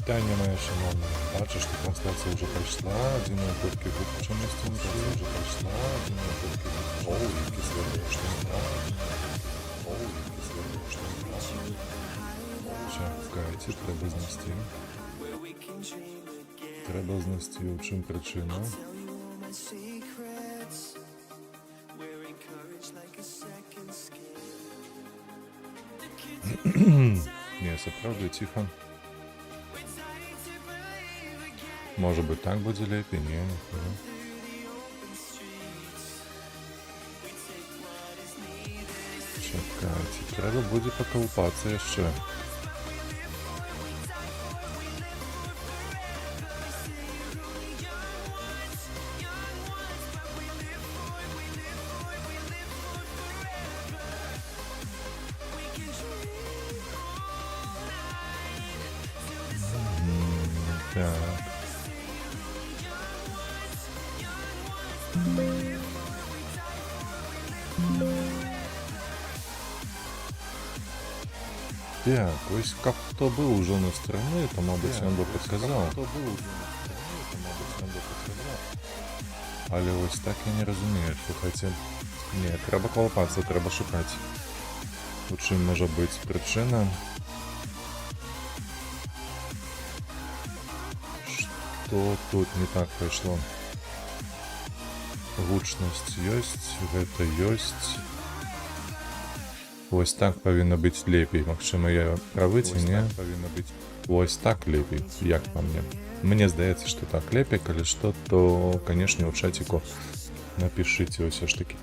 Вітання, моя шановна. Бачу, що трансляція вже пройшла, один тільки виключеності вже пройшла, один тільки виключеності. Оу, які свердлочні грати. Оу, які свердлочні грати. Чекайте, треба знести. Треба знести, у чим причина. Ні, все правда, тихо. Может быть, так будет лепей? Не, нихуя. Чекайте, треба буде поколупатися ще. Так. Так, ось как кто был уже на стороне, то, мабуть, я би підказав. Але ось так я не розумію, слухайте. Ні, треба колупатися, треба шукати. У чим може бути причина? Что тут не так пройшло? Гучность есть, гэта есть. Ось так повинно бути лепей. Максимум я правий, ні? Ось так лепей, як по мне. Мне здається, що так лепей, коли що, то, конечно, у чатику напишите ось ж таки.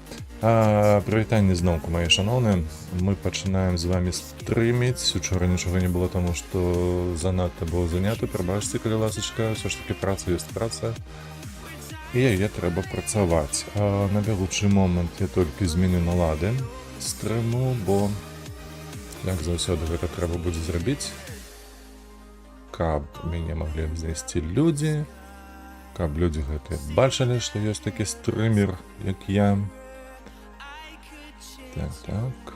Привітання знову, мої шановні. Ми починаємо з вами стримити. Вчора нічого не було, тому що занадто було зайнято. Пробачте, коли ласочка, все ж таки праця є праця. І її треба працювати. На бігучий момент я тільки зміню налади стриму, бо, як завсёды, гэта треба буде зробити. Каб мяне могли знайсці люди, каб люди гэта бачили, що є такий стример, як я. Так.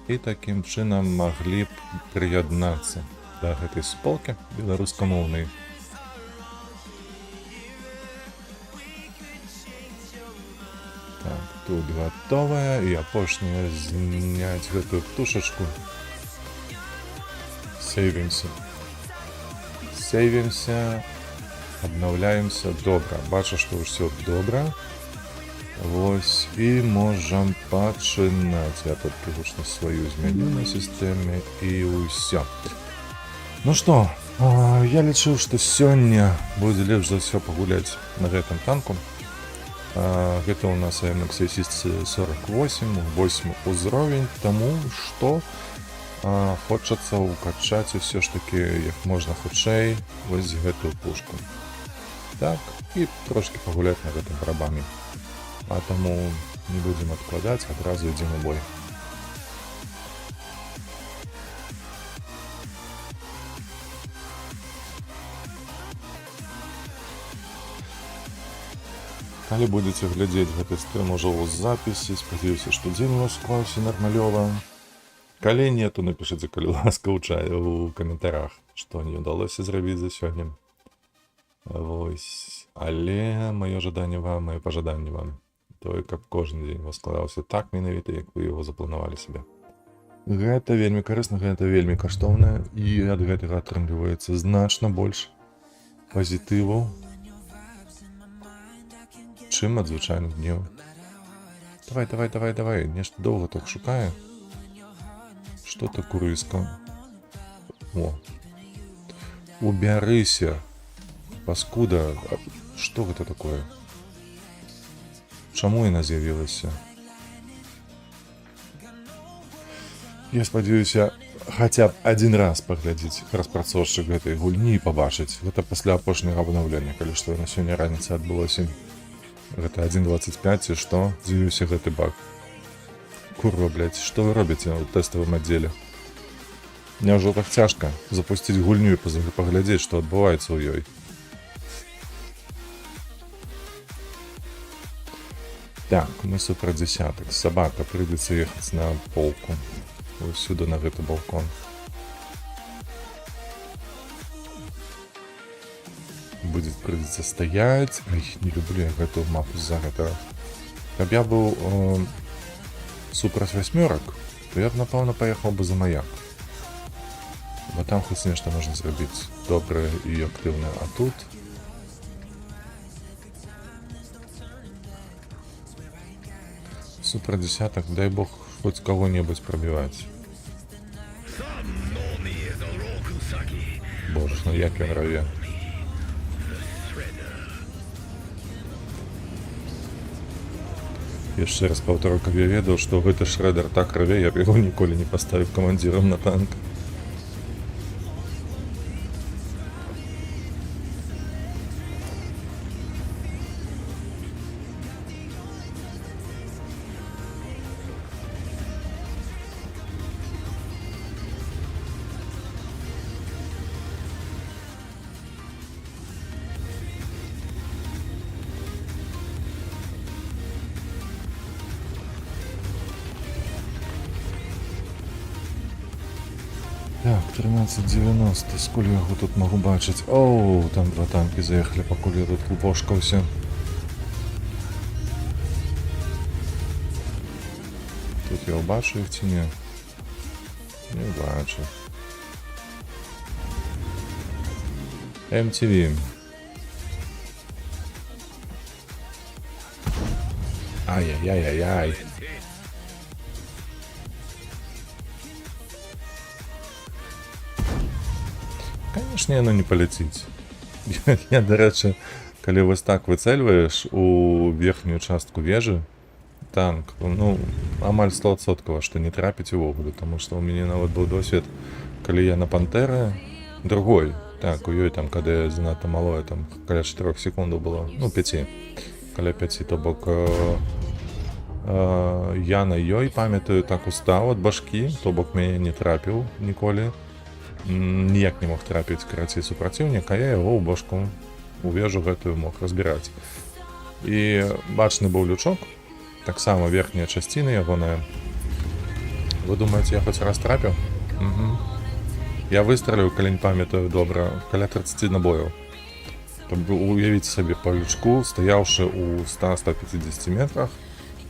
І таким чином могли б приєднатися до гэтай спілки беларускамоўнай. Так, тут готовая, і апошняя зняць гэтую птушечку. Сейвимся, обновляемся. Добре, бачу, що все добре. Ось, і можем починати. Я тут пригучність свою зміню на системі, і все. Ну що, я лічив, що сьогодні буде лепш за все погуляти на гэтым танку. Гэта у нас AMX ACC-48, 8 узровень, тому що хочеться укачати все ж таки як можна хутчэй ось гэтую пушку. Так, і трошки погуляти на гэтым барабане. А тому не будем откладать, одразу идем в бой. Калі будете глядзець гэты стрим ужо ў запіси, спадзяюся, што дзень у вас склаўся нармалёва. Калі не, то напишите, калі ласка, у каментарях, што не ўдалося зрабіць за сёння. Вось. Але маё жаданне вам, маё пажаданне вам. То, каб кожны дзень у вас складаўся так менавіта, як вы яго запланавалі сабе. Гэта вельмі карысна, гэта вельмі каштоўна, і ад гэтага атрымліваецца значна больш пазітыву, чым ад звычайных днёў. Давай, нешта доўга так шукае. Что-то курыска. О. Убярыся, паскуда. Што гэта такое? Чаму яна з'явілася? Я спадзяюся, хаця б один раз паглядзець распрацоўшчык гэтай гульні і пабачыць. Гэта пасля апошняга абнаўлення, калі што на сёння раніцай адбылося. Гэта 1.25 ці што? Дзівіўся гэты баг. Курва, блядь, што вы робіце ў тэставым аддзеле? Няўжо так цяжка запусціць гульню і паглядзець, што адбываецца ў ёй? Так, мы супраць дзесятак. Сабака, прыйдзецца ехаць на полку. вось сюды на гэты балкон. Будет придется стоять. Ай, не люблю я гэтую мапу з-за гэтага. Каб я быў супраць васьмёрак, то я б, напэўна, паехаў бы за маяк. Бо там хоць нешта можна зрабіць добрае і актыўнае. А тут... Супраць десяток, дай бог, хоть кого-нибудь пробивать. Боже, ну як ён раве. Яшчэ раз паўтору, каб я ведаў, што гэты шрэдер так раве, я б яго ніколі не паставіў камандзірам на танк. Так, 1390, сколь я яго тут могу бачыць? Оу, там два танки заехали, пакуль я тут клубошкаўся. Тут я убачу іх ці не? Не бачу. MTV. Ай-яй-яй-яй-яй. Конечно, яно не паляціць. Я, дарэчы, калі вось так выцэльваеш у верхнюю частку вежы, танк, ну, амаль 100%, што не трапіць увогуле, таму што ў мяне нават быў досвед, калі я на Пантэры, другой, так, у ёй там, калі занадта малое, там, каля 4 секундаў было, ну, 5, каля 5, то бок, я на ёй, памятаю, так устаў ад башкі, то бок мяне не трапіў ніколі, ніяк не мог трапіць, карацей, супраціўнік, а я яго ў башку, у вежу гэтую мог разбіраць. І бачны быў лючок, таксама верхняя часціна ягоная. Вы думаеце, я хоць раз трапіў? Я выстраліў, калі не памятаю добра, каля 30 набояў. Уявіце сабе, па лючку, стаяўшы ў 100-150 метрах,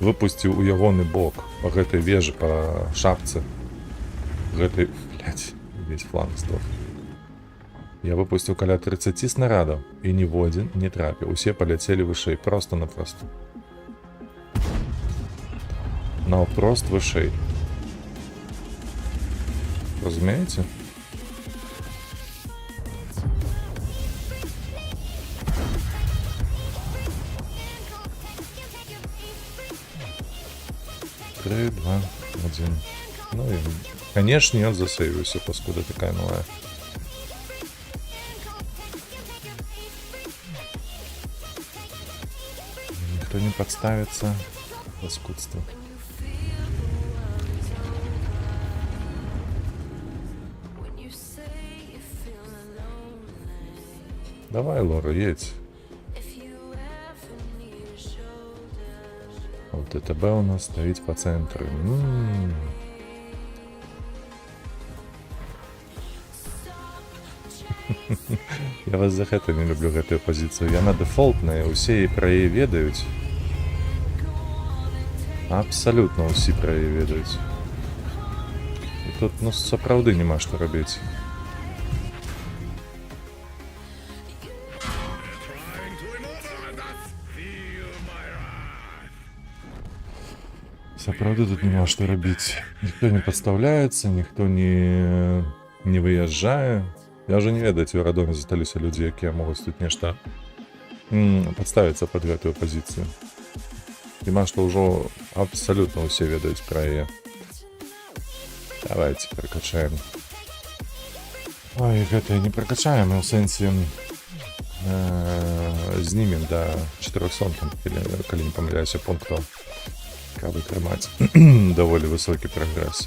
выпусціў у ягоны бок па гэтай вежы, па шапцы гэтай, блядь, весь фланг здох. Я выпусціў каля 30 снарядаў, і ні в один не трапіў. Усе паляцелі вышэй, просто-напросто. Наўпрост вышэй. Разумееце? Три, два, один. Ну и, конечно, я засейвился, паскуда такая малая. Никто не подставится. Паскудство. Давай, Лора, едь. Вот ТТБ у нас стоит по центру. Я вас за гэта не люблю, гэтую пазіцыю. Яна дэфолтная, усе пра яе ведаюць. Абсалютна ўсе пра яе ведаюць. І тут, ну, сапраўды няма што рабіць. Сапраўды тут няма што рабіць. Ніхто не падстаўляецца, ніхто не выязджае. Я ўжо не ведаю, ці ў радоме засталіся людзі, якія могуць тут нешта падставіцца пад гэтую пазіцыю. Няма, што ўжо абсалютна ўсе ведаюць пра яе. Давайте прокачаем. Ой, гэта не прокачаем, у сэнсе знімем да 400, калі не памыляюся, пунктаў. Каб атрымаць даволі высокі прагрэс.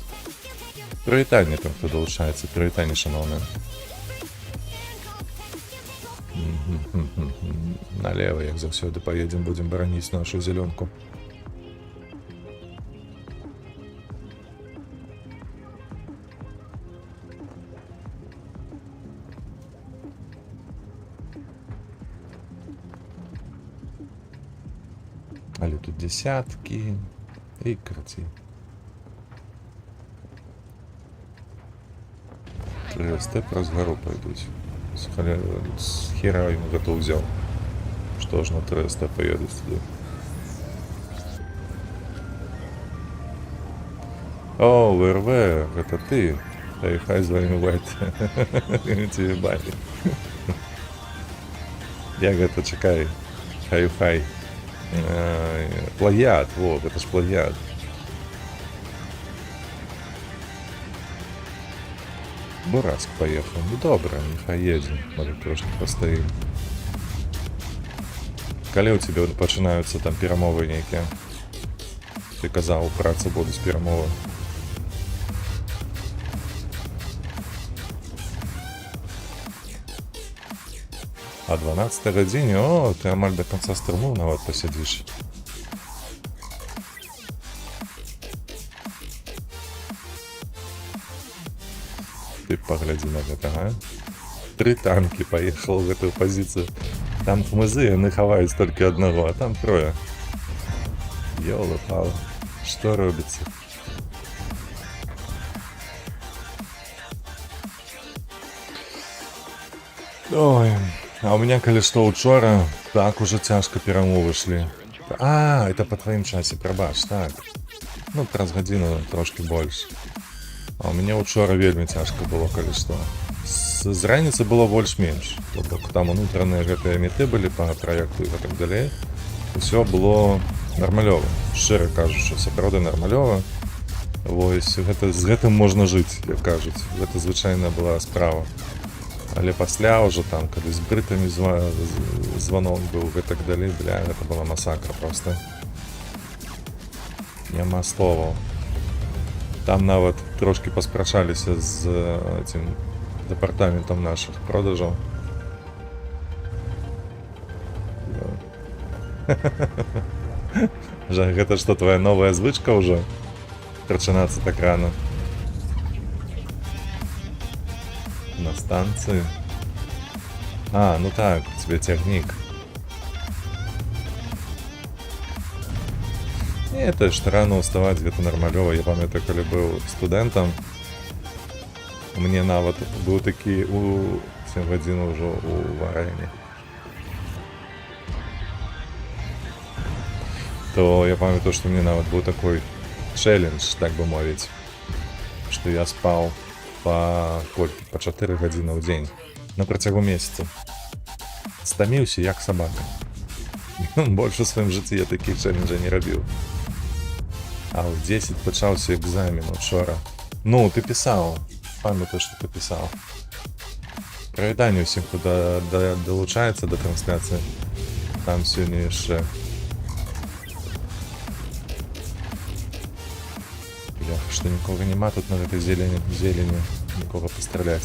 Прывітанне там, хто далучаецца. Прывітанне, шаноўныя. Налево, як заўсёды, паедзем, будзем бараніць нашу зялёнку. Але тут десятки. И крути. 3 степ раз гору пойдуть. С хера ему это взял. Что ж на 300 поеду сюда. О, ВРВ, это ты. Хай звоню бать. Тебе бать. Як это, чекай. Хай. Плагіат, вот, это ж плагіат. Бураск поехал. Ну добре, нехай едем. Може трошки постоїть. Коли у тебе починаються там перемови які? Ти казав, праця буде з перемови. А 12 године, о, ты амаль до конца струму вот посидишь. Ты погляди на это, а? 3 танки поехал в эту позицию. Там хмызы, они хавают только одного, а там 3. Ёлы-палы, что робится? Ой, а у меня, коли что, учора так уже тяжко перемовы шли. А, это по твоим часе, пробач, так. Ну, праз годину трошки больше. А у меня учора вельми тяжко было, коли что. З раніцы было больш-менш. Тобто там унутраныя гэтыя меты былі па праекту і так далей. Усё было нармалёва. Шчыра кажучы, сапраўды нармалёва. Вось, гэта, з гэтым можна жыць, як кажуць. Гэта звычайная была справа. Але пасля ўжо там, калі з брытамі званок быў і так далей, бля, гэта была масакра проста. Няма словаў. Там нават трошки паспрачаліся з этим департаментом наших продажаў. Жа, гэта што, твоя новая звычка ўжо? Прачынацца так рано. На станции. А, ну так, у тебя тягник. Не, это ж рано уставать, где-то нормалёво. Я памятаю, коли был студентом, мне нават был такі у 7 годин уже у варені. То я памятаю, что мне нават был такой челлендж, так бы мовить, что я спал по 4 годины в день на працягу месяца. Стаміўся як собака. Больше в своем жыцці я таких челленджей не рабіў. А в 10 пачаўся экзамен учора. Ну, ты писал. Памятаю, что ты писал. Прывітанне ўсім, хто долучаецца до трансляцыі. Там сёння яшчэ. Бля, что никого нема тут на этой зелени, никого пострелять.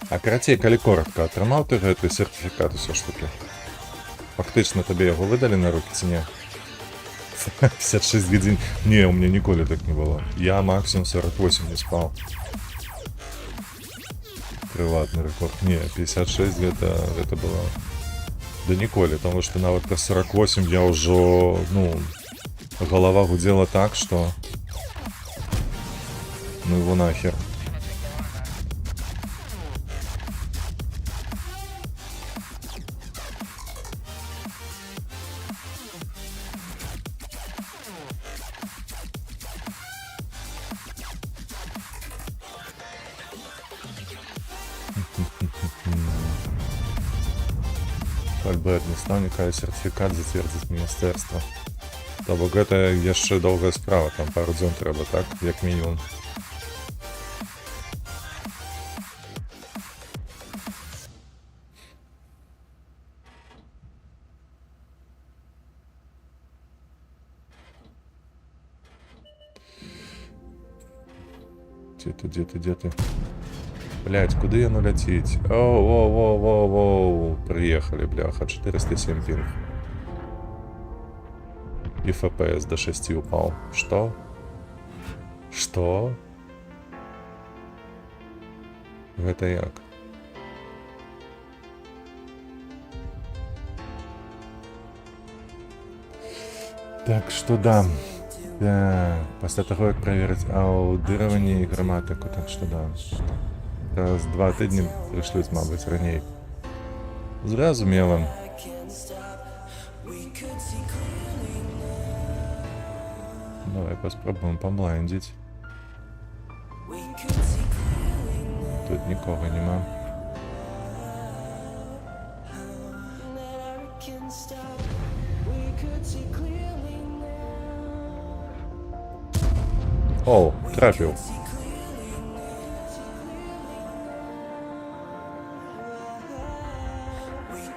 А карацей, калі коротко, атрымаў ты гэты сертыфікат усё ж таки? Фактычна табе яго выдалі на руки ці не? 56 гадзін. Не, у меня ніколі так не было. Я максимум 48 не спал. Приватный рекорд. Не, 56 это было. Да ніколі, потому что нават про 48 я уже, ну, голова гудела так, что ну его нахер. Альберт, наставника сертификат зацвердзіць міністэрства. То бок гэта яшчэ доўгая справа, там пару дзён трэба, так, як мінімум. Где ты? Блять, куда я ляціць? Оу, приехали, бляха, 407 пинг. И FPS до 6 упал. Что? Гэта як? Так, што да. Пасля таго, як праверыць аўдыраванне і граматыку, так што да. Праз 2 тыдні прышлюць, мабыць, раней. Зразумела. Давай паспробуем паблайндзіць. Тут нікога нема. О, трапіў.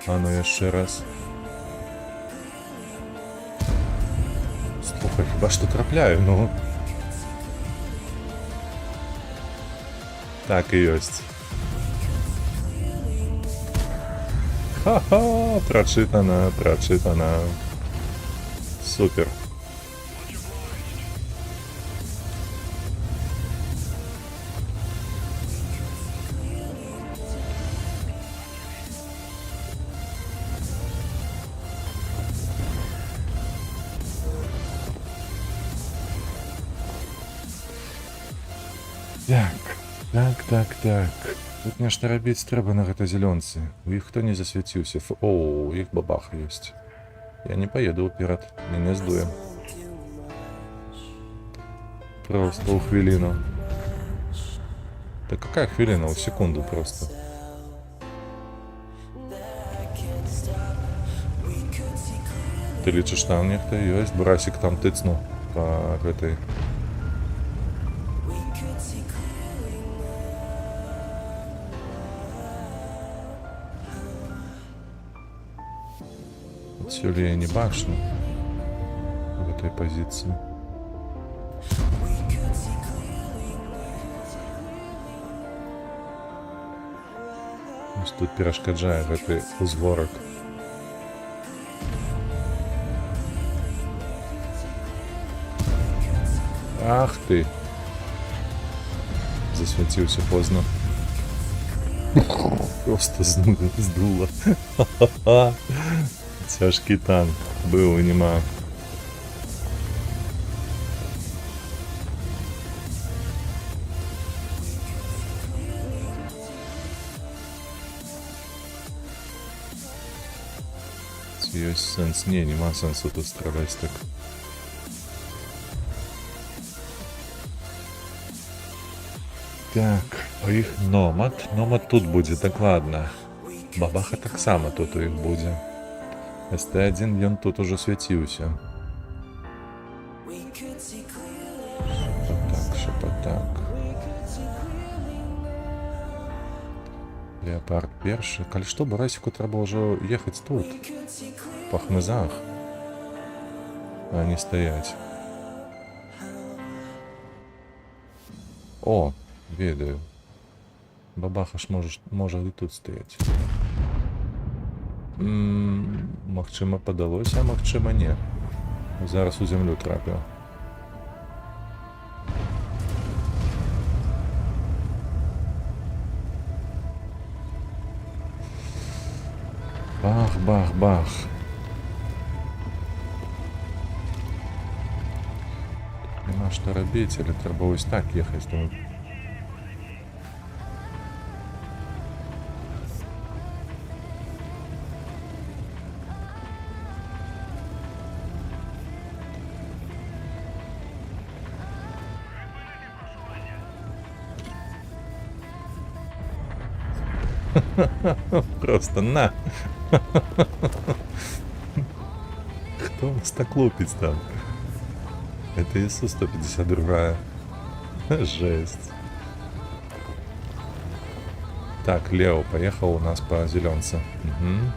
А ну яшчэ раз. Слухай, хіба што трапляю, ну. Так і ёсць. Ха-ха, прачытана, прачытана. Супер. Так. Тут нешта рабіць трэба на гэта зялёнцы. У іх хто не засвяціўся. О, у іх бабаха ёсць. Я не поеду ўперад, мяне здуе. Просто ў хвіліну. Да какая хвіліна? У секунду просто. Ты лічыш, там нехта ёсць? Брасик там тыцнуў па гэтай. Отсюда я не бачу в этой позиции. Тут перашкаджае гэты узгорак. Ах ты! Засвяціўся позна. Просто здуло. Цяжкі танк. Быў і нема. Ці ёсць сэнс? Не, нема сэнсу тут страляць так. Так, у іх номад. Номад тут будзе, дакладна. Бабаха таксама тут у іх будзе. СТ1 ён тут ужо свяціўся. Шапатак. Леопард першы. Калі што, Барасіку трэба ўжо ехаць тут. Па хмызах. А не стаяць. О, ведаю. Бабаха ж можа і тут стаяць. Магчыма, падалося, а магчыма, не. Зараз у зямлю трапіў. Бах, бах, бах. Нема што рабіць, але трэба вось так ехаць. Просто на. Кто вас так лупить там? Это ИСУ-152. Жесть. Так, Лео поехал у нас по зеленце. Угу.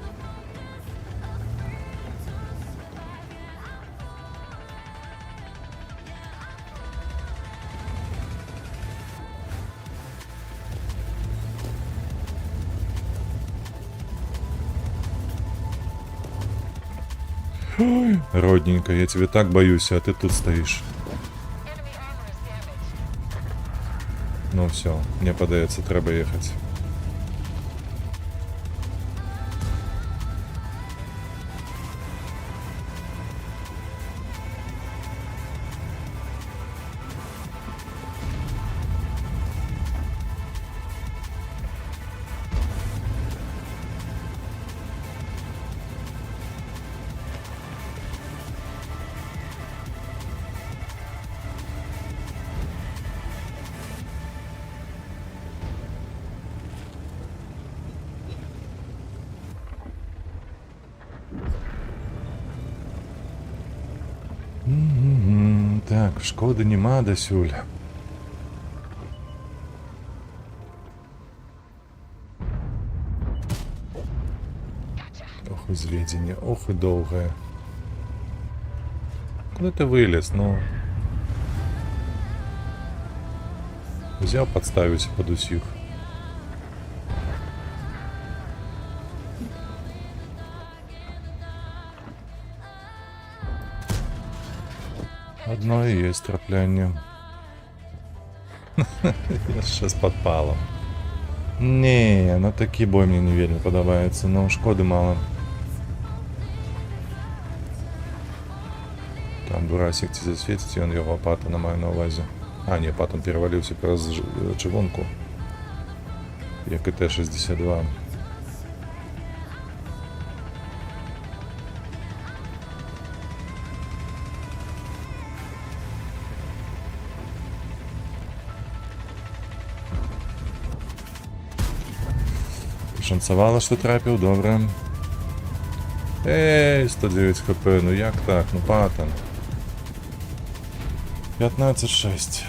Ой, родненько, я тебя так боюсь, а ты тут стоишь. Ну все, мне падаецца, трэба ехаць. Так, шкоди нема досюль. Ох и зведение, ох и долгое. Куда ты вылез, ну? Взял, подставился под усих. Одно и есть трапляние. Я сейчас подпалом. Не, ну такий бой мне не вельми подобається, но шкоди мало. Там дурасик ці засвітить, і він його Паттона має на увазі. А, ні, Паттон перевалився через чавунку. Як і Т-62. Шансувало, що трапив, добре. Ей, 109 хп, ну як так, ну Паттон. 15-6.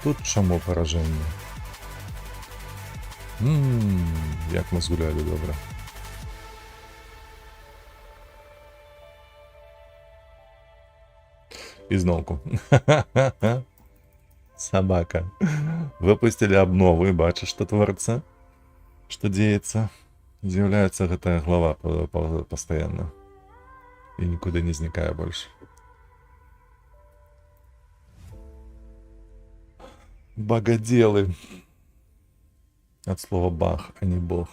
Тут чому пораження? Як ми згуляли добре. І знову. Собака. Выпустили обновы, бачишь, что творится, что деется. З'является эта глава постоянно. И никуда не зникая больше. Богоделы. От слова бах, а не бог.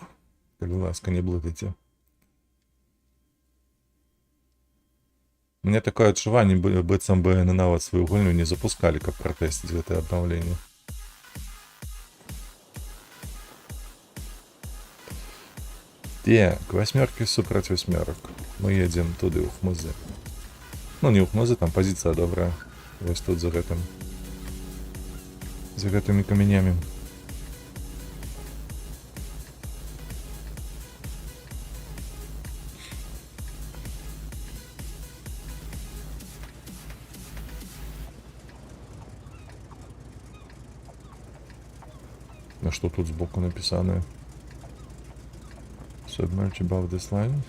Как ласка, не блудите. У меня такое отчувание, быцем бы ННА свою гульню не запускали, как протестить в это обновление. Так, восьмерки супротив восьмерок. Мы едем туда у Хмызы. Ну, не у Хмызы, там позиция добрая. Вот тут за этим. За этими каменями. А что тут сбоку написано? Submerge above this line.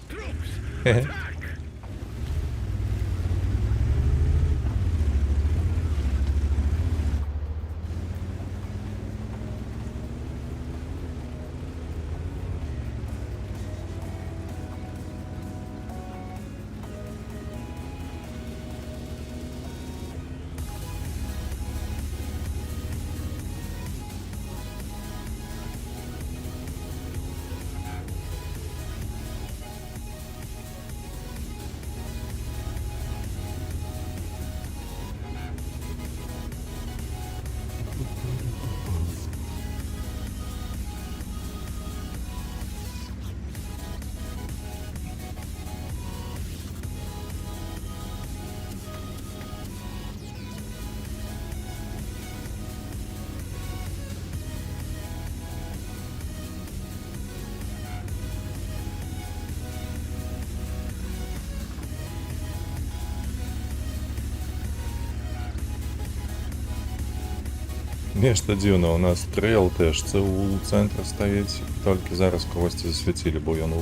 Нешта дзіўна, у нас 3 ЛТшцы у цэнтры стаіць, толькі зараз когосьці засвяцілі, бо ён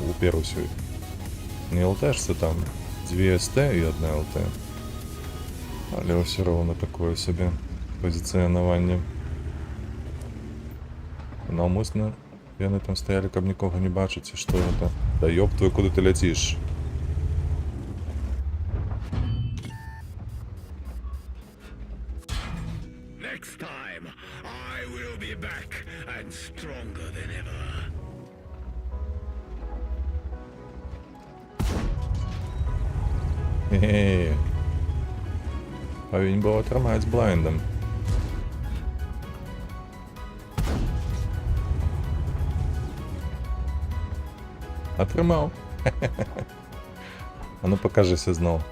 уперўся. Не ЛТшцы, там 2 СТ і 1 ЛТ. Але все равно такое собі позиціонування. Навмисно яны там стояли, каб нікого не бачить, і що це? Да ёб твою, куди ти летиш? Next time, I will be back and stronger than ever. Хе-хе. Повинен був отримати з блайндом. Отримав. А ну покажися знов.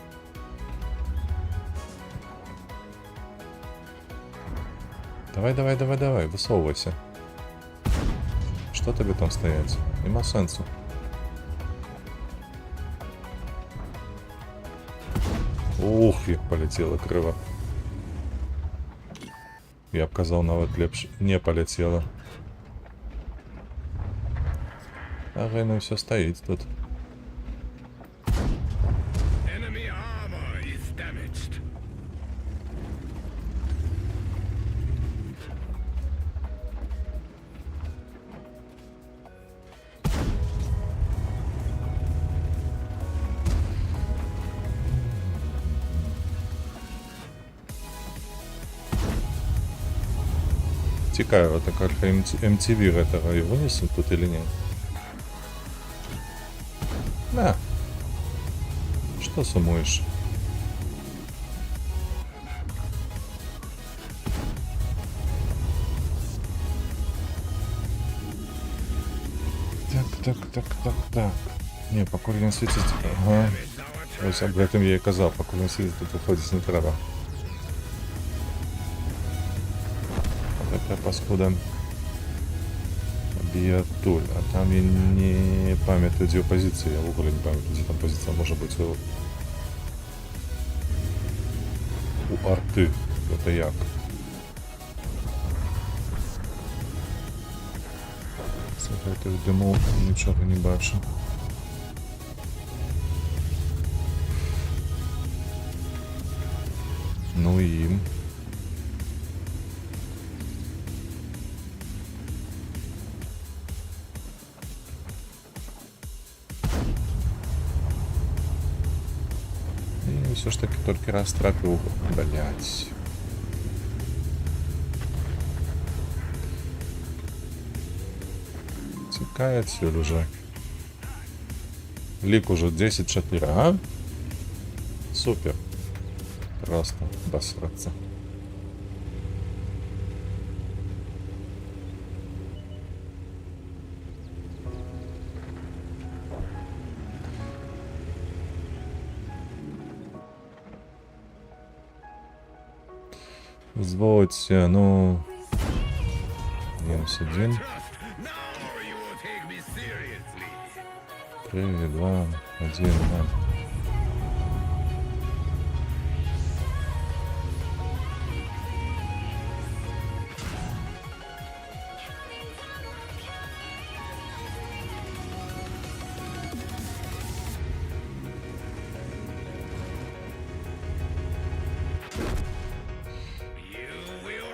Давай, висовуйся. Що тобі там стоять? Нема сенсу. Ух, як полетіло криво. Я б казав, навіть лепше не полетіло. Ага, ну все стоїть тут. Enemy armor is damaged. Цікаво, так альфа MTV этого и вынесут тут или нет? На. Что сумуешь? Так. Не, поки він світить. Ага. Ось об этом я і казав, поки він світить, тут виходить не треба. Вот это паскуда. Биатуль. А там я не пам'ятаю, где позиция. Я в ogóle не пам'ятаю, где там позиция может быть у арты. Это як? Слухайте, в диму нічого не бачу. Ну і... І все ж таки тільки раз трапив, блять. Тікає ціль уже. Лік уже 10-4, а? Супер. Просто обосраться. Зводься, ну... Минус 1. Now you will take me seriously. 3, 2, 1, 0.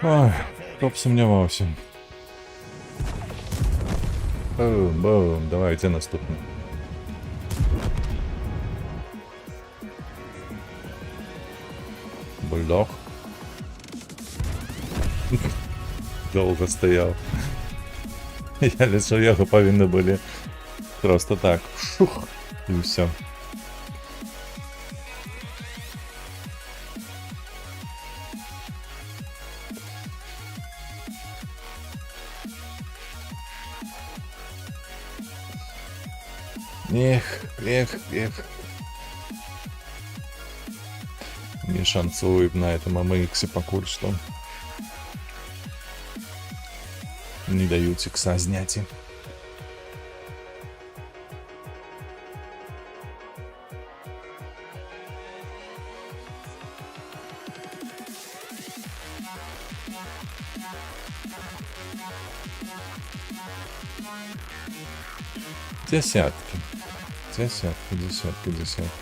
Ой, хто б сумнівався. Бум, давайте наступне. Бульдог. Довго стояв. Я лише його повинні були просто так. Шух, і все. Эх. Не шансует на этом АМХ покуль что. Не дают икса снять. Десятки. Десятки.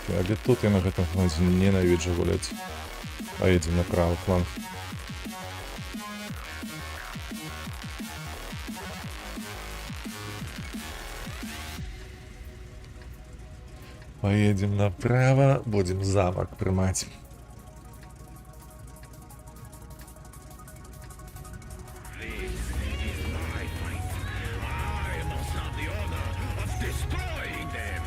Але тут я на гэтым фоне ненавиджу гуляць. Поедем на правый фланг. Поедем направо, будем замок приймати. My fight. I must have the honor of destroying them.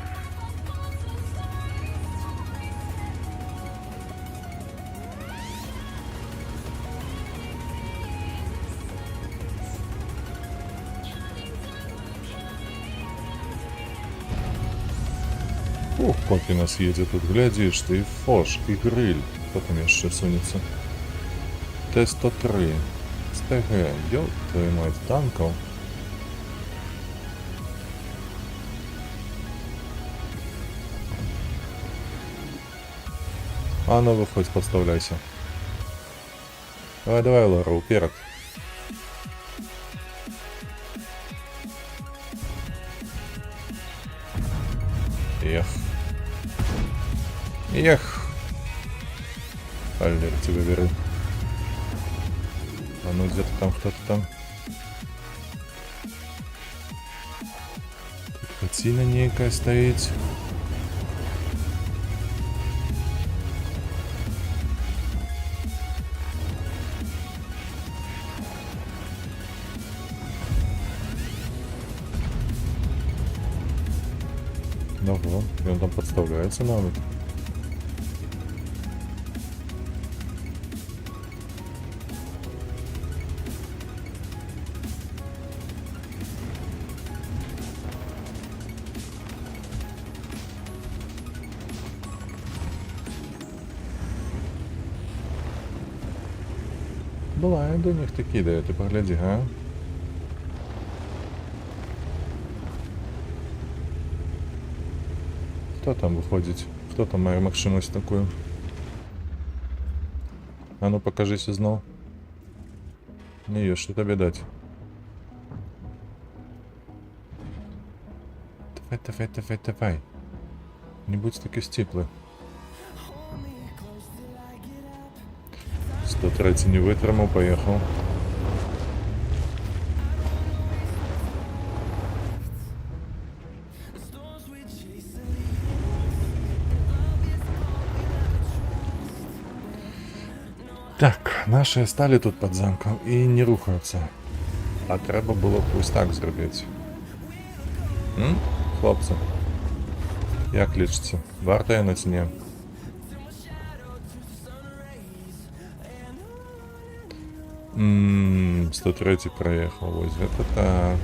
Ух, поки нас едет тут, глядишь ты, и фош, и гриль. Кто там еще сунется? Т-103. СТГ, ёб твою мать, танков. А ну выходь, подставляйся. Давай, давай, Лора, уперед. Эх. Эх. Аллер, тебя веры. А ну где-то там, кто-то там. Тут катина некая стоит. Ого, и он там подставляется навык. Бывает до них такі, де ти погляди, га? Хто там виходить? Хто там має машинусь такую? А ну покажися знов. Не є, що тобі дать? Давай, давай, давай, давай. Не будь такий стіплий. 103 не витримав, поїхав. Так, наші стали тут під замком і не рухаються. А треба було б ось так зробити. Хлопці, як лічиться? Варто я на ціні? Ммм, 103 проїхав, ось це так.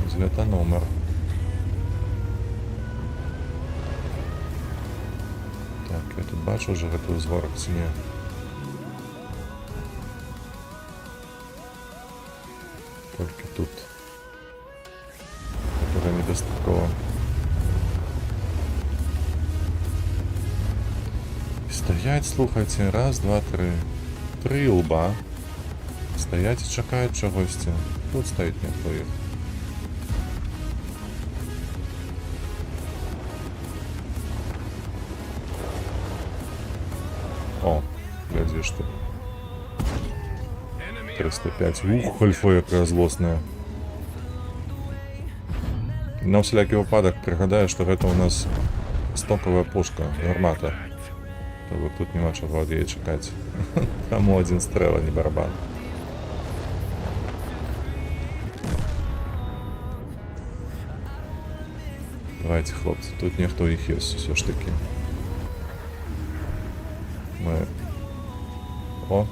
Ось це номер. Так, я тут бачу вже готовий зворок ціні. Только тут. Которая недостаткова. Стоять, слухайте, раз, два, три. Три лба. Стоять і чекають чогось. Тут стоїть ніхто їх. О, глядишь ты. 305. Ух, альфа яка злосная. На всякий випадок пригадаю, що це у нас стокова пушка, гармата. Тобто тут нема чого її чекати. Там один стрел, а не барабан. Давайте, хлопці, тут ніхто їх є все ж таки. Ми... О!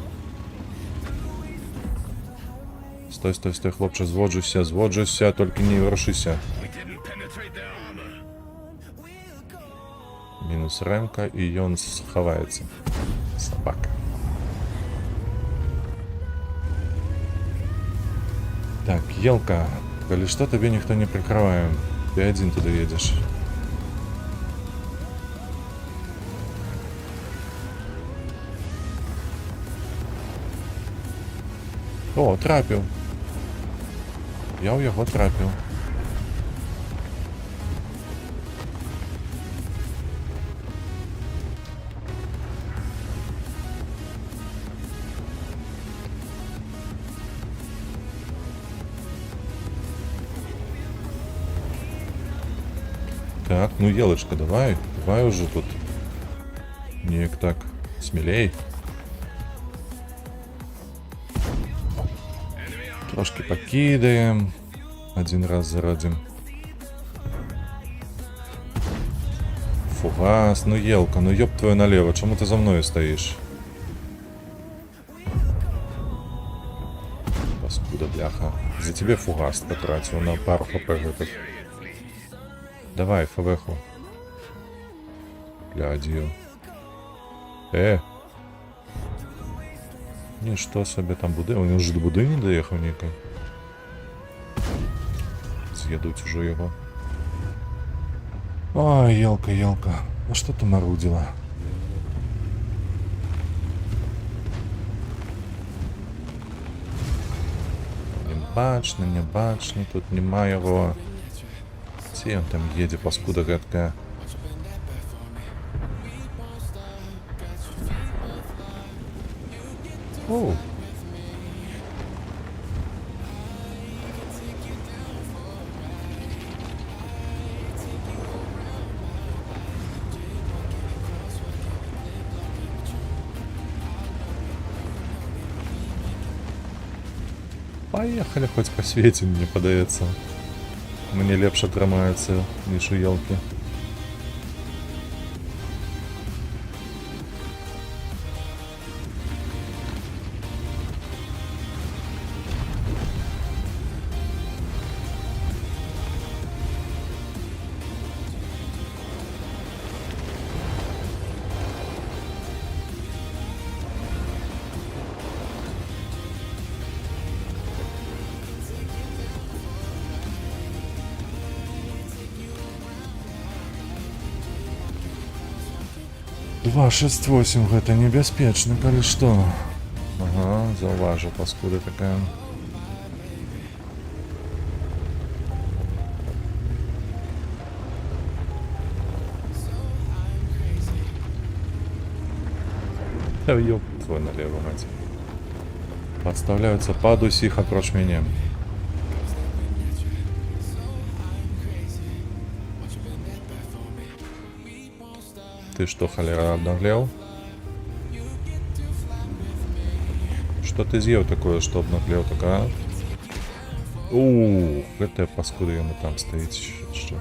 Стой, стой, стой, хлопче, зводжуся, тільки не вершися. We didn't penetrate their armor. Мінус ремка, і він сховається. Собака. Так, елка, коли что, тебе никто не прикрывает. Ты один туда едешь. О, трапив. Я у його трапив. Так, ну елочка, давай. Давай уже тут. Ніяк так. Смелей. Трошки покидаем. Один раз зародим. Фугас, ну елка, ну ёб твою налево, чему ты за мною стоишь? Паскуда, бляха. За тебе фугас потратил на пару хп этот. Давай, ФВХу. Глядію. Ніщо собі там буде. Він вже до будинку доїхав ніякий. З'їдуть уже його. Ой, елка, елка. А что ты марудила? Не бачно, тут нема його. Ці он там їде, паскуда гадка. Оу. Поехали хоть по свете, мне подается. Мне лепше тримається, ніж у елки. Два 6-8, гэта небяспечна, калі што. Ага, заўважу, паскуда такая. Да ёб твой налево, мать. Подставляются под усіх апроч мяне. Ты что, холера, обнаглел? Что ты съел такое, что обнаглел так, а? Это паскуда ему там стоит. Что?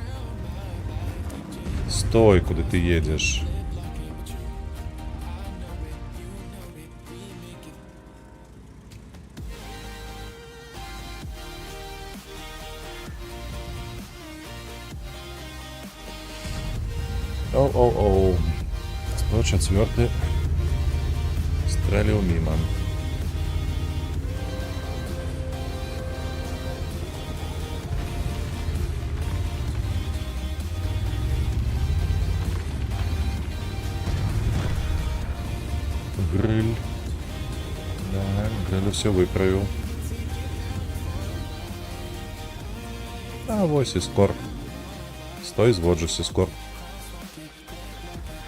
Стой, куда ты едешь? Оу. 104 стрелил мимо. Гриль. Да, Гриль все выправил. А вось и скор. Стой, зводжуся, скор.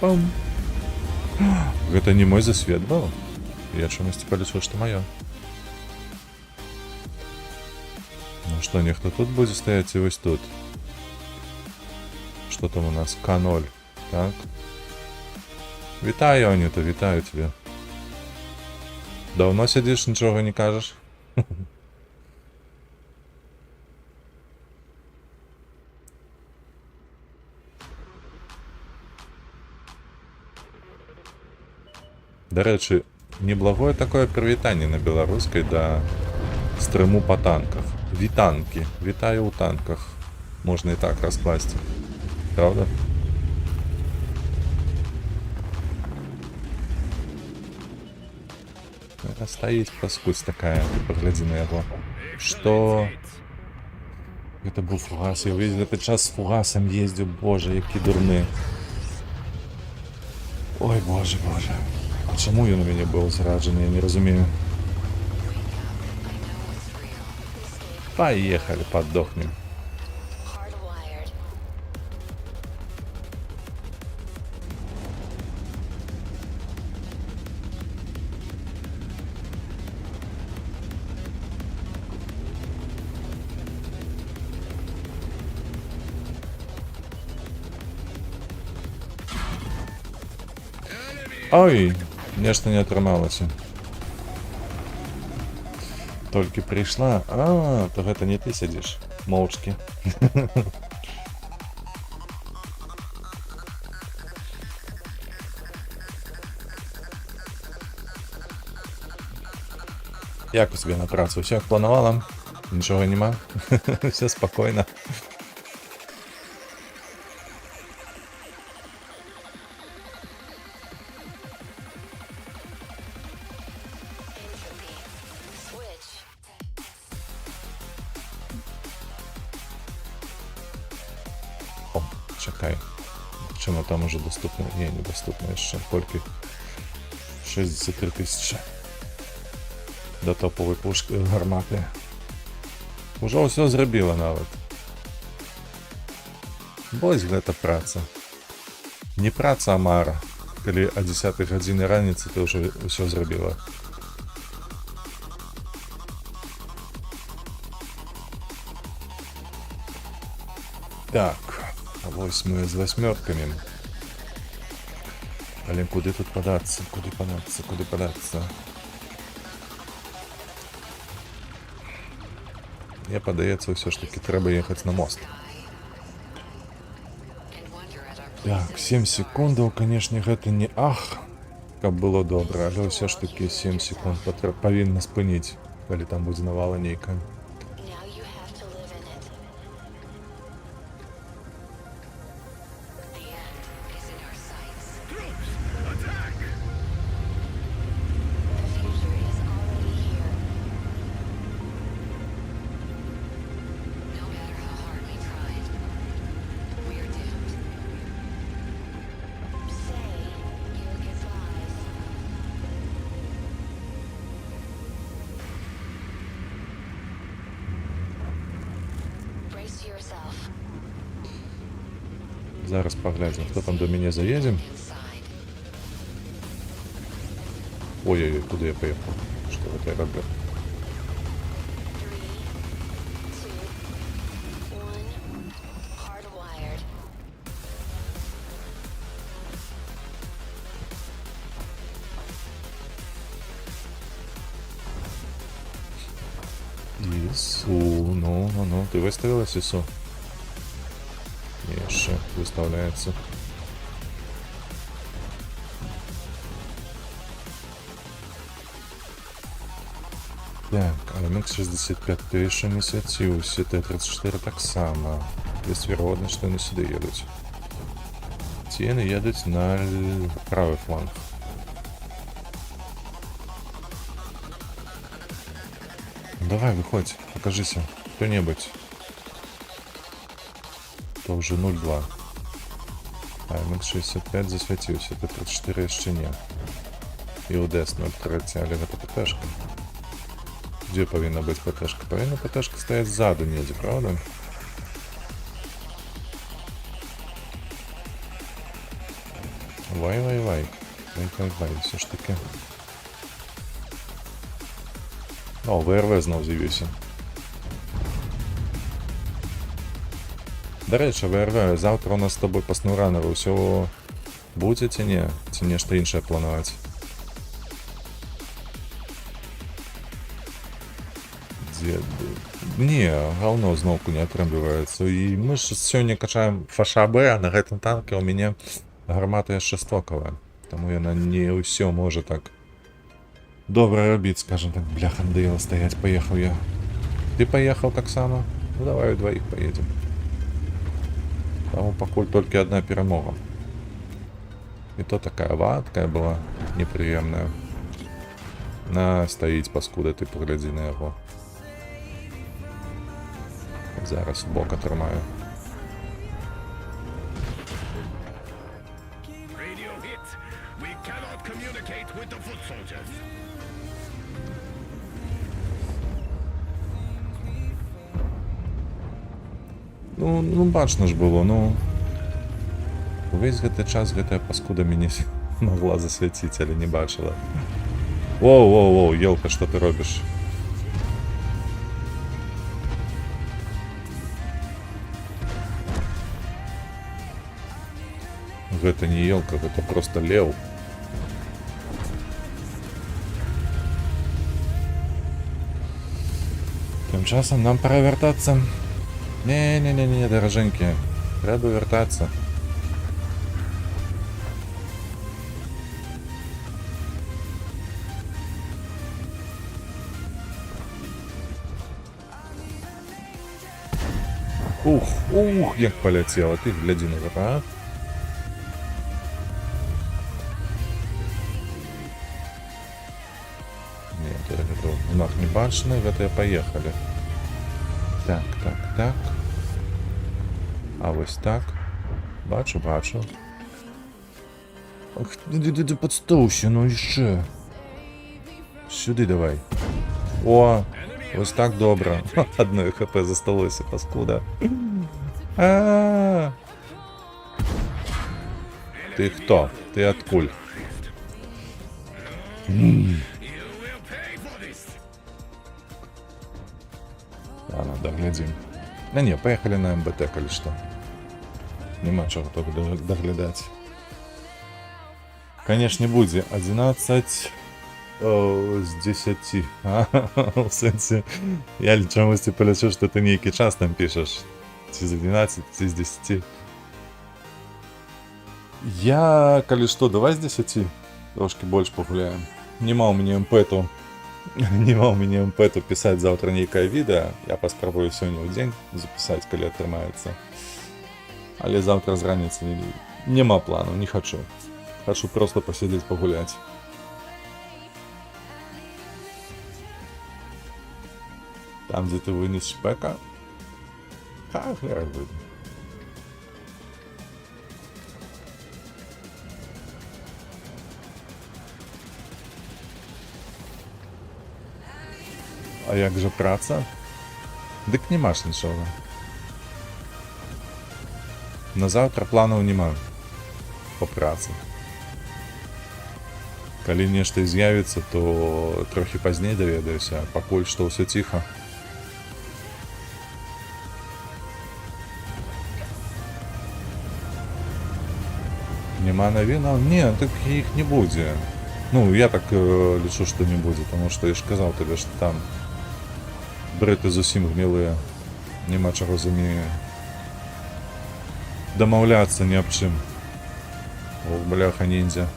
Пам. Гэта не мой засвет быў? Я чамусьці палічыў, што маё. Ну што, нехто тут будзе стаяць і вось тут. Што там у нас? К0. Так. Вітаю, Аніта, вітаю тебе. Даўно сядзіш, нічога не кажаш? Дарэчы, неблагое такое прывітанне на беларускай да стрыму па танках. Вітанкі. Вітаю ў танках. Можна і так раскласці. Правда? Стаіць паскуць такая. Ты паглядзі на яго. Што? Гэта быў фугас. Я ўвесь гэты час з фугасам ездзіў. Боже, які дурны. Ой, боже. А чаму ён у мяне быў зраджаны, я не разумею. Поехали, поддохнем. Ой, нешта не атрымалася. Толькі прыйшла. А, то гэта не ты сядзіш. Моўчкі. Як у себе на працу? Все як планувала? Нічого нема? Все спокойно. О, чекай. Чому там уже доступно? Ні, недоступно ще. Тільки 63 тисячі. До топової пушки гармати. Уже все зробила навіть. Ось гэта праца. Не праца, а мара. Калі о 10 гадзіне раніцы ты вже все зробила. Так, ось ми з восьмерками. Але куди тут податься? Куди податься? Куди податься? Мне падаецца, все ж таки трэба ехаць на мост. Так, 7 секундаў, канешне, гэта не ах, каб было добра, але ўсё ж таки 7 секунд павінна спыніць, калі там будзе навала нейкая. Зараз поглядим, хто там до меня заедем. Ой-ой-ой, куда я поехал? Что это я роблю? ИСУ, ну, ты выставилась, ИСУ? Еще выставляется. Так, АМХ-65 еще не свяціўся, Т-34 так само. Есть вероятность, что они сюда едут. Ці они едут на правый фланг. Давай, выходь, покажися, кто-нибудь. То уже 0,2. А МХ-65 засвятился, Т-34 еще не. И УДС 0,3, але это ПТшка. Где повинна быть ПТшка? Повинна ПТшка стоять сзаду неде, правда? Вай-вай-вай. Вай-вай-вай, все ж таки. О, ВРВ знов з'явився. До речі, ВРВ, завтра у нас з тобою по снуранеру все буде ці ні? Ці нешта інше планувати? Не, говно знову не атрымліваецца. І мы ж сёння качаем ФШБ, а на гэтым танке у мяне гармата яшчэ стоковая. Таму яна не ўсё можа так добра рабіць, скажем так, бляха, надоело стаять, поехал я. Ты поехал так само? Ну давай двоих поедем. Там пакуль только одна перемога. И то такая ваткая была неприемная. На, стоїть паскуда, ты погляди на его. Зараз бока тримаю. Radio hit. We cannot communicate with the foot soldiers. Ну бачно ж было, ну. Увесь гэты час гэтая паскуда мяне могла засвяціць, але не бачила. Воу, елка, что ты робишь? Гэта не елка, гэта просто лев. Тим часом нам пора вертатися. Не, дороженькі. Треба вертатися. Ух, як полетіло. Ти гляди на апарат. Нет, это знак не башенный, в это поехали. Так. А ось так. Бачу. Ах, ти подстовще, ну іще. Сюди давай. О, ось так добре. Одної хп засталося, паскуда. А-а-а. Ти хто? Ти откуль? Ладно, доглядим. Да не, поехали на МБТ, коли что. Нема чего только доглядать. Конечно, не будет 11 з 10. В сенсі, я чомусь полечу, що ти некий час там пишеш. Ці з 11, ці з 10. Я, коли что, давай с 10. Трошки больше погуляем. Нема у меня МП-ту. Нема у меня МП-ту писать завтра некое відео. Я поспробую сьогодні в день записать, коли отримається. Але завтра з раниці нема плану, не хочу. Хочу просто посидеть, погулять. Там, где ты вынес шпека? Как видно. А як же праця? Дик нема ж нічого. На завтра планів нема по праці. Коли нешта з'явиться, то трохи пазней даведаюся, а пакуль што ўсё ціха. Нема навінаў? Не, так іх не будзе. Ну, я так лічу, што не будзе, тому што я ж казаў табе, што там брэты зусім гнілыя. Нема чаго з імі дамаўляцца ні аб чым. О, бляха ніндзя.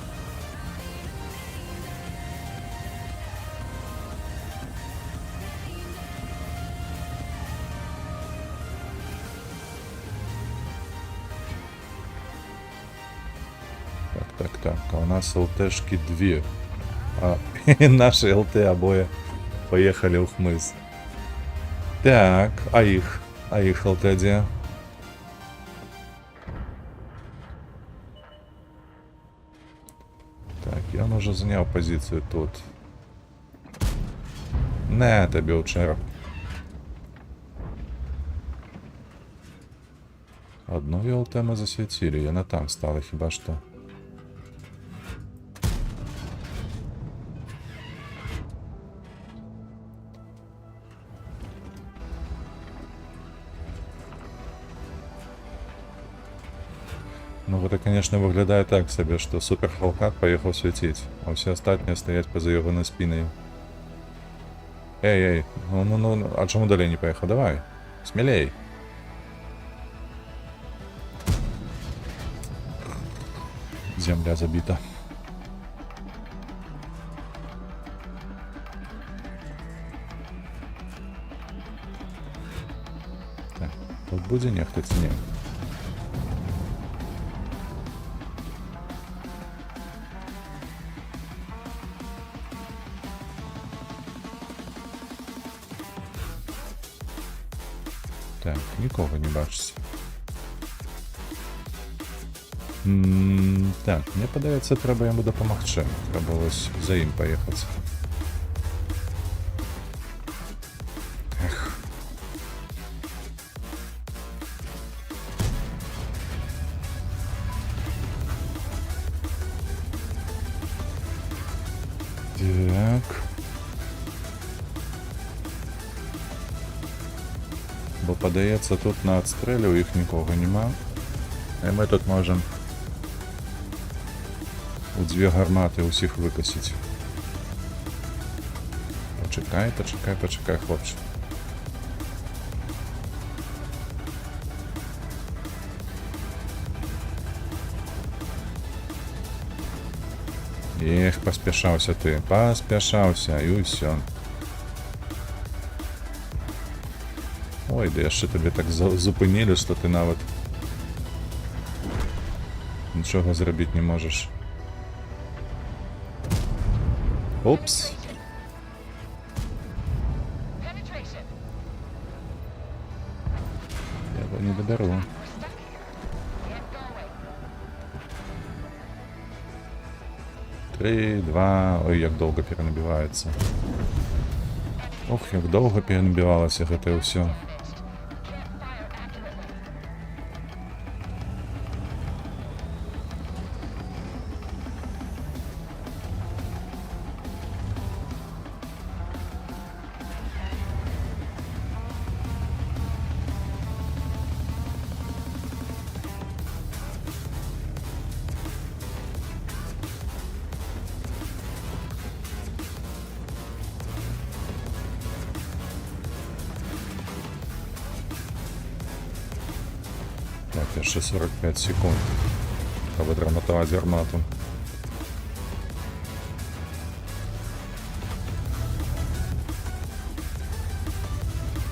Так, а у нас ЛТшки 2. А наши ЛТ обои поехали в хмыз. Так, а их ЛТ где? Так, я уже занял позицию тут. Не, тобі у череп. Одну ЛТ мы засветили, и она там стала хіба что. Ну, это, конечно, выглядает так себе, что Супер Халкат поехал светить, а все остальные стоять поза его на спиной. Эй, ну, а чему далее не поехал? Давай, смелей. Земля забита. Так, тут буде нехтось? Ні. Так, нікого не бачиться. Так, мені подається, треба йому допомогти. Треба ось за їм поїхати. Ех. Так. Бо подається, тут на отстрелю їх нікого нема. І ми тут можемо у дві гармати усіх викосити. Почекай, хлопче. Ех, поспішався ти, поспішався, і все. Ой, де ще тобі так зупинили, що ти навіть нічого зробити не можеш. Опс. Я его не доберу. Три, два. Ой, як довго перенабивається. Ох, як довго перенабивалося це все. Так, я ще 45 секунд. Треба відремонтувати гармату.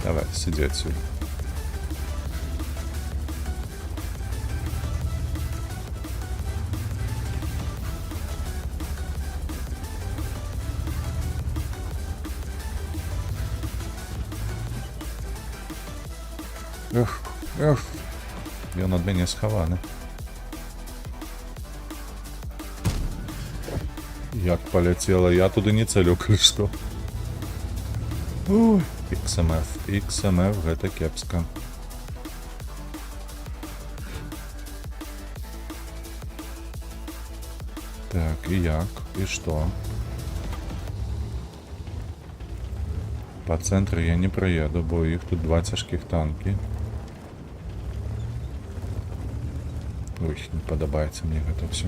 Давай, сиди отсюда. Эх, эх. Він від мене схований. Як полетіло, я туди не целю, що. Ой, XMF, гэта кепска. Так, і як? І що? По центру я не проеду, бо їх тут два тяжких танки. Ой, не подобається мені це все.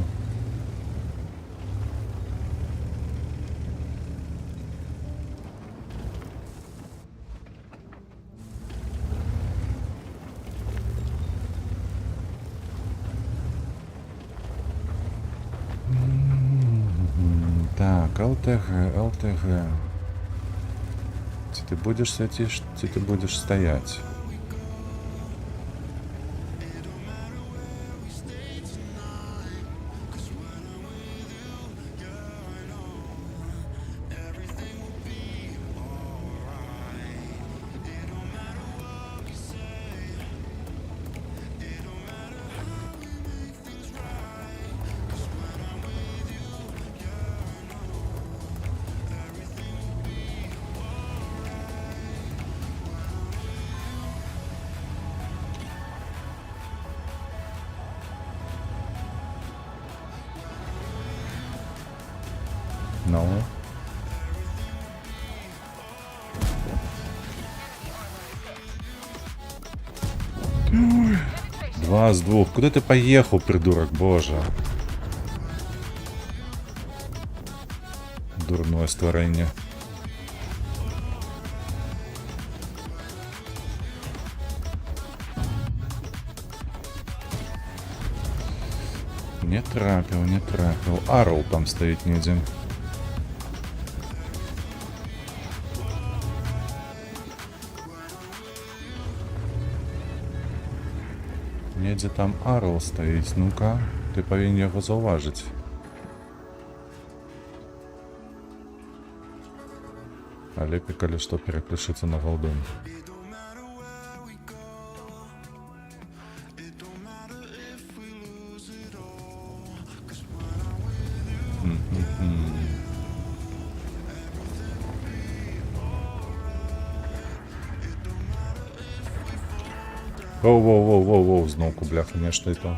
Так, ЛТГ. Ты будешь идти, ты будешь стоять. Ну. Два з двух. Куди ти поїхав, придурок, боже? Дурное створення. Не трапил, не трапил. Арл там стоит не один. Недзе там Арл стоїть. Ну-ка, ти повинен його зауважити. А лепі, коли що, переключиться на голден. Воу, знову, бляха, нечто і то.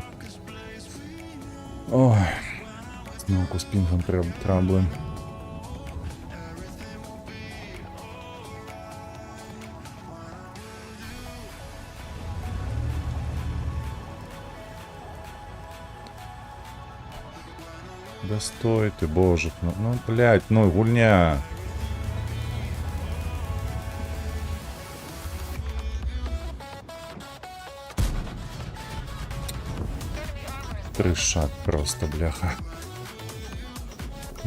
Ой, знову з пінгом траблем. Да стой ты, боже, ну блядь, ну гульня. Тришат просто, бляха.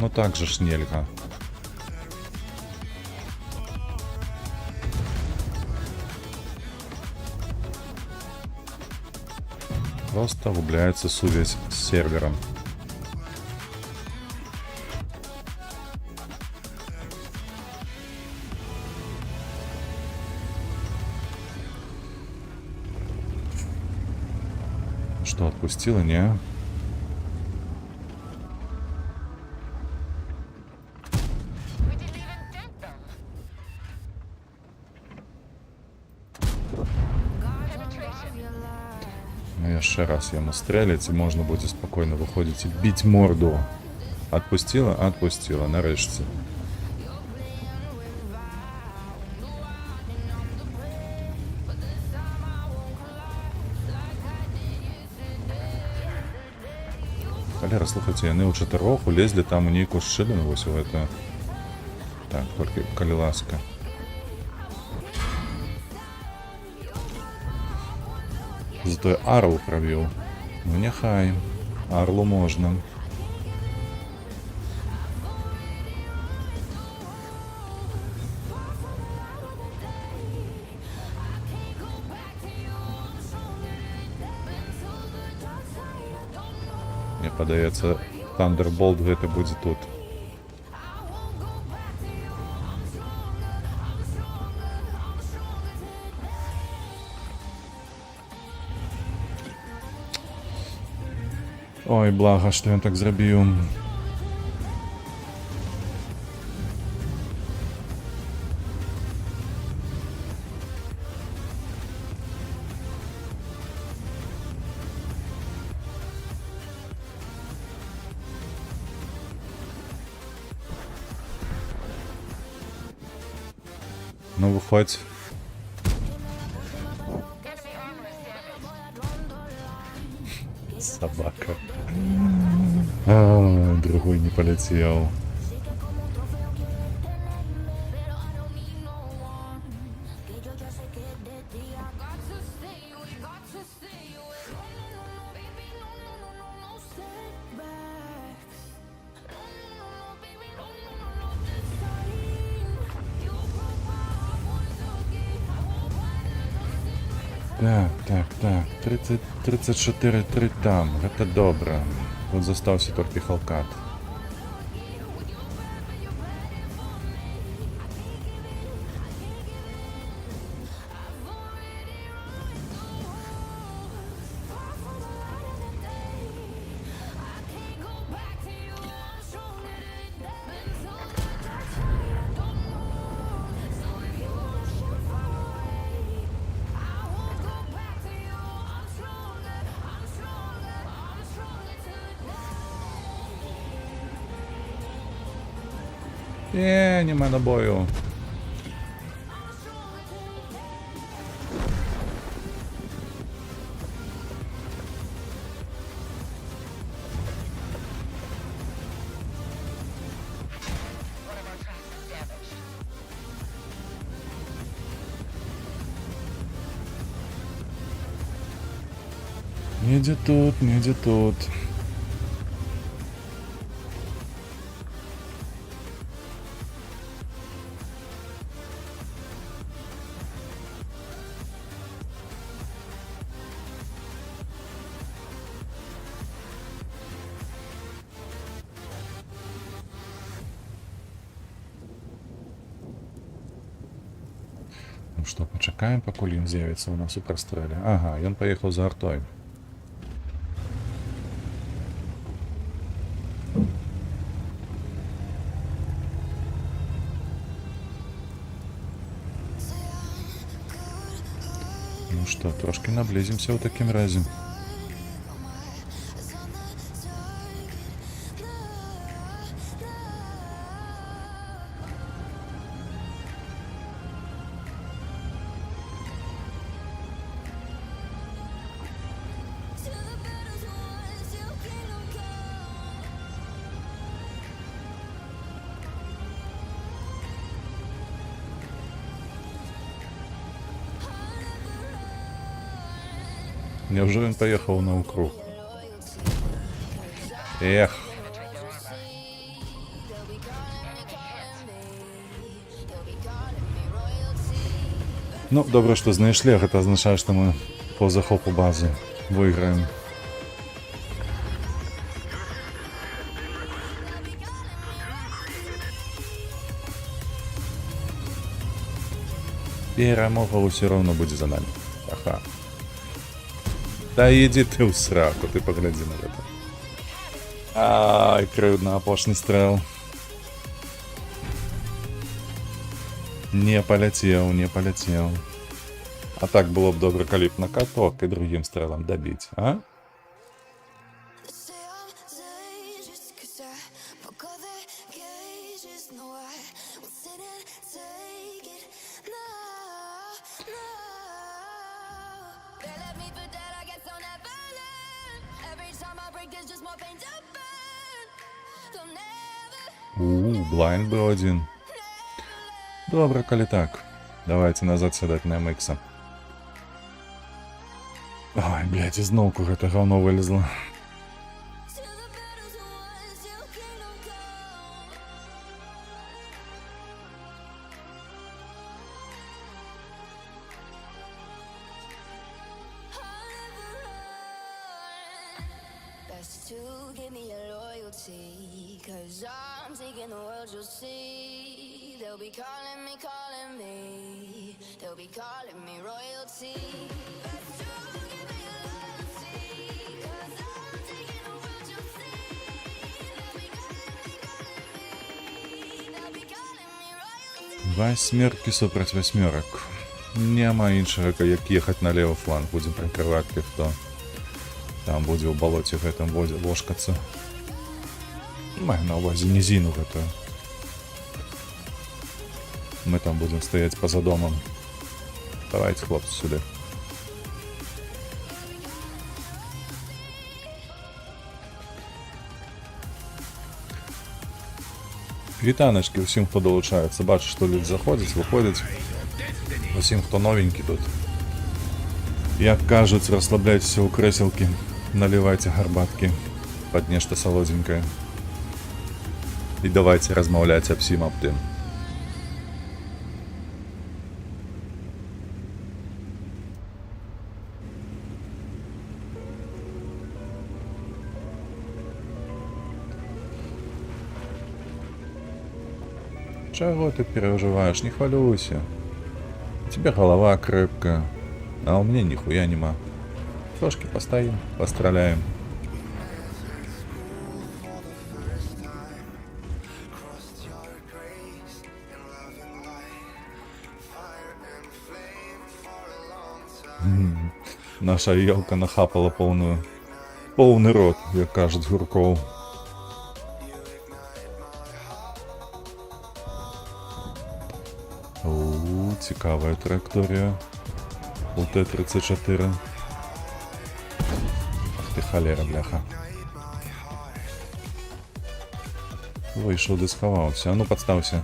Ну так же ж нельга. Просто губляется связь с сервером. Что, отпустила, не? Ну, яшчэ раз яму стрэліць, і можна будзе спакойна выходзіць і біць морду. Отпустила? Отпустила, нарэшце. Халера, слухайце, яны ў чатырох улезлі там у нейкую шчыліну, вось у гэта. Так, толькі калі ласка. Зато Арл пробил. Ну нехай. Арлу можно. Мне падаецца, Thunderbolt гэта будзе тут. Ой, блага, што ён так зрабіў. Ну, выходь. Собака. А, другой не полетел. Так, 34-3 там, гэта добра. Тут застаўся толькі Халкат. Нема набою. Недзе тут, недзе тут. Ну что, пачакаем, пакуль ён з'явіцца ў нас у прастрэле. Ага, ён паехаў за артой. Ну что, трошки наблизимся ў такім разе. Няўжо ён паехаў на ўкруг? Эх. Ну, добре, што знайшлі, гэта азначае, што мы по захопу базы выйграем. Перамога ўсё роўно будзе за намі. Аха. Да ідзі ты ў сраку, ты паглядзі на гэта. Ай, крыўдна, апошні стрэл. Не паляцеў, не паляцеў. А так было б добра, калі б на каток і другім стрэлам дабіць, а? Блайнд быў адзін. Добра, калі так. Давайте назад сядаць на MX. Ой, блядь, ізноўку гэта гаўно вылезла. To give me your loyalty, 'cause I'm taking the world, you'll see. They'll be calling me, they'll be calling me royalty. Best to give me your loyalty, 'cause I'm taking the world, you'll see. They'll be calling me royalty. Восьмерки супраць восьмерок. Няма іншага, як ехаць на левы фланг. Будзем прыкрываць тых, хто там будзе ў балоце гэтым ложкацца. Маю на ўвазе нізіну гэтую. Мы там будзем стаяць па-за домам. Давайте, хлопцы, сюды. Вітаначкі ўсім, хто далучаецца. Бачу, што людзі заходзяць, выходзяць. Усім, хто новенькі тут. Як кажуць, расслабляйцеся ў крэселкі. Наливайте гарбаткі пад нешта салодзенькае. І давайте размаўляць аб сім аб тым. Чаго ты перажываеш? Не хвалюйся. У тебе голова крепкая, а у меня нихуя нема. Трошки постоим, постреляем. Наша елка нахапала полный рот, як кажуть Гурков. Цікавая траєкторія у Т-34. Ах ти холера, бляха. Вийшов, де сховався. А ну, подстався.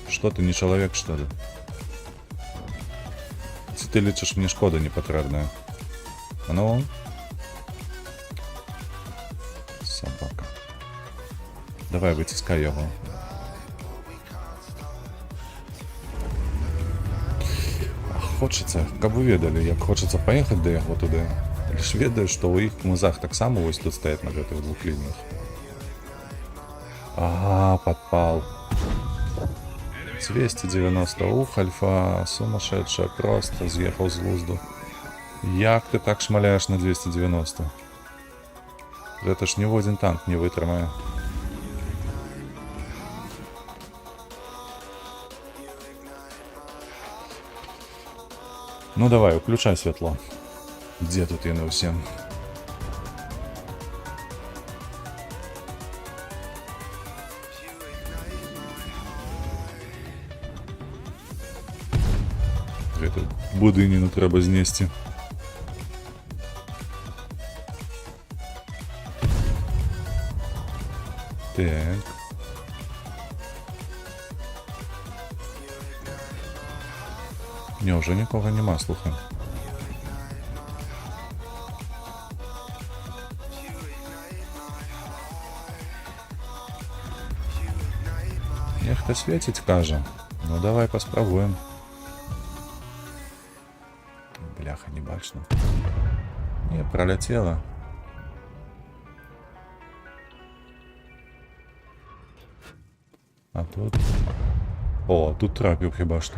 Что ты, не человек, что ли? Если ты лечишь, мне шкода непотребная. А ну? Собака. Давай, вытискай его. Хочется, каб вы ведалі, як хочется поехать да яго туды. Лишь ведаю, што ў іх музах таксама вось тут стаять на гэтых двух лініях. Ага, подпал. 290, ух, альфа, сумасшедшая, просто з'ехаў з глузду. Як ты так шмаляешь на 290? Гэта ж ні в один танк не вытрымае. Ну давай, включай світло. Где тут яны ўсе? Гэту будыніну трэба знесці. Так. Не, уже нікого нема, слухай. Нехта свеціць, кажа. Ну давай паспрабуем. Не, пролетела. А тут... О, тут трапив хіба що.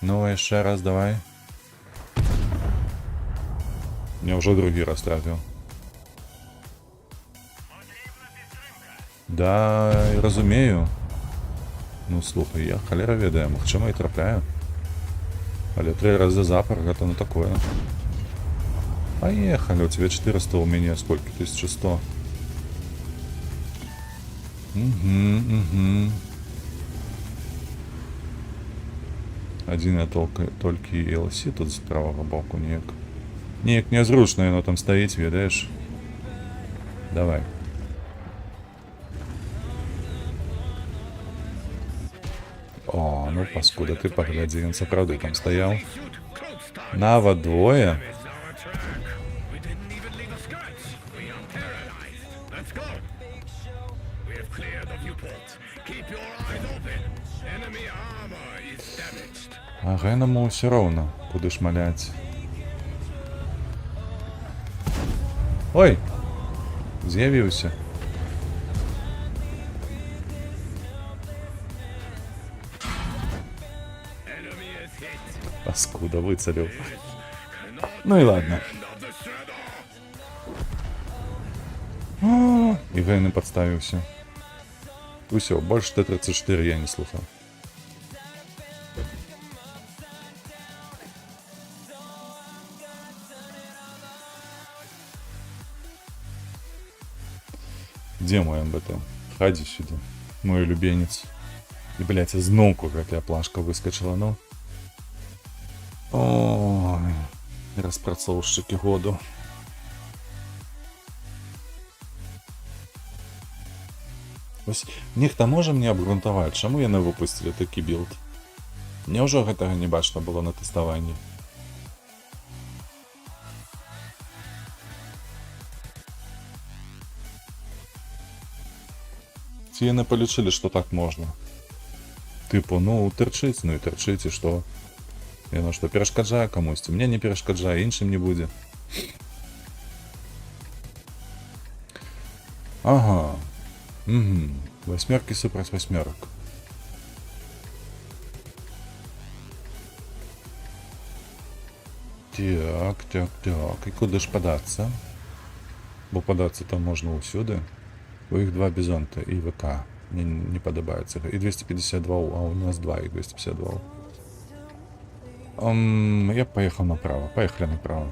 Ну, ще раз давай. Я вже другий раз трапив. Да, розумію. Ну, слухай, я холера ведаю, чому і трапляю. Але 3 рази запар, это ну такое. Поехали, у тебя 400, у меня сколько? 1100. Угу. Один я только LC тут з правого боку, ніяк. Ніяк незручно, воно там стоїть, видаєш? Давай. О, ну паскуда, ти погляди, він справді там стояв. Shoot, close time. Навод двоє. It's our attack. We didn't even leave a scratch. We are paralyzed. Let's go. We have cleared the viewport. Keep your eyes open. Enemy armor is damaged. А Геному все равно, куди шмалять. Ой! З'явився. Enemy is hit. Паскуда, вицелив. Ну і ладно. End of the shadow. І Ген не підставився. Усё, больше Т-34 я не слухав. Где мой МБТ? Ходи сюда, мой любимец. И, блядь, из ногу какая плашка выскочила, ну. Ой, распрацовщики году. Ось ніхто може мені обґрунтувати, чому я не випустили такий білд? Невже гэтага не бачно було на тестуванні? Ці не полічили, що так можна. Типу, ну, терчить, ну і терчить, і що? Яно що, перешкоджає комусь? Мені не перешкоджає, іншим не буде. Ага. Угу. Восьмерки супротив восьмерок. Так. І куди ж податися? Бо податися там можна усюди. У їх 2 бізонта і ВК. Мені не подобається. І 252, а у нас 2 і 252. Я поїхав направо. Поїхали направо.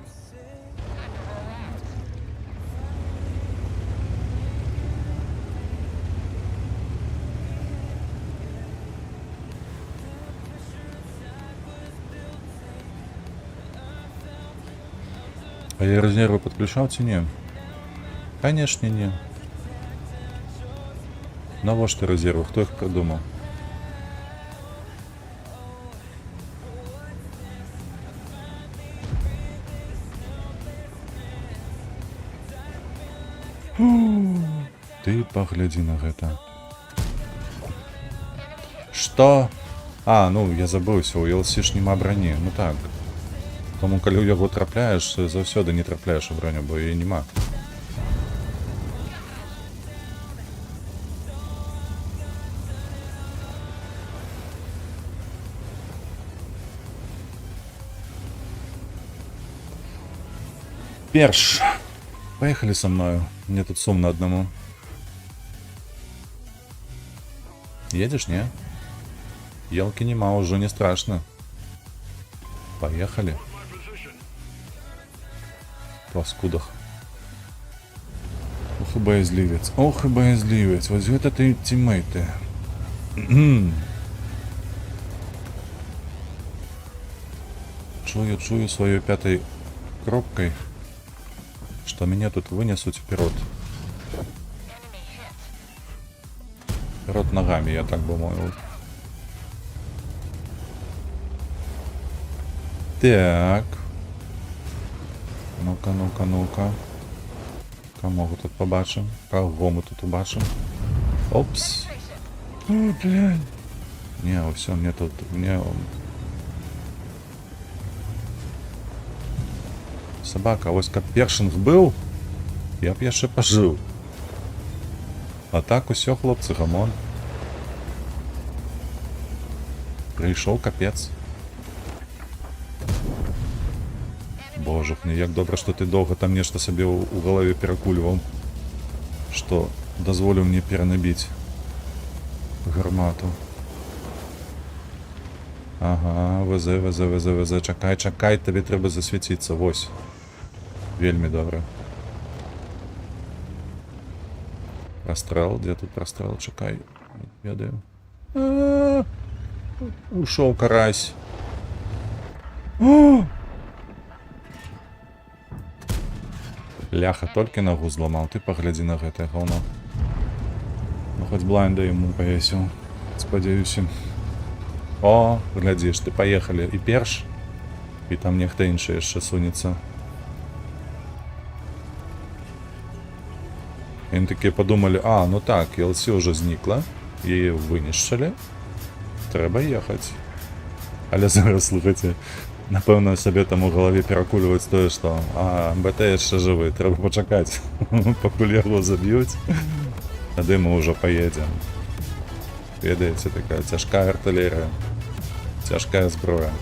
А я резервы подключал чи ні? Конечно, ні. Навошта резервы? Хто їх придумав? Ты погляди на гэта. Что? А, ну я забыўся, у LC ж нема броні. Ну так. Тому калі ў яго трапляеш, заўсёды не трапляеш у броню, бо яе нема. Перш. Поехали со мною. Мне тут сумно одному. Едешь, не? Елки нема, уже не страшно. Поехали. Паскудах. Ох и боязливец. Ох и боязливец. Вот это ты тиммейты. Чую своей пятой кропкой, что меня тут вынесут вперед. Вперед ногами, я так бы мовил. Так. Ну-ка. Кого тут побачим? Кого мы тут побачим? Опс. О, блядь. Не, все, мне тут... Сабака, ось каб першынг быў, я б яшчэ пажыў. А так усё, хлопцы, гамон. Прыйшоў капец. Божухне, як добра, што ты доўга там нешта сабе ў галаве перакульваў. Што дазволіў мне перанабіць гармату. Ага, ВЗ, чакай, табе трэба засвяціцца, вось. Вельмі добра. Прастрэл, дзе тут прастрэл, чакай, ведаю. Ушоў карась. Ляха, толькі нагу зламаў, ты паглядзі на гэтае гаўно. Ну, хоць блайнда яму павесіў, спадзяюся. О, глядзіш, ты паехалі і перш, і там нехта іншы яшчэ сунецца. Яны такія падумалі, ну так, Елсі ўжо знікла, яе вынішчалі, трэба ехаць. Але зараз, слухайце, напэўна, сабе там у галаве перакульваць тое, што БТ яшчэ жывы, трэба пачакаць, пакуль яго заб'юць, тады мы ўжо паедзем. Ведаеце, такая цяжкая артылерыя, цяжкая зброя.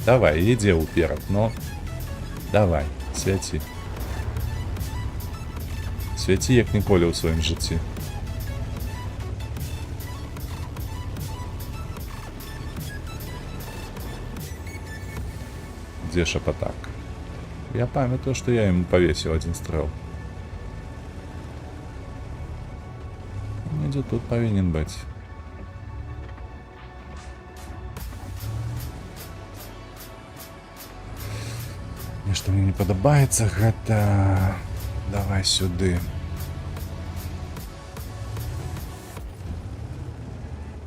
Давай, ідзе ўперад, ну, давай, свяці. Свяці як ніколі ў сваім жыцці. Дзе шапатак? Я памятаю, што я яму павесіў адзін стрэл. Недзе тут павінен быць. Нешта мне не падабаецца гэта. Давай сюды.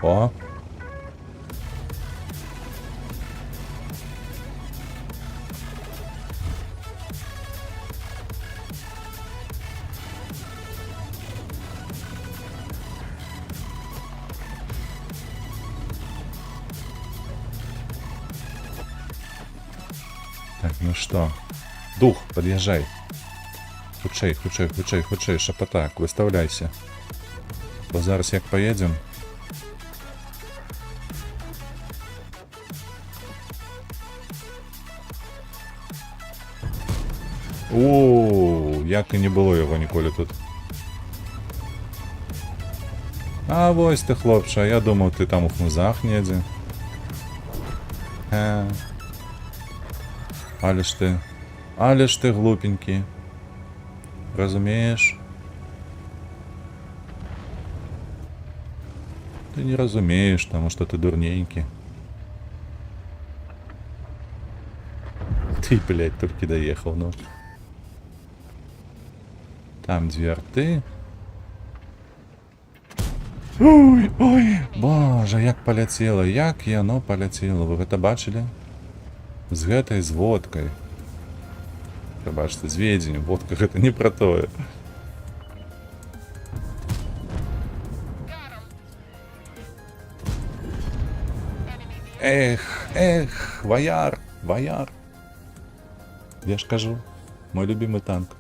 О! Так, ну что? Дух, подъезжай. Хутчэй, шапатак, выставляйся. Бо зараз як поедем. Як і не было його ніколи тут. А вось ти, хлопча, я думав, ти там у хмузах недзе. Але ж ти глупенький. Разумеешь? Ты не разумеешь, потому что ты дурненький. Ты, блядь, только доехал, ну. Там две арты. Ой, боже, як поляцело, як яно поляцело. Вы гэта бачили? З гэтай зводкой. Бачите, з ведзеннем, водка гэта не про тое. Эх, вояр. Я ж кажу, мой любимый танк.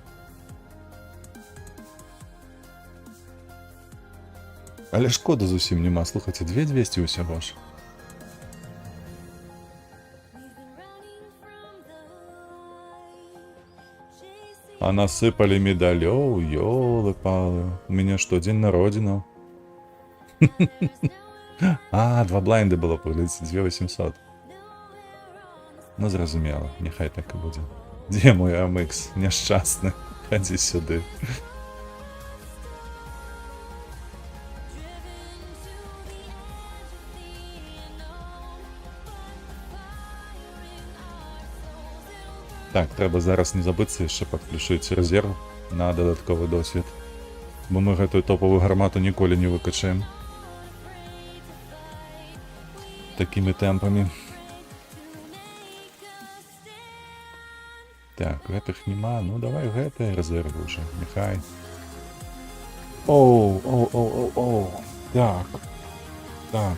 Але шкода зусім нема, слухайте, 2200 усяго ж. А насыпали медалёў, ёлы-палы. У меня что, день народзінаў? 2 блайнды было паглядзіць, 2800. Ну, зразумела, няхай так і будзе. Дзе мой АМХ, няшчасны? Хадзі сюды. Так, трэба зараз не забыцца яшчэ падключыць рэзерв на дадатковы досвед. Бо мы гэтую топовую гармату ніколі не выкачаем. Такімі тэмпамі. Так, гэтых нема. Ну, давай гэтыя рэзервы ўжо. Няхай. Оу. Так.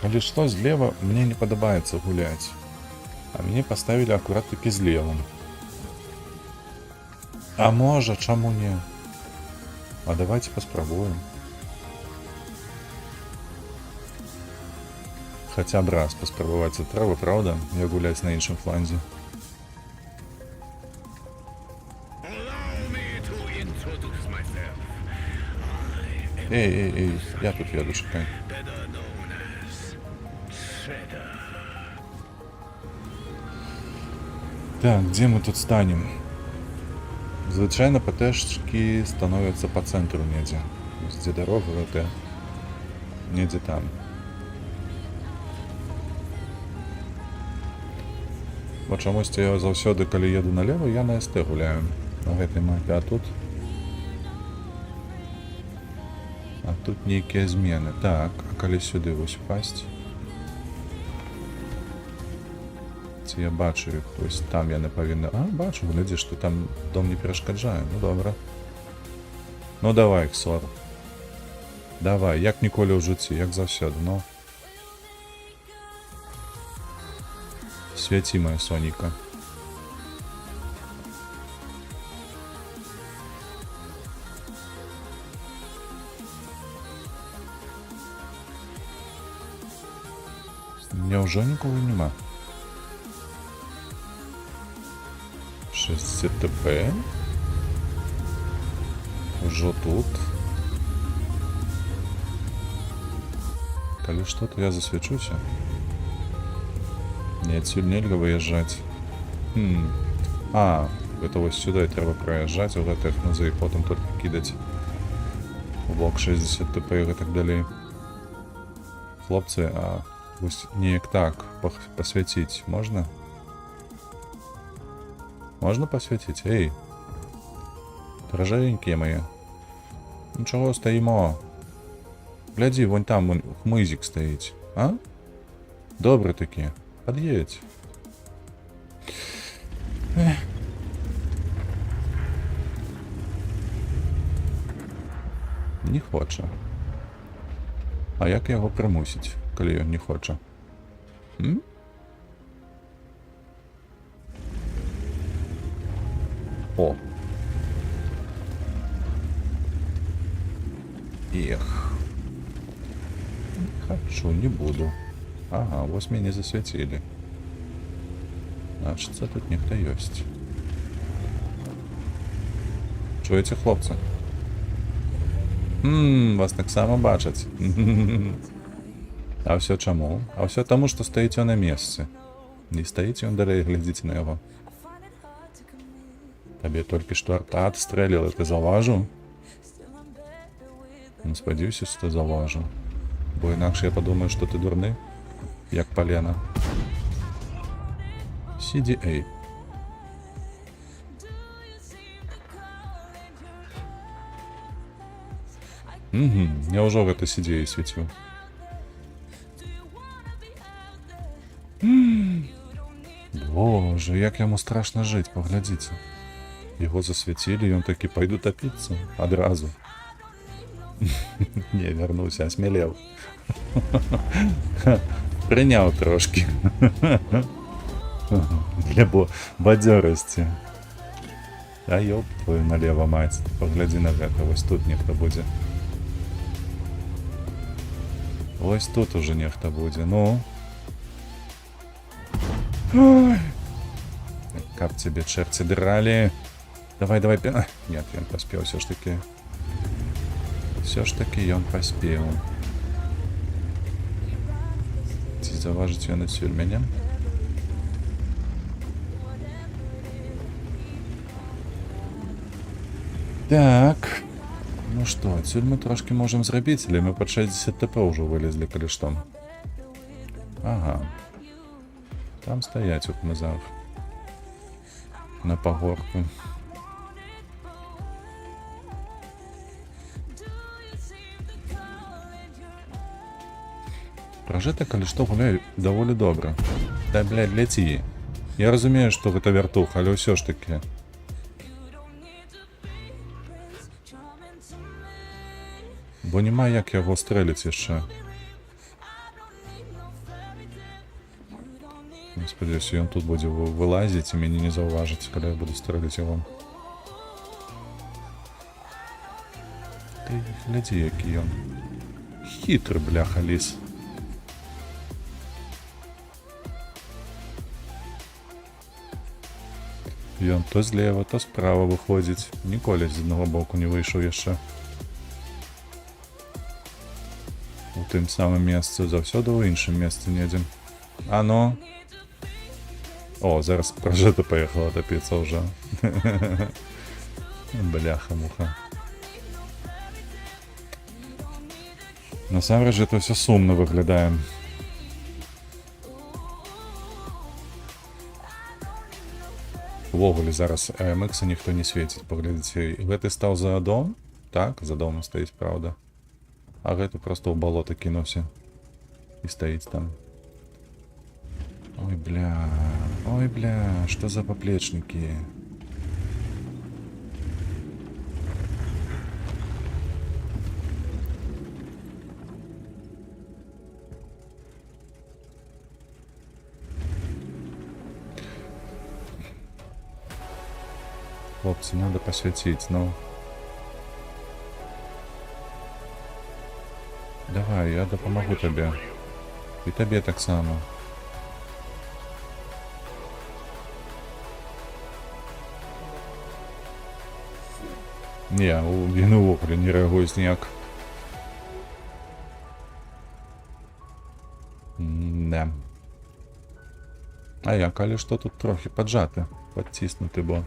Калі што, злева мне не падабаецца гуляць. А мяне паставілі акурат такі з левым. А можа, чаму не? А давайте паспрабуем. Хаця б раз паспрабаваць трэба, правда? Я гуляць на іншым фланзе. Allow me to introduce myself. Эй, я тут еду, чекай. Better known as Shredder. Так, где мы тут станем? Звычайно ПТшки становятся по центру недзе. Где дорога, это недзе там. Бо чамусьці я заўсёды, калі еду налево, я на СТ гуляю. На гэтай мапе, а тут... А тут нейкія змены. Так, а калі сюды вось пасць? Ці я бачу іх, вось там яны павінны... А, бачу, глядзі, што там дом не перашкаджае. Ну, добра. Ну, давай, Ксор. Давай, як ніколі ў жыцці, як заўсёды, ну. Свяці моя Соніка. Няўжо нікого нема? 60 ТП. Ужо тут. Калі што, то я засвячуся. Не, отсюда нельга выезжать. А, это вот сюда и треба проезжать, вот это хнузы, и потом только кидать в бок 60 ТП и так далее. Хлопцы, а пусть неяк так посвятить можно? Можно посвятить? Эй, дороженькие мои. Ну чего стоимо? Гляди, вон там вон хмызик стоит. А? Добрые такие. Подъедь. Не хоче. А як його примусить, коли він не хоче? О. Эх. Хочу, не буду. Ага, вось мяне засвяцілі. Значыцца, тут нехта ёсць. Чуеце, хлопцы? Вас таксама бачаць. А ўсё чаму? А ўсё таму, што стаіце на месцы. Не стаіце ён далей, глядзіце на яго. Табе толькі што арта адстрэліла, ты заўважыў? Ну, спадзяюся, што заўважыў. Бо інакш я падумаю, што ты дурны. Як полена. CDA. Няўжо гэта CDA свяціў? Боже, як яму страшна жыць, паглядзіце. Яго засвяцілі, ён такі, пайду тапіцца адразу. Не, вярнуўся, асмелеў. Прыняў трошки. Для бадзёрасці. А ёб твою налево, маць. Паглядзі на гэта. Вось тут нехта будзе. Вось тут уже нехта будзе. Ну. Ой. Каб цябе чэрці дралі. Давай. Нет, ён паспеў ўсё ж таки. Ўсё ж таки ён паспеў. Заўважыць ён адсюль мяне. Так. Ну што, адсюль мы трошки можам зрабіць, але мы пад 60 ТП ўжо вылезлі, калі што. Ага. Там стаяць у хмызах. На пагорку. Пражэта, калі што, гуляю даволі добра. Да, блядь, ляці. Я разумею, што гэта вяртух, але ўсё ж такі. Бо няма як яго стрэліць яшчэ. Спадзяюся, ён тут будзе вылазіць і мяне не заўважыць, калі я буду стрэліць яго. Ты глядзі, які ён. Хітры, бляха, ліс. Ён то злева, то справа выходзіць. Ніколі з аднаго боку не выйшаў яшчэ. У тым самым месцы, заўсёды ў іншым месцы недзе. А ну. О, зараз пражэта паехала тапіцца ўжо. Бляха-муха. Насамрэч, гэта ўсё сумна выглядае. Увогуле зараз AMX ніхто не свеціць. Паглядзіце, гэты стаў за дом. Так, за домом стаіць, правда. А гэты проста ў балота кінуўся. І стаіць там. Ой, бля, што за паплечнікі? Хлопцы, надо посвяціць, ну. Давай, я дапамагу табе. І табе таксама. Не, він увогуле не рэагуюць ніяк. Да. А я, калі што, тут трохі паджаты, падціснуты, бо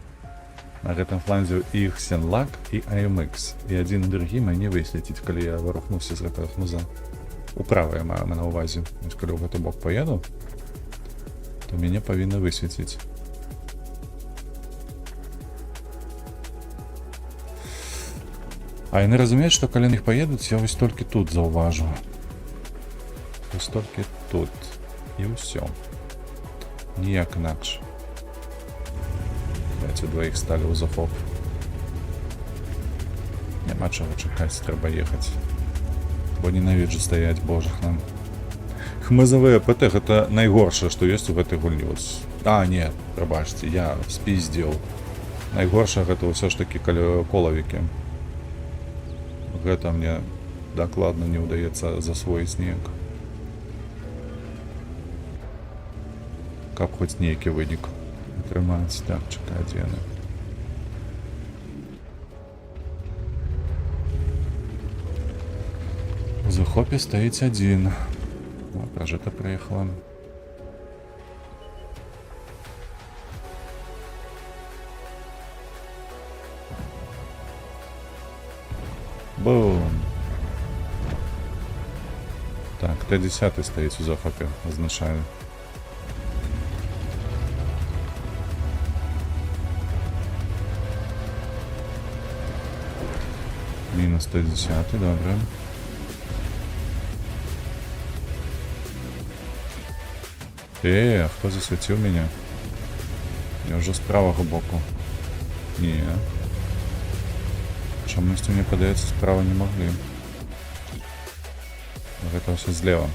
на гэтым фланзе іх Сенлак і AMX. І адзін і другі мяне высветіць, калі я вырухнуўся з гэтага хмуза. Управа я маю на ўвазе. Вось калі ў гэты бок паеду, то мяне павінны высветіць. А яны разумеюць, што калі на іх паедуць, я вось толькі тут заўважу. Вось толькі тут. І ўсё. Ніяк інакш. Эти двоих стали у захоп. Няма чего чекать, треба ехать. Бо ненавиджу стоять, божах нам. Хмызовые ПТ это найгоршее, что есть у гэтай гульні. А, нет, прабачце, я спиздил. Найгоршее это все ж таки коловики. Гэта мне докладно не удаецца засвоіць ніяк. Каб хоць нейкі вынік атрымаць. Так, чакай, дзе яны? У захопе стаіць адзін. О, пражэта прыехала. Бум. Так, Т-10 стаіць у захопе, азначаю. Мінус Т-10, добре. Хто засвяціў мяне? Я ўжо з правага боку. Не. Чамусьці мне падаецца, справа не маглі. Гэта ўсё злева.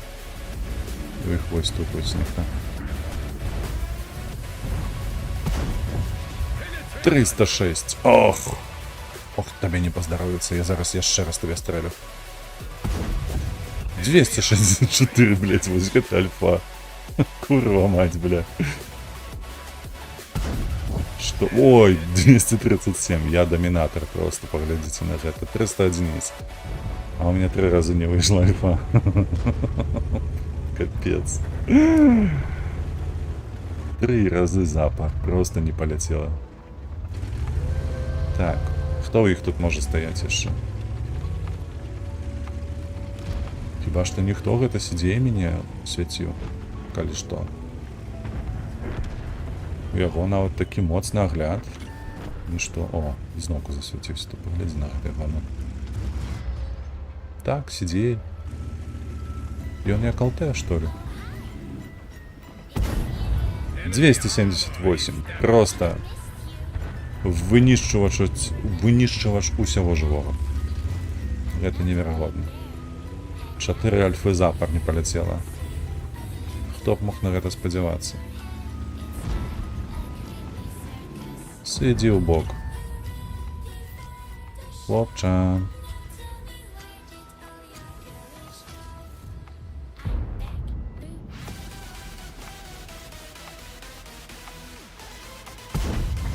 У іх вось тут вось нехта. 306. Ох! Ох, табе не поздаровится, я зараз яшчэ раз тебе стрелю. 264, блять, вот это альфа. Курва мать, бля. Что? Ой, 237, я доминатор просто, поглядите на это. 301. А у меня 3 раза не вышла альфа. Капец. 3 раза запа, просто не полетело. Так. Хто ў іх тут можа стаяць яшчэ? Хіба што ніхто гэта сідзей мяне свяціў, калі што. У яго нават такі моцны агляд. Нішто, о, зноўку засвяціўся, то паглядзі на гэта гана. Так, сідзей. Ён як алтэ, што ли? 278. Просто вынішчвач усяго жывога. Гэта неверагодна. 4 альфы запар не паляцела. Хто б мог на гэта спадзявацца? Сиді у бок. Хлопча.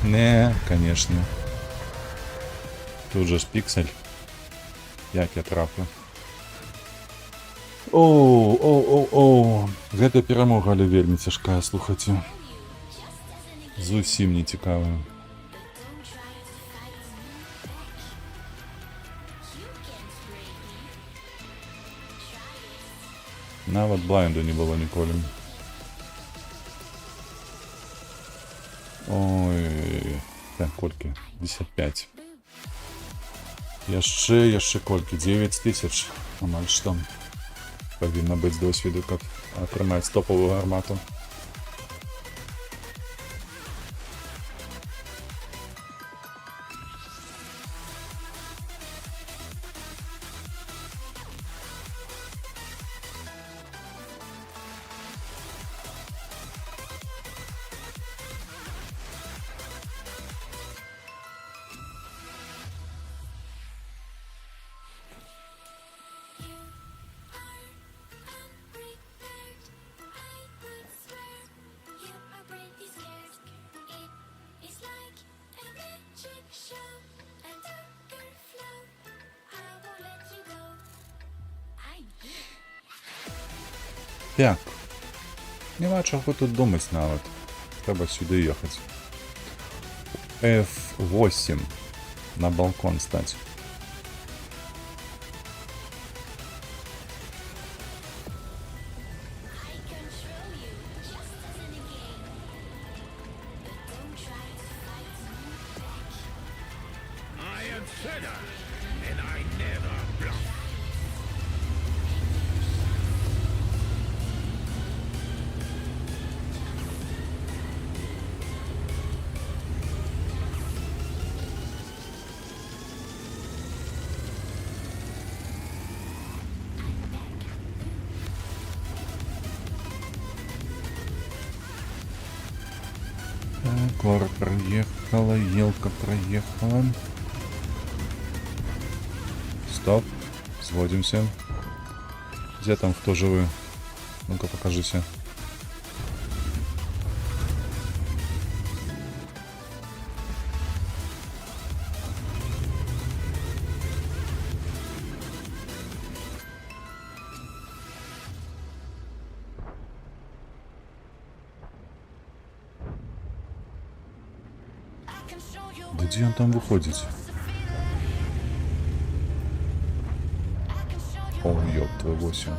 Не, конечно. Тут же ж піксель. Як я траплю. Оу. Гэта перамога, але вельмі цяжкая, слухайце. Зусім не цікавая. Нават блайнду не было ніколі. Ой, так, колькі? 55. Яшчэ колькі? 9000. Амаль што. Павінна быць досведу, каб атрымаць топавую гармату. Так. Нема чого тут думаць нават. Трэба сюды ехаць. F8. На балкон стаць. I am Shredder, and I never bluff. Так, Лора проехала, елка проехала. Стоп. Сводимся. Где там кто живы? Ну-ка покажите. Да где он там выходит? О, ёб твою 8.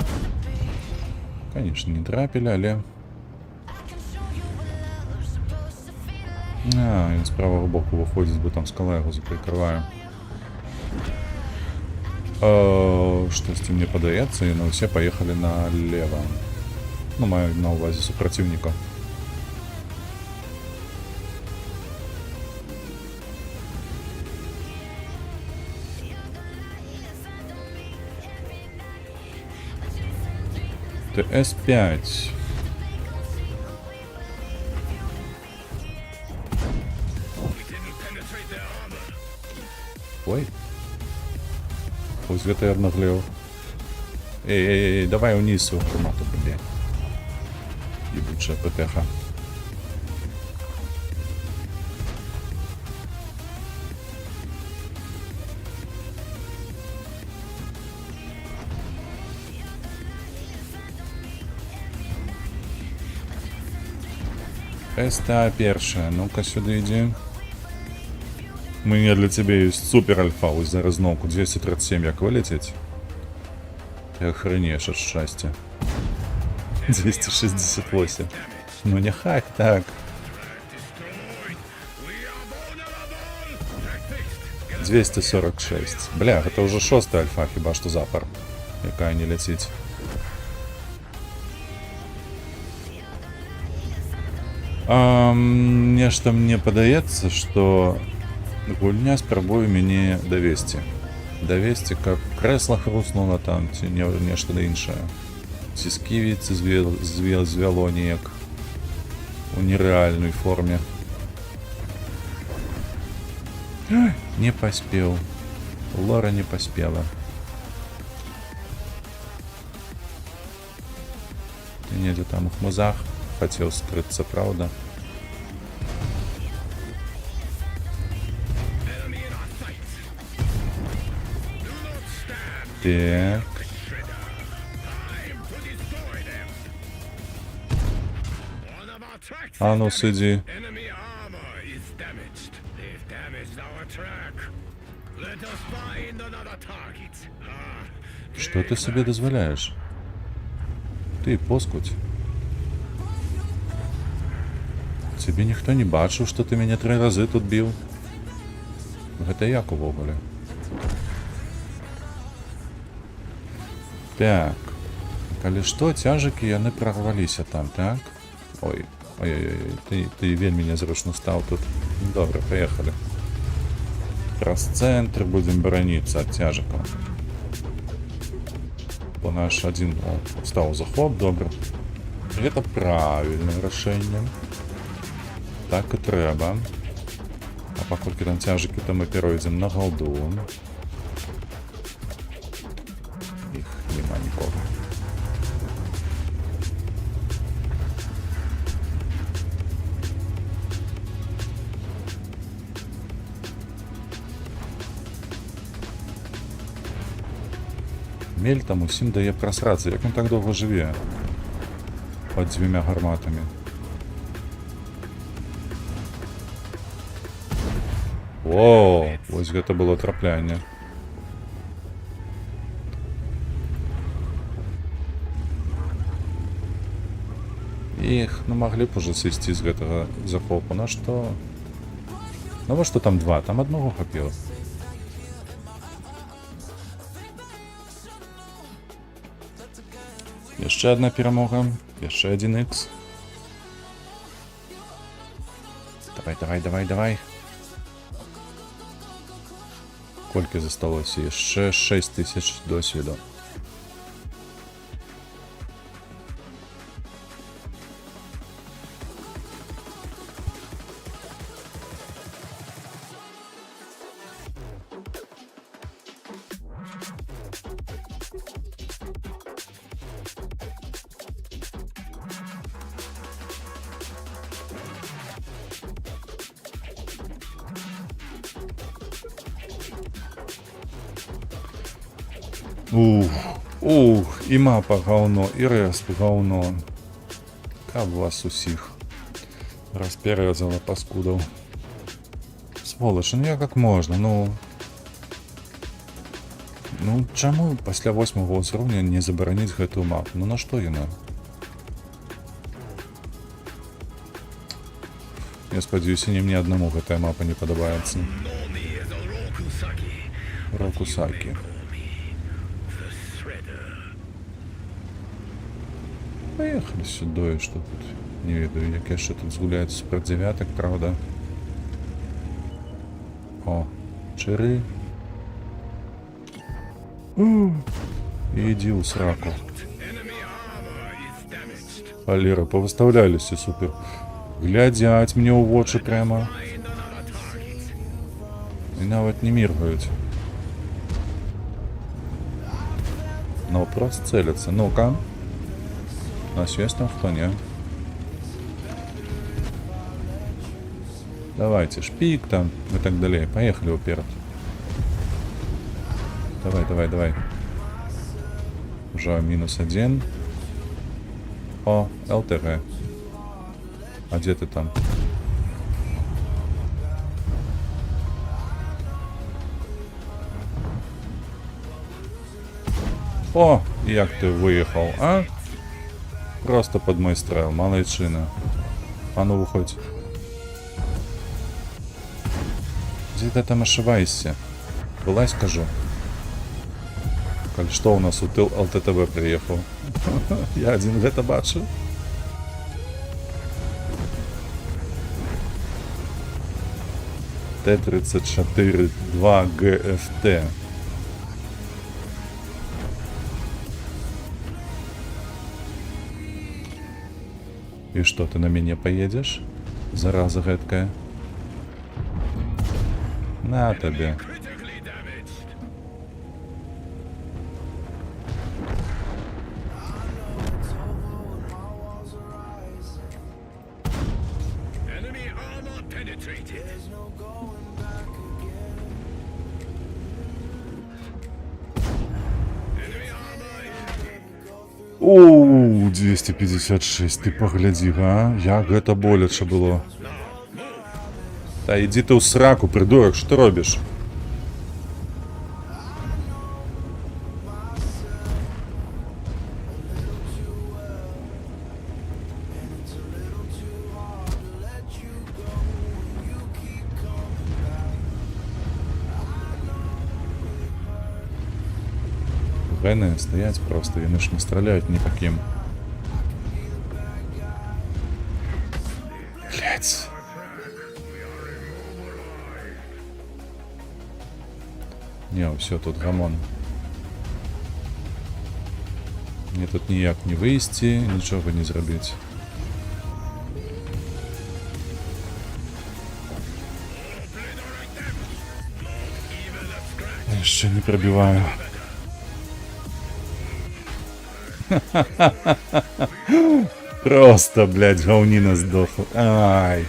Конечно, не трапили, але... А, він з правого боку виходить, бо там скала його заприкриває. Щось мені подається, і всі поїхали налево. Ну, маю на увазі супротивника. ТС-5. Ой. Ось это я обнаглел. Эй, давай вниз свою гармату, блядь. Ебучая ПТХ. СТА першая, ну-ка сюда иди. У меня для тебя есть супер альфа, ось зараз зновку 237 як вылететь. Ты охренеешь от счастья. 268. Ну не хак так. 246. Бля, это уже 6 альфа, хіба что запар. Яка не летить. Нешта мне падаецца, што гульня спрабуе мяне давесці, каб крэсла хруснула там, ці нешта іншае. Ці сківіцы звяло неяк у нерэальнай форме. Не поспел. Лора не поспела. Ты где-то там в хмызах хотел скрыться, правда? Enemy in our sights. Do not stand, Так. Shredder. Time to destroy them. One of our tracks А is ну, damaged. сиди. Enemy armor is damaged. They've damaged our track. Let us find another target. Что ты себе дозволяешь? Ты, поскудь. Тебе ніхто не бачыў, што ты мяне 3 разы тут біў. Гэта як увогуле? Так. Калі што, цяжыкі яны прарваліся там, так? Ой, ой-ой-ой, ты вельмі нязручна стаў тут. Добра, паехалі. Праз цэнтр будзем бараніцца ад цяжыкаў. Бо наш адзін стаў захоп, добра. Гэта правільнае рашэнне. Так і трэба. А паколькі там цяжыкі, то мы перайдзем на галду. Іх няма нікога. Мель там усім дае прасрацца, як он так доўга жыве пад 2 гарматамі. О, вось гэта было траплянне. Іх, ну маглі б ужо сысці з гэтага захопу. На што? Навошта там 2? Там аднаго хапіла. Яшчэ адна перамога. Яшчэ 1х. Давай. Колькі засталося? Яшчэ 6000 досвіду. Ух, і мапа гаўно, і рэсп гаўно. Каб вас усіх расперазала паскудаў. Сволачы, ну як можна, ну чаму пасля 8-го ўзроўня не забараніць гэтую мапу? Ну на што яна? Я спадзяюся, не мне аднаму гэтая мапа не падабаецца. Know me as a Rokusaki. Рокусакі. Поехали сюда, что тут? Не ведаю, як яшчэ тут згуляецца супраць 9-ок, правда? О, чыры. Иди у сраку. Enemy armor is damaged. Алера, повыставляліся, супер. Глядзяць мне ў вочы прямо. Find another target. І нават не міргаюць. Наўпрост цэляцца. Ну-ка. На свест там хто, не? Давайте, шпик там и так далее. Поехали вперед. Давай. Уже -1. О, ЛТГ. А где ты там? О, як ты выехал, а? Просто под мой стрел, малайчина. А ну выходь. Где ты там ошибаешься? Вылазь, скажу. Коль что у нас у тыл ЛТТВ приехал. Я один гэта бачу. Т-34 2 ГФТ. И что, ты на меня поедешь? Зараза гэткая. На тобі. Critically damaged. Enemy armor penetrated. Enemy armor is Оу, 256, ты погляди, га? Як гэта боляче було. Та іди ти у сраку, придурок, що ти робиш? Вены стоять просто, вони ж не стріляють ні по ким. Блять. Не, все, тут гамон. Мне тут ніяк не вийти, нічого не зробити. Я ще не пробиваю. Просто, блядь, говнина сдохла. Ай.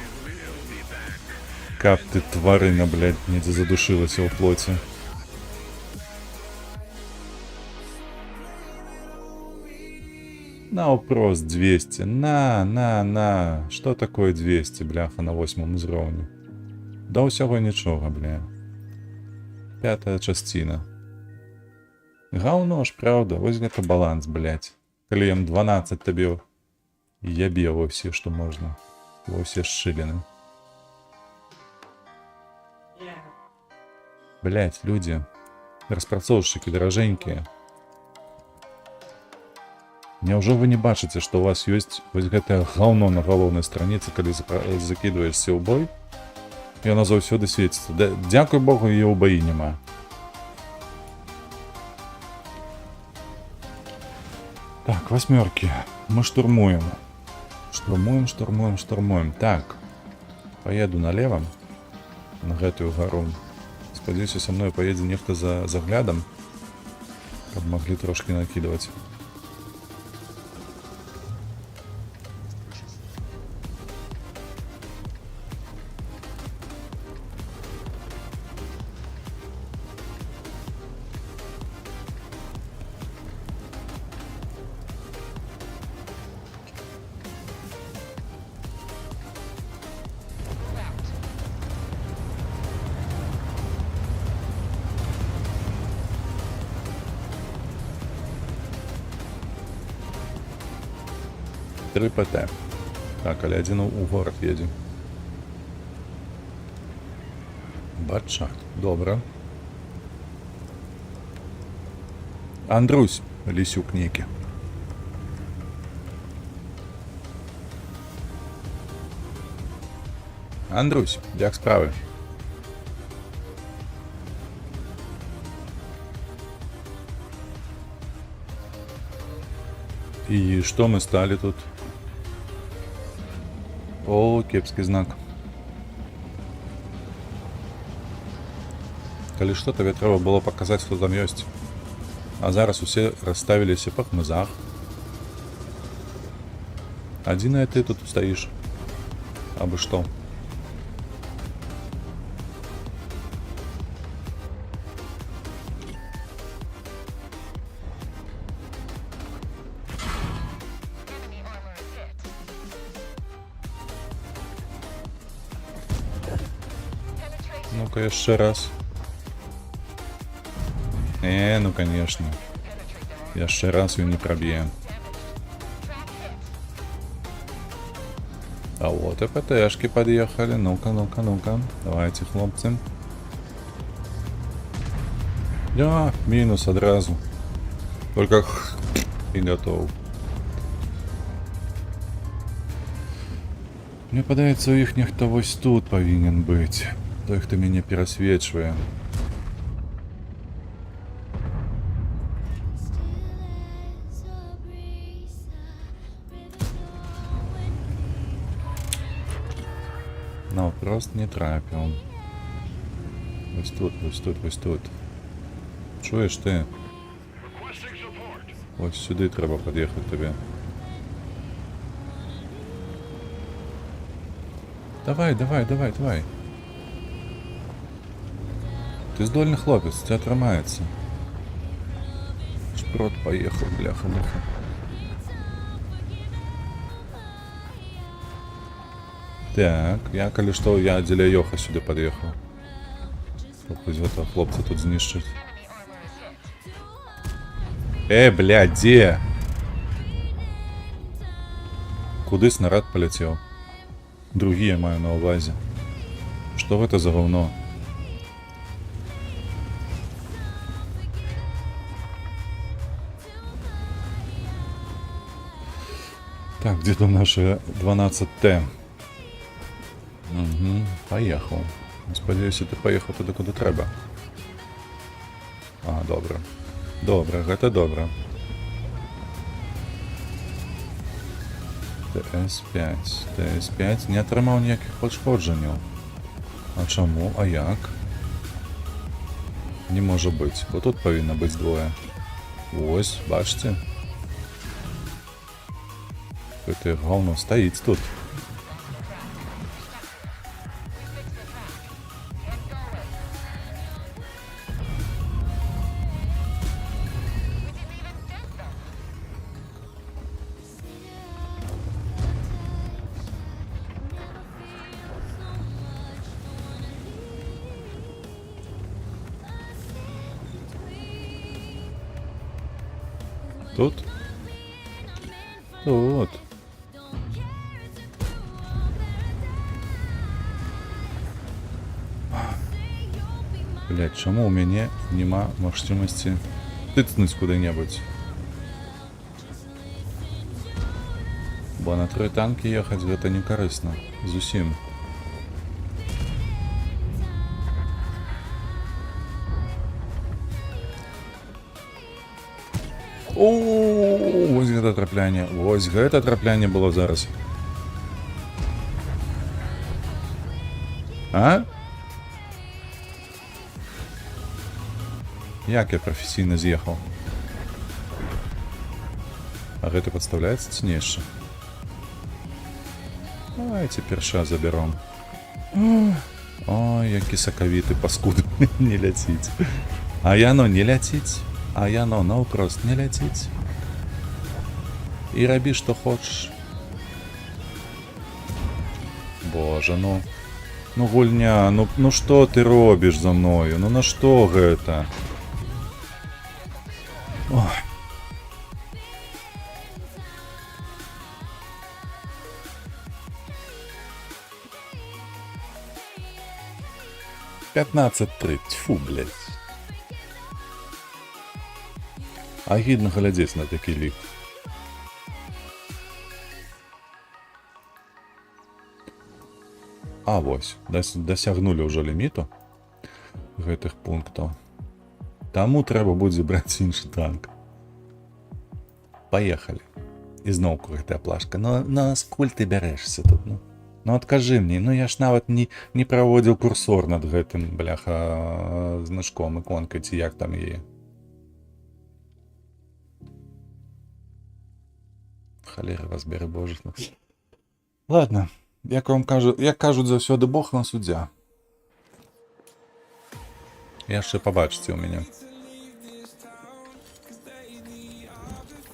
Как ты, тварина, блядь, не задушилась в плоти. На вопрос 200. На. Что такое 200, бляха, на 8 уровне? Да усього нічого, бля. 5 частина. Говно ж, правда, ось гэта баланс, блядь. Калі ім 12 табе ябе во все, што можна. Во все шчыліны. Блядь, люди, распрацоўшчыкі даражэнькія. Няўжо вы не бачыце, што у вас ёсць вось гэтае говно на галоўнай страніцы, калі закидваешься ў бой? Яно заўсёды свеціцца. Дзякуй Богу, яе ў баі няма. Так, восьмерки. Мы штурмуем. Штурмуем. Так. Поеду налево. На гэтую гору. Спадзяюся, со мной поедзе нехта за заглядом. Каб могли трошки накидывать. Три ПТ. Так, але один у город едем. Батшак. Добре. Андрусь, Лисюк некі. Андрусь, як справи? И что мы стали тут? О, кепский знак. Калі што, табе трэба было паказаць, хто там ёсць. А зараз усе расставіліся па хмызах. Адзінае ты тут стаіш. Абы што. Ну-ка яшчэ раз. Ну конечно. Яшчэ раз ён не праб'е. А вот и ПТшки подъехали. Ну-ка. Давайте, хлопцы. Да, минус одразу. Только и готов. Мне падаецца, у іх нехта вось тут павінен быць. Той, хто мяне перасвечвае. Но просто не трапіў. Ось тут, ось тут, ось тут. Чуєш ти? Requesting support. Ось сюди треба під'їхати тобі. Давай, давай, давай, давай. Ти здольний хлопець, це тримається. Шпрот поїхав, бляха-муха. Так, я, коли що, я для Йоха сюди під'їхав. Хтось этого хлопця тут знищить. Блядь, де? Куди снаряд полетів? Другие я маю на увазі. Що это за говно? Так, где там наше 12Т? Угу, поїхав. Сподіваюся, ти поїхав туди, куди треба. Ага, добре. Добре, це добре. ТС-5. ТС-5 не отримав ніяких пошкоджень. А чому? А як? Не може бути, бо тут повинно бути двоє. Ось, бачите? Це говно стоїть тут. Тут? Тут. Блять, чому у мене нема можливості тицнуть куди-небудь? Бо на 3 танки їхати це не корисно. Зусім. О, ось гэта траплянне. Ось гэта траплянне было зараз. А? Як я професійна з'їхав? А гэта падставляецца ці не яшчэ? Давайте перша заберем. Ой, які сакавіты паскуды не ляціць. А яно не ляціць. А яно наўпрост не ляціць. І рабі, што хочаш. Боже, ну... Ну, гульня, ну што ты робіш за мною? Ну на што гэта? Ой. «15-3, тьфу, блядь. Агідна глядзець на такі лік. А вось, дасягнулі ўжо ліміту гэтых пунктаў. Таму трэба будзе браць іншы танк. Паехалі. І зноўку гэтая плашка. Ну скуль ты бярэшся тут, ну? Ну адкажы мне, ну я ж нават не праводзіў курсор над гэтым, бляха, значком, іконкай, ці як там яе. Халера вас бяры, боже. Ладно, як кажуць заўсёды, Бог на суддзя. Яшчэ пабачыце ў мяне.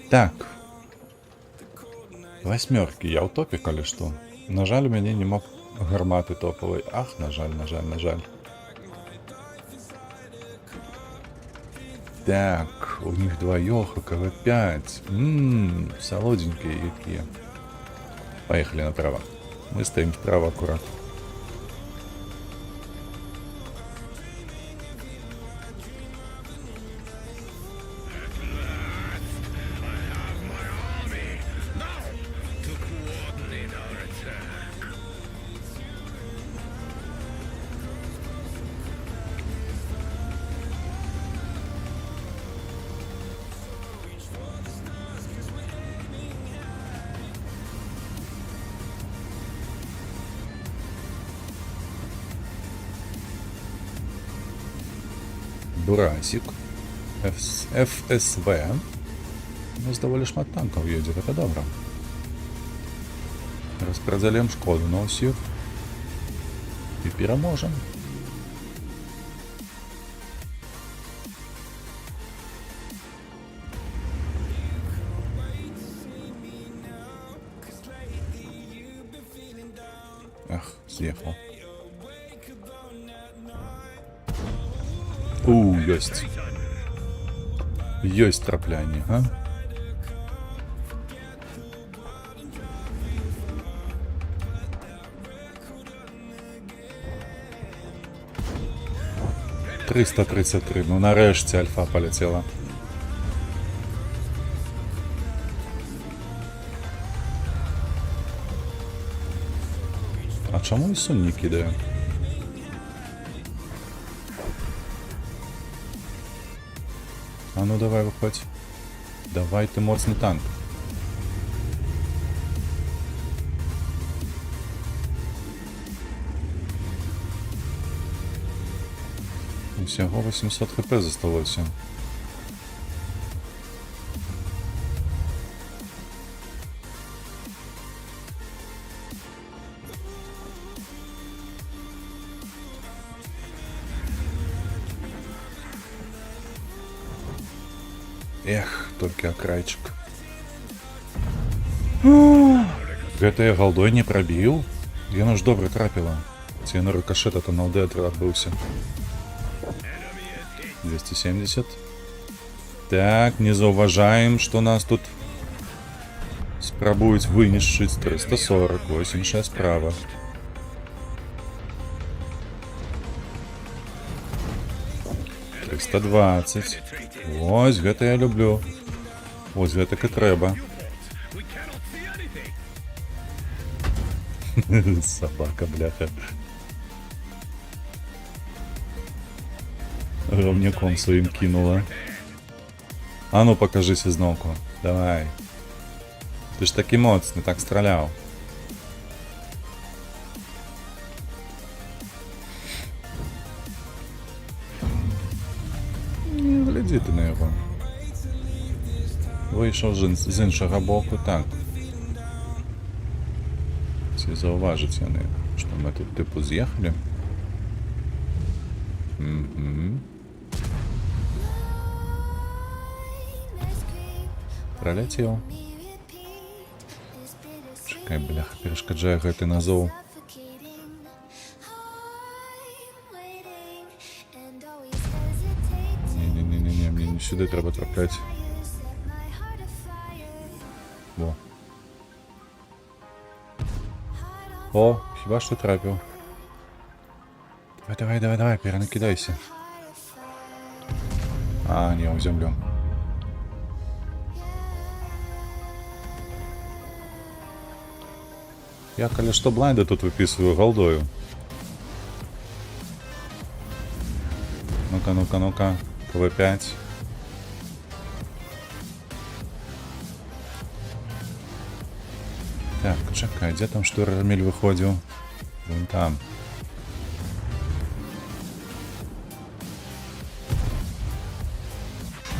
Так. 8 я ў топе, калі што. На жаль, у мяне няма гарматы топавай. Ах, на жаль. Так, у них двоёх, КВ-5. Солоденькие якія. Поехали направо. Мы стоим вправо аккурат. Бурасик. ФСВ. У нас доволі шмат танків їде, це добре. Розпределимо шкоду на усіх. І переможемо. Ах, съехал. Есть. Есть трапляние, а? «333». Ну, нарешті альфа полетела. А чому Ісун не кидає? А ну давай виходь. Давай, ти моцний танк. Всього 800 хп зосталося. Эх, только окрайчик. Это я голдой не пробил? Яно ж добре трапило. Ці на рикошет это на ЛД отбився. 270. Так, не зауважаем, что нас тут спробують винищить. 340, 86 справа. «320». Ось, гэта я люблю. Ось, гэта і трэба. Собака, бляха. Ровняком своим кинула. А ну, покажись знову. Давай. Ти ж такий моцний, так стріляв. Гляди ти на його. Вийшов з іншого боку, так. Ці зауважить вони, що ми тут типу з'їхали. Пролетів. Чекай, бляха, перешкоджає гэты назов. Не-не-не, мне не сюди треба трапляти. Во. О, хіба що трапив. Давай, перенакидайся. А, не, в землю. Я, коли что, блайнда тут выписываю голдою. Ну-ка. КВ-5. Так, чекай, где там штурмель выходил? Вон там.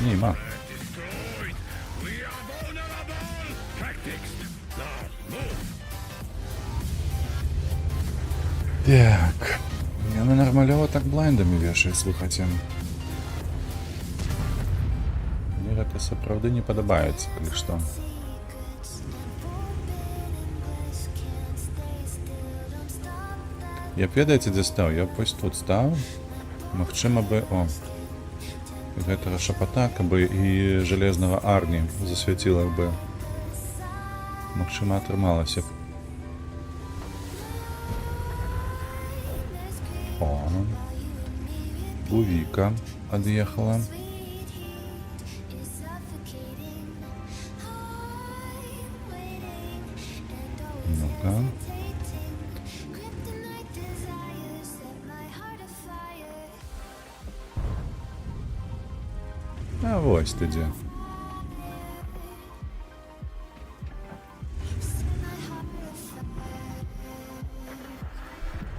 Мимо. Так. Яны нормалёва так блайндами вешает, слухайте. Мне гэта сапраўды не падабаецца, калі што. Я б ведаеце, дзе стаў? Я б вось тут стаў. Магчыма бы, о, гэтага шапатака бы і жалезнага арні засвяціла бы. Магчыма, атрымалася б. О, Гувіка ад'ехала. Ну-ка. А вось ты дзе.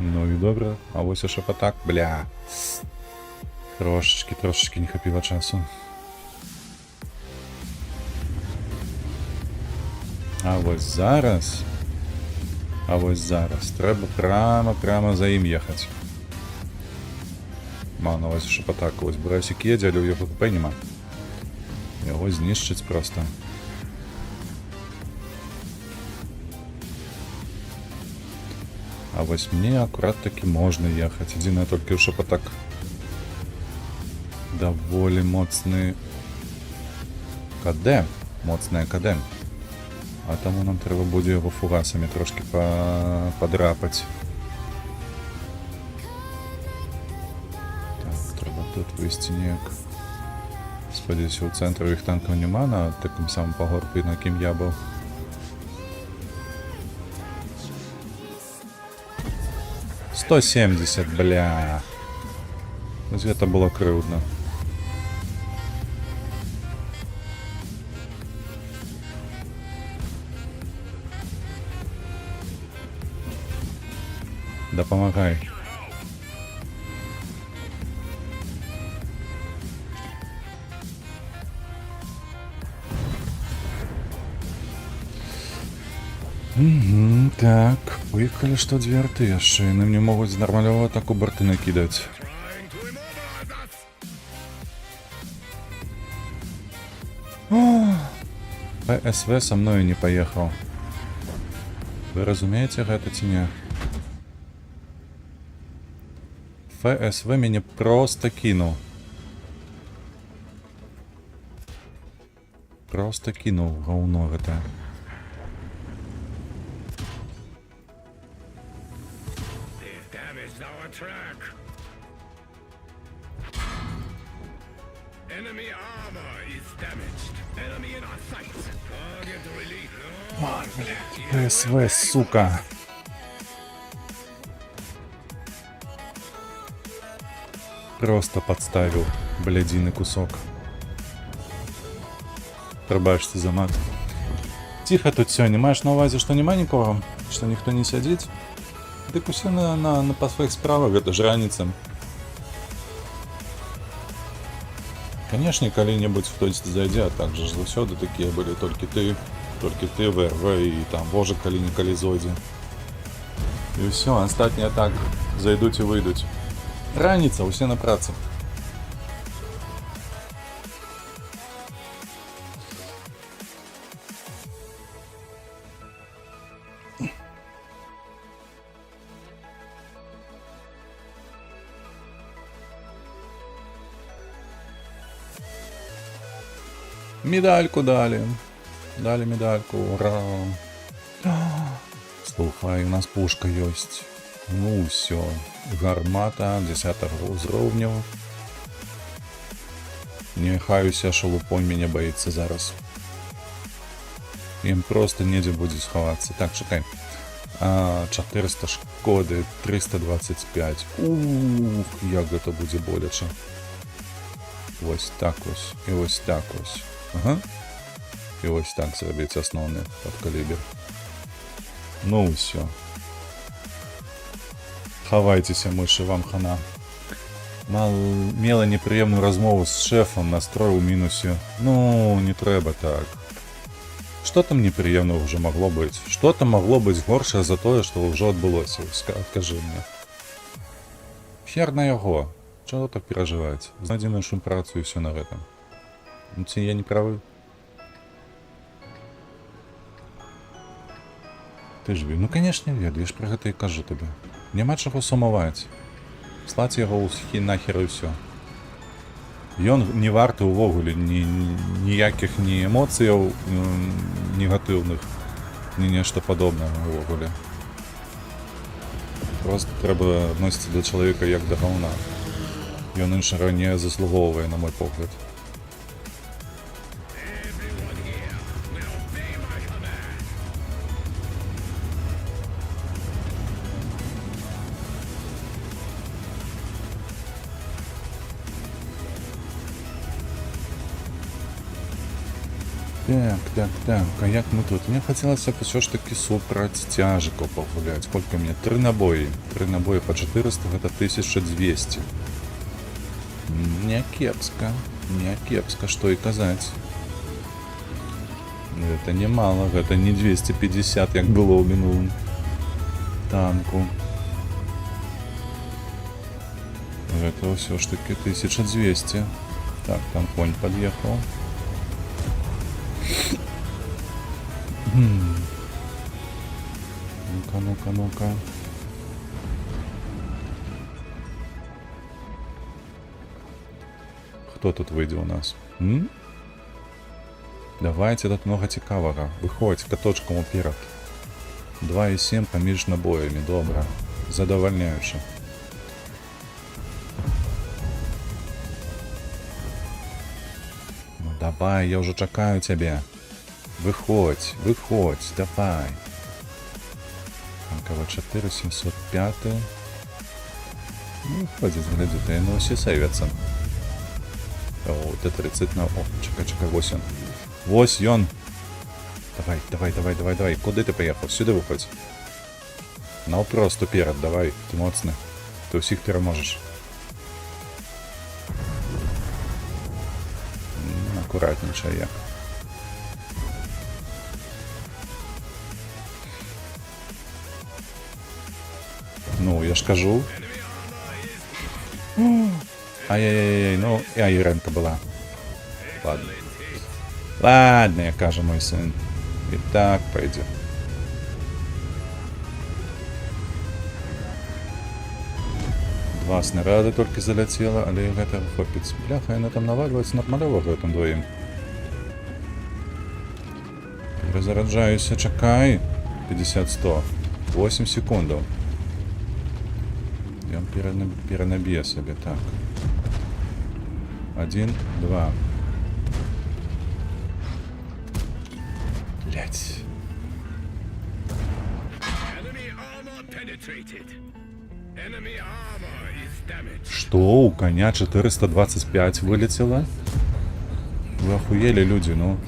Ну і добре, а вось і шапатак, бля. Трошечки не хапіла часу. А ось зараз треба прямо за ім ехаць. Мана, ось шапатак, ось Брасик едзе, але ў яго ХП нема. Яго знішчыць проста. А вось мне акурат таки можна ехаць. Адзінае толькі ў шапатак даволі моцны КД. Моцная КД. А таму нам трэба будзе яго фугасамі трошки падрапаць. Так, трэба тут выйсці неяк. Спадзяюся, у цэнтру іх танкаў няма на такім самым пагорку, на кім я быў. $170, бля. Вось гэта было крыўдна. Дапамагай. Так, поехали, что дверты яшчэ. Яны мне могуць нармалёва атаку борты накидаць. Trying to immobilize us. ПСВ со мною не поехал. Вы разумееце гэта ці не? ФСВ мяне просто кинул. Просто кинул говно гэта. They've damaged our track. Enemy armor is damaged. Enemy in our sights. Target release. Ой, блядь. ПСВ, сука. Просто подставил блядиный кусок. Пробачьте за мат. Тихо тут все, не маешь на увазе, что нема никого? Что никто не сядит? Дык усе по своих справах, это ж раніца. Конечно, калі-небудзь хтось зайдзе, а так же ж заўсёды такія былі, толькі ты, ВРВ і там Божа калі-нікалі зойдзе. І ўсё, астатнія так зайдуць і выйдуць. Раніца, усе на працы. Медальку дали. Дали медальку, ура. Слухай, у нас пушка есть. Ну все, гармата 10 узроўню. Няхай уся шалупонь мяне баіцца зараз. Ім просто недзе будзе схавацца. Так, чакай. 400 шкоды, 325. Ух, як гэта будзе боляча. Вось так вось, і вось так вось. Ага. І вось так зрабіць асноўны падкалібер. Ну ўсё. Хавайцеся, мыши, вам хана. Мела непрыемную размову з шефом, настрой у мінусе. Ну, не трэба так. Что там неприемного уже могло быть? Что там могло быть горшее за то, что уже отбылося? Скажи мне. Хер на яго. Чего так переживать? Знайдем нашу працу и все на этом. Ну, ці я не правы? Ты ж ну конечно ведаю, я ж про гэта і кажу тебе. Няма чаго сумаваць. Слаць яго ўсхі нахер і ўсё. Ён не варты ўвогуле ніякіх ні эмоцыяў негатыўных, ні нешта падобнае ўвогуле. Просто трэба адносіцца да чалавека як да гаўна. Ён іншага не заслугоўвае, на мой погляд. Так, а як мы тут? Мне хотелось бы все ж таки супраць цяжиков погулять. Сколько мне? 3 набои. 3 набои по 400, это 1200. Не кепска. Не кепска, что и казать. Это немало, это не 250, як было у минулым танку. Это все ж таки 1200. Так, там конь подъехал. Ну-ка, ну-ка, ну-ка. Хто тут вийде у нас? Давайте, тут много цікавого. Виходь, каточком уперед. 2,7 поміж набоями, добре. Задовольняюче. Ну давай, я уже чекаю тебе. Выходь, выходь, давай. Танково 4, 705. Ну, ходит, гляди, ты на усі сейвяться. О, Т-30 на... О, чекай, 8. 8! Давай. Куди ти поїхав? Сюди виходь. Навпрост уперед, давай. Ти моцний. Ти усіх переможеш. Акуратничай як. Ну, я ж кажу. Ай-яй-яй, ну, я Іренка була. Ладно. Ладно, я кажу, мой сын. И так пойдет. Два снаряда только залетело, але это хлопец. Бляха, она там наваливается нормально в этом двоим. Перезаряджаюся, чекай. 50-100. 8 секунд. Я перенабью себе так. 1, 2. Блять. Enemy armor penetrated. Enemy armor is damaged. Что, у коня 425 вылетело? Вы охуели, люди, ну.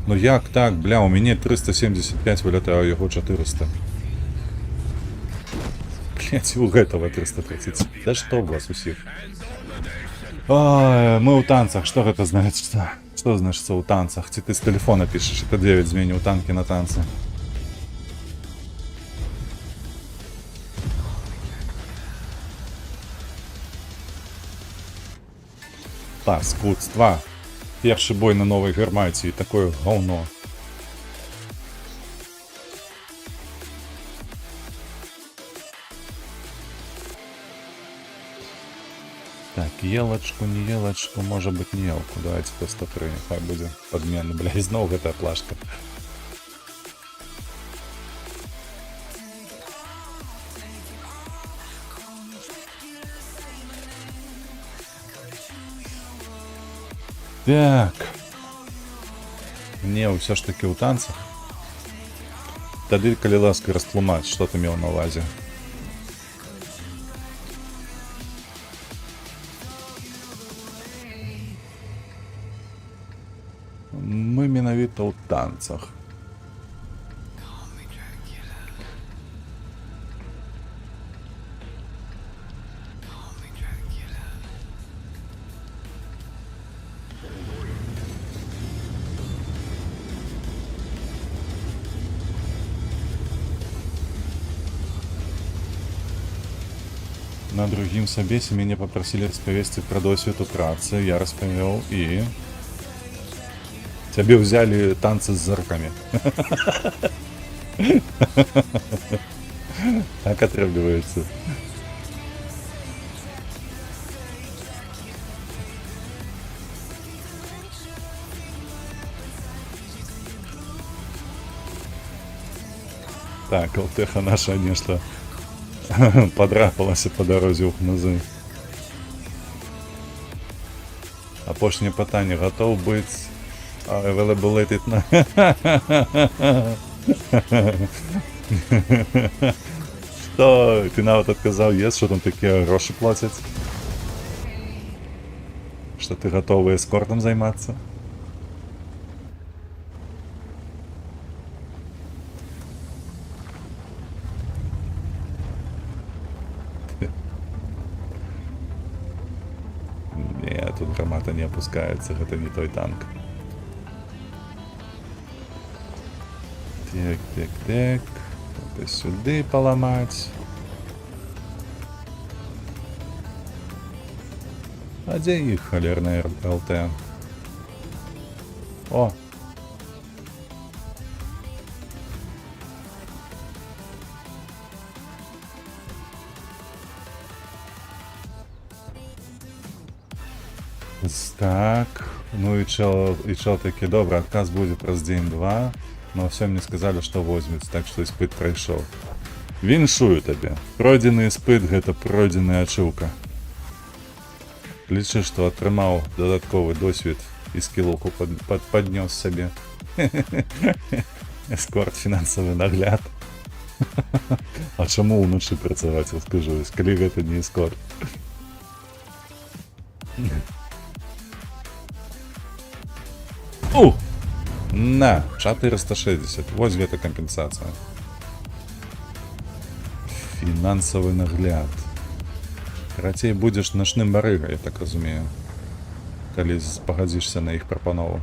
Ну як так, бля, у меня 375 вылетает, а его 400. Блять, у этого 330. Да что у вас усіх? Ой, мы у танцах, что это значит? Что значит у танцах? Ты с телефона пишешь, это 9 зменил танки на танцы. Паскудство. Перший бой на Новой Гарматии, такое говно. Так, елочку, не елочку, может быть не елку. Давайте по 103, хай будет подмена. Бля, из нового эта плашка. Так. Мне все ж таки у танцах. Тады, калі ласка, растлумаць, что ты меў на увазе. Мы менавіта ў танцах. На другім сабесе мяне попросили распавесці пра досвед у працы, я распавёў і... Тебе взяли танцы с зырками. Так отрабливается. Так, Алтеха наша, конечно, подрапалася по дорозі у хмызы. Апошняе пытанне, готов быць available на... Что? Ты нават отказал, есть, что там такие гроши платят? Что ты готовы эскортом займаться? тут гармата не опускаецца, гэта не той танк. Так. Это сюды поломать. А где их холерная ЛТ? О! Так, ну и чел таки добрый, отказ будет праз день-два, но все мне сказали, что возьмут, так что испыт пройшов. Віншую табе. Пройдены испыт — гэта пройденая ачыўка. Лічы, што атрымаў дадатковы досвед і скілоўку паднёс сабе. Эскорт, фінансавы нагляд. А чаму ўночы працаваць, скажу, калі гэта не эскорт? На, 460. Вось гэта кампенсацыя. Фінансавы нагляд. Карацей, будзеш начным барыгай, я так разумею. Калі пагадзішся на іх прапанову.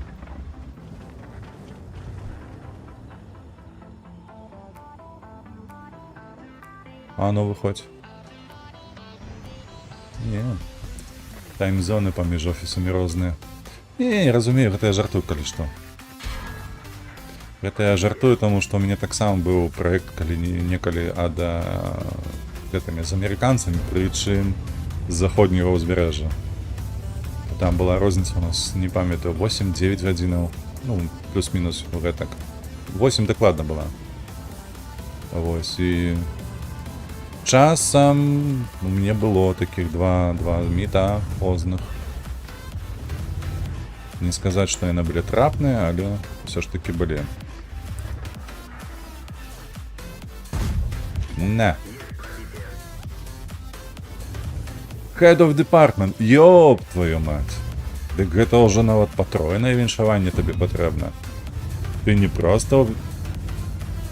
А ну выходь. Не. Таймзоны паміж офісамі розныя. Не, разумею, гэта я жартую, калі што. Гэта я жартую, таму што ў мяне таксама быў праект, калі некалі гэтымі з амерыканцамі, прычым з заходняга ўзбярэжжа. Там была розніца у нас, не памятаю, 8-9 гадзінаў, ну, плюс-мінус гэтак. 8 дакладна была. Вось, і часам у мяне было такіх два міта позных. Не сказаць, што яны былі трапныя, але ўсё ж такі былі. На. Head of Department. Ёб твою мать. Дык гэта ўжо нават патройнае віншаванне табе патрэбна. Ты не проста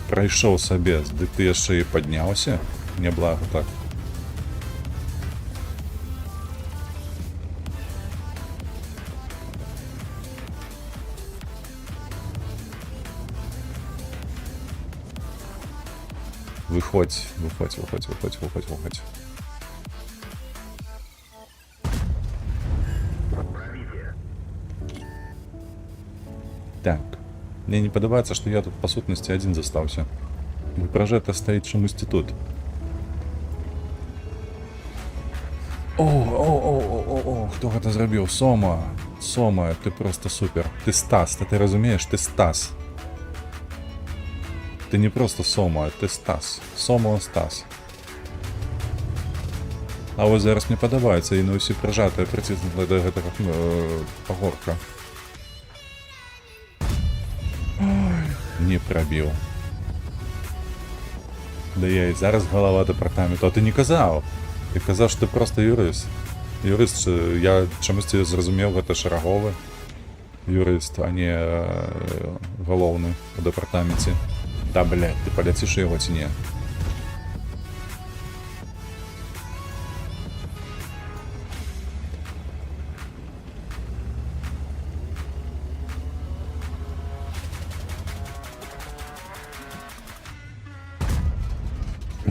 прайшоў сабес, дык ты яшчэ і падняўся. Няблага так. Выходь. Так. Мне не падабаецца, што я тут па сутнасці адзін застаўся. Пражэта стаіць чамусьці тут. О, хто гэта зрабіў? Сома, ты просто супер. Ты Стас, ты разумееш, ты Стас. Ты не просто Сома, ты Стас. Сома Стас. А вось зараз мне падабаецца, і на ўсі прыжатыя прыціснуты да гэтага пагорка. Не прабіў. Да я і зараз галава дэпартаменту, а ты не казаў. Ты казаў, што ты просто юрыст. Юрыст, я чамусьці зразумеў, гэта шараговы юрыст, а не галоўны у дэпартаменце. Да, блядь, ты паляціш яго ці не?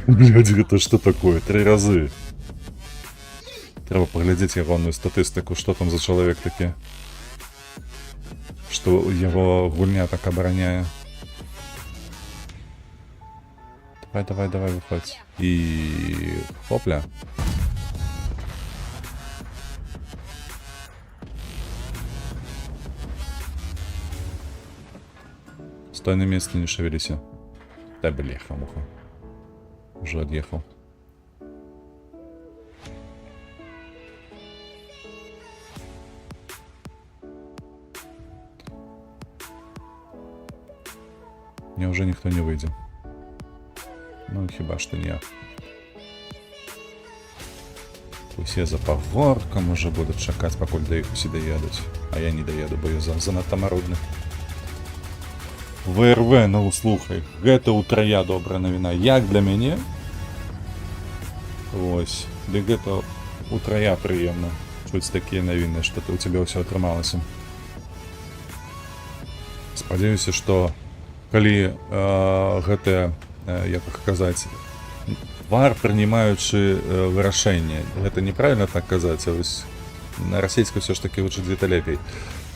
Блядь, гэта што такое? 3 разы. Трэба паглядзець ягоную статыстыку, што там за чалавек такі. Што яго гульня так абараняе. Давай, выходь. І хопля. Стой на месте, не шевелися. Да бляха-муха. Уже отъехал. Мне уже никто не выйдет. Ну, хіба что не. Усе за пагоркам уже будут чакаць, пакуль да іх усе даедуць. А я не даеду, бо я занадта марудны. ВРВ, ну слухай, гэта утрая добрая навіна. Як для мяне? Вось. Дык гэта утрая прыемна. хоць такія навіны, што у цябе ўсё атрымалася. Спадзяюся, што калі гэтыя, як казаць, вар, прынимаючы вырашэнне, гэта неправільна так казаць, а вось на расійскай ўсё ж такі вучыць гэта лепей.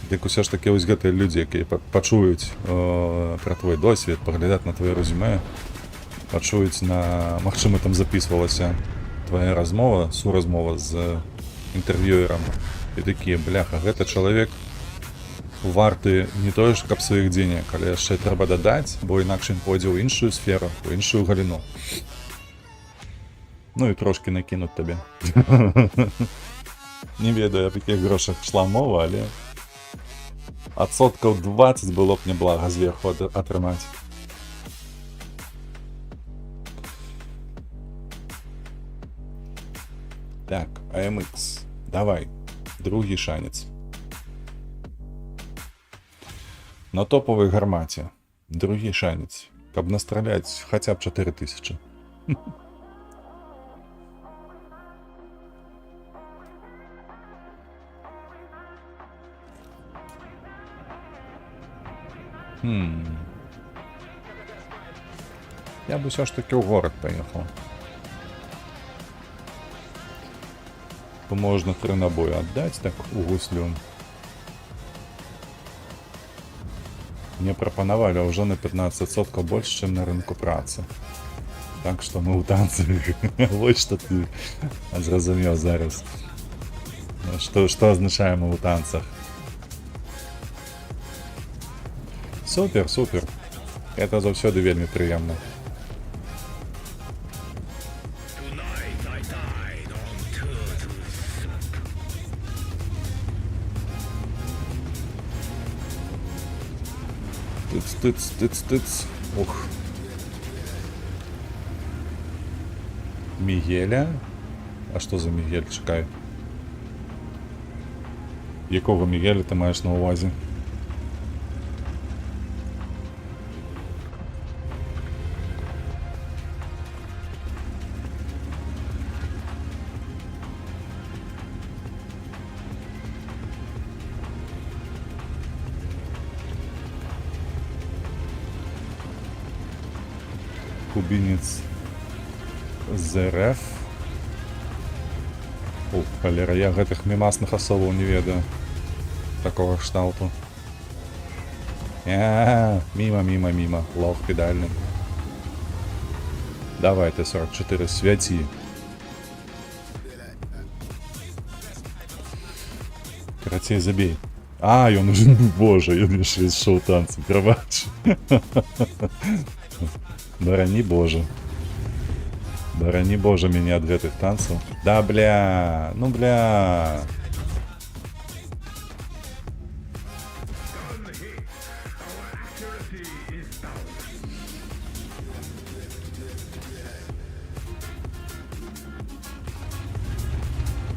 Дык усё ж такі вось гэтыя людзі, якія пачуюць пра твой досвед, паглядаць на твоё рэзюмэ, пачуюць магчыма, там запісвалася твая размова, суразмова з інтэрв'юерам, і такія, бляха, гэта чалавек варты не тое ж, каб сваіх дзенег, але яшчэ трэба дадаць, бо інакш ён пойдзе ў іншую сферу, у іншую галіну. Ну і трошкі накінуць табе. Не ведаю, аб якіх грошах шла мова, але адсоткаў 20 было б няблага зверху атрымаць. Так, AMX, давай, другі шанец. На топовай гармаце, другі шанец, каб настраляць хаця б 4000. Я бы все ж таки в город поехал. То можно 3 набоя отдать, так у гуслю. Мне пропоновали уже на 15% больше, чем на рынку працы. Так что мы у танцах. Вот что ты зразумел зараз. Что означает мы у танцах? Супер, супер. Это заўсёды вельмі прыемна. Tonight I dine on turtle soup. Тыц. Ух. Мігеля? А что за Мігель? Чекай. Якого Мігеля ти маєш на увазі? Кубинец ЗРФ. Ух, холера, я гэтых мімасных асобаў не ведаю. Такого кшталту. Мимо. Лох педальный. Давай, Т-44, святи. Карацей, забей. Ён уже, боже, ён яшчэ з шоу-танцем, прабач. Барани Боже. Барани Боже меня от гэтых танцаў. Да, бля. Ну, бля.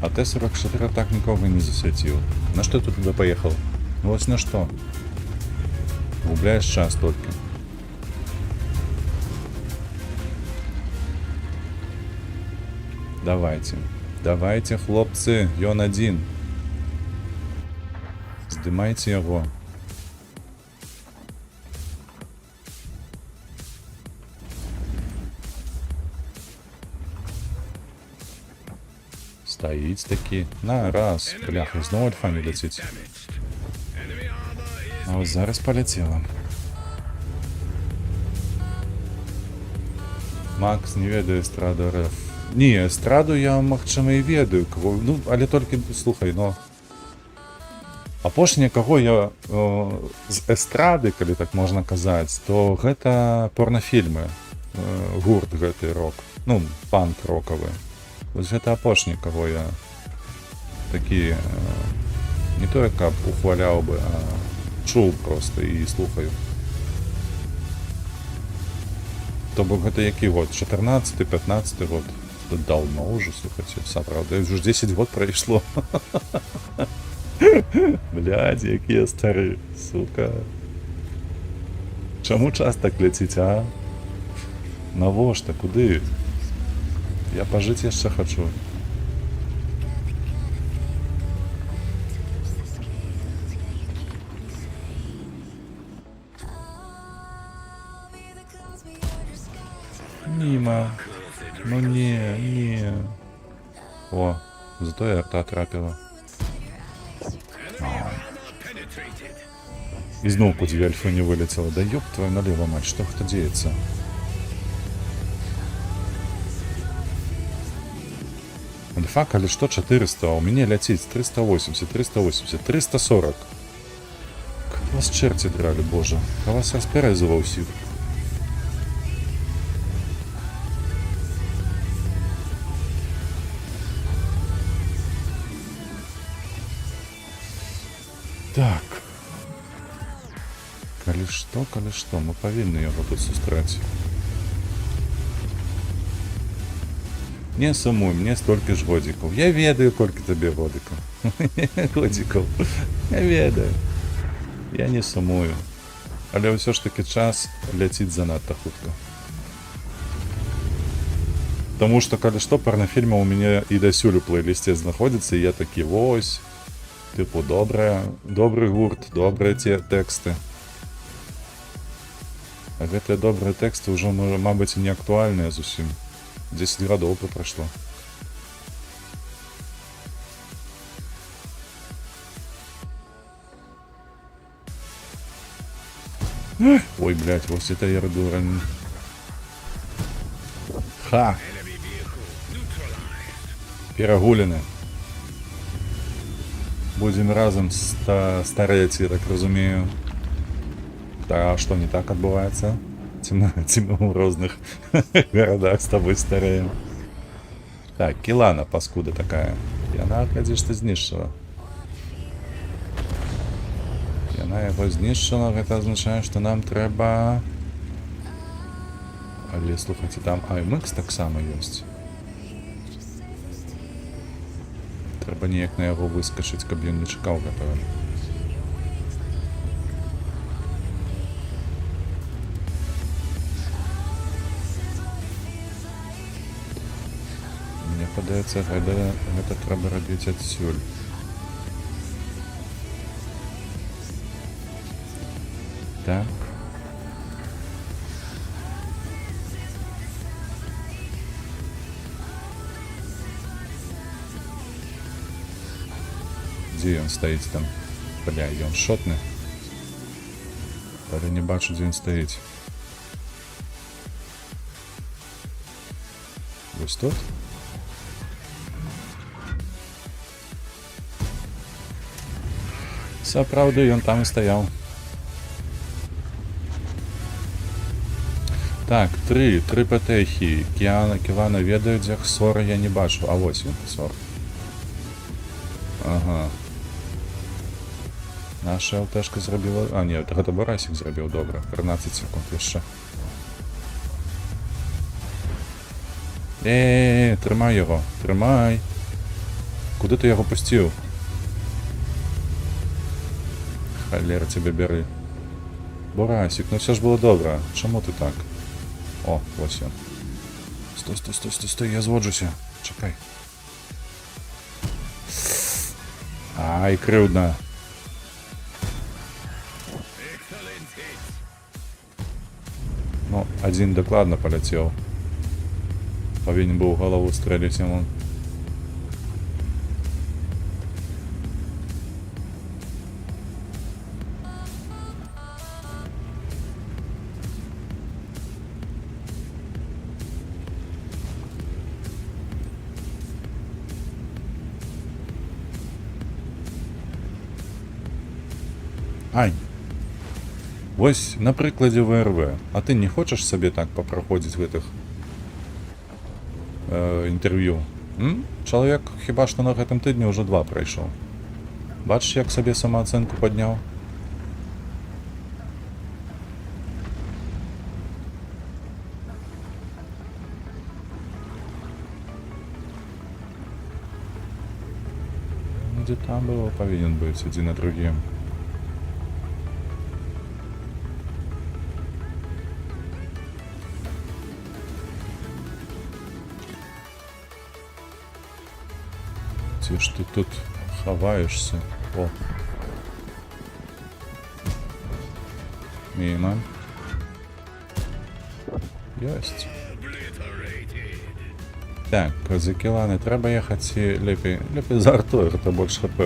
А Т-44 так никого не засветил. На что ты туда поехал? Вот на что. Губляешь час только. Давайте, хлопцы, ён один. Здымайте его. Стоїть таки. На, раз. Бляха, знову альфа не летить. А ось зараз полетіло. Макс не ведає Естраду РФ. Ні, Естраду я, магчыма, і ведаю. Кого... Ну, але толькі, слухай, но... Апошняе, каго я з эстрады, калі так можна казаць, то гэта порнофільмы. Гурт гэты рок. Ну, панк рокавы. Вось гэта апошні, каго я такі не тое, каб ухваляў бы, а чуў проста і слухаю. То бок гэта які год? 14-15 год. Давно уже, слухайте, правда, уже 10 год пройшло. Блядь, якія стары, сука. Чаму час так ляціць, а? Навошта, куды? Я пажыць яшчэ хачу. Мимо. Ну не. О, зато я арта трапила. Penetrated. И знову две альфы не вылетело. Да ёб твою налево, мать, что это деется? Альфа, коли что, 400, а у меня летит 380, 380, 340. Как вас черти драли, боже. Я вас розперезував всіх. Так. Коли що, ми повинні його тут зустріти. Не сумуй, мне столько ж годиков. Я ведаю, сколько тебе годиков. Годиков. Я ведаю. Я не сумую. Але все ж таки час ляціць занадто хутка. Тому що, коли що, порнофільми у меня і досюль у плейлісті знаходяться, і я такі, ось, типу, добрий гурт, добрі ті тексти. А гэтыя добрыя тэксты ўжо, мабыць, і не актуальныя зусім. 10 годов прошло. Ой, блядь, вот это я дурень. Ха! Перегулены. Будем разом стареть, я так разумею. Да, что не так отбывается? Тем в разных городах с тобой стареем. Так, Килана, паскуда такая. И она, конечно, знищила. И она его знищила, это означает, что нам треба... Але, слухайте, там IMX так само есть. Треба ніяк на його вискочить, каб він не чекав, напевно. Мне падаецца, гэта трэба рабіць адсюль. Так. Дзе ён стаіць там? Бля, ён шотны. Але не бачу, дзе ён стаіць. Вось тут? Сапраўды, ён там і стаяў. Так, три патэхі. Ківана ведаю, дзе Хсора я не бачу. А вось ён, Хсор. Ага. Наша ЛТшка зрабіла... А, не, гэта Барасик зрабіў, добра. 13 секунд яшчэ. Трымай яго, трымай. Куды ты яго пусціў? Халера тебе бяры. Барасик, ну все ж было добра. Чаму ты так? О, вось ён. Стой, я зводжуся. Чакай. Ай, крыўдна. Ну, один докладно полетел. Повинен был в голову стрелять ему. Ань. Вось на прыкладзе ВРВ. А ты не хочаш сабе так папраходзіць гэтых інтэрв'ю? Чалавек хіба што на гэтым тыдні ўжо 2 прайшоў. Бачыш, як сабе самаацэнку падняў? Дзе там было павінен быць адзін на другім. Ці ж ты тут хаваешься? О. Мимо. Есть. Так, за Кілани треба їхати ці лепей за Артур, то більше хп,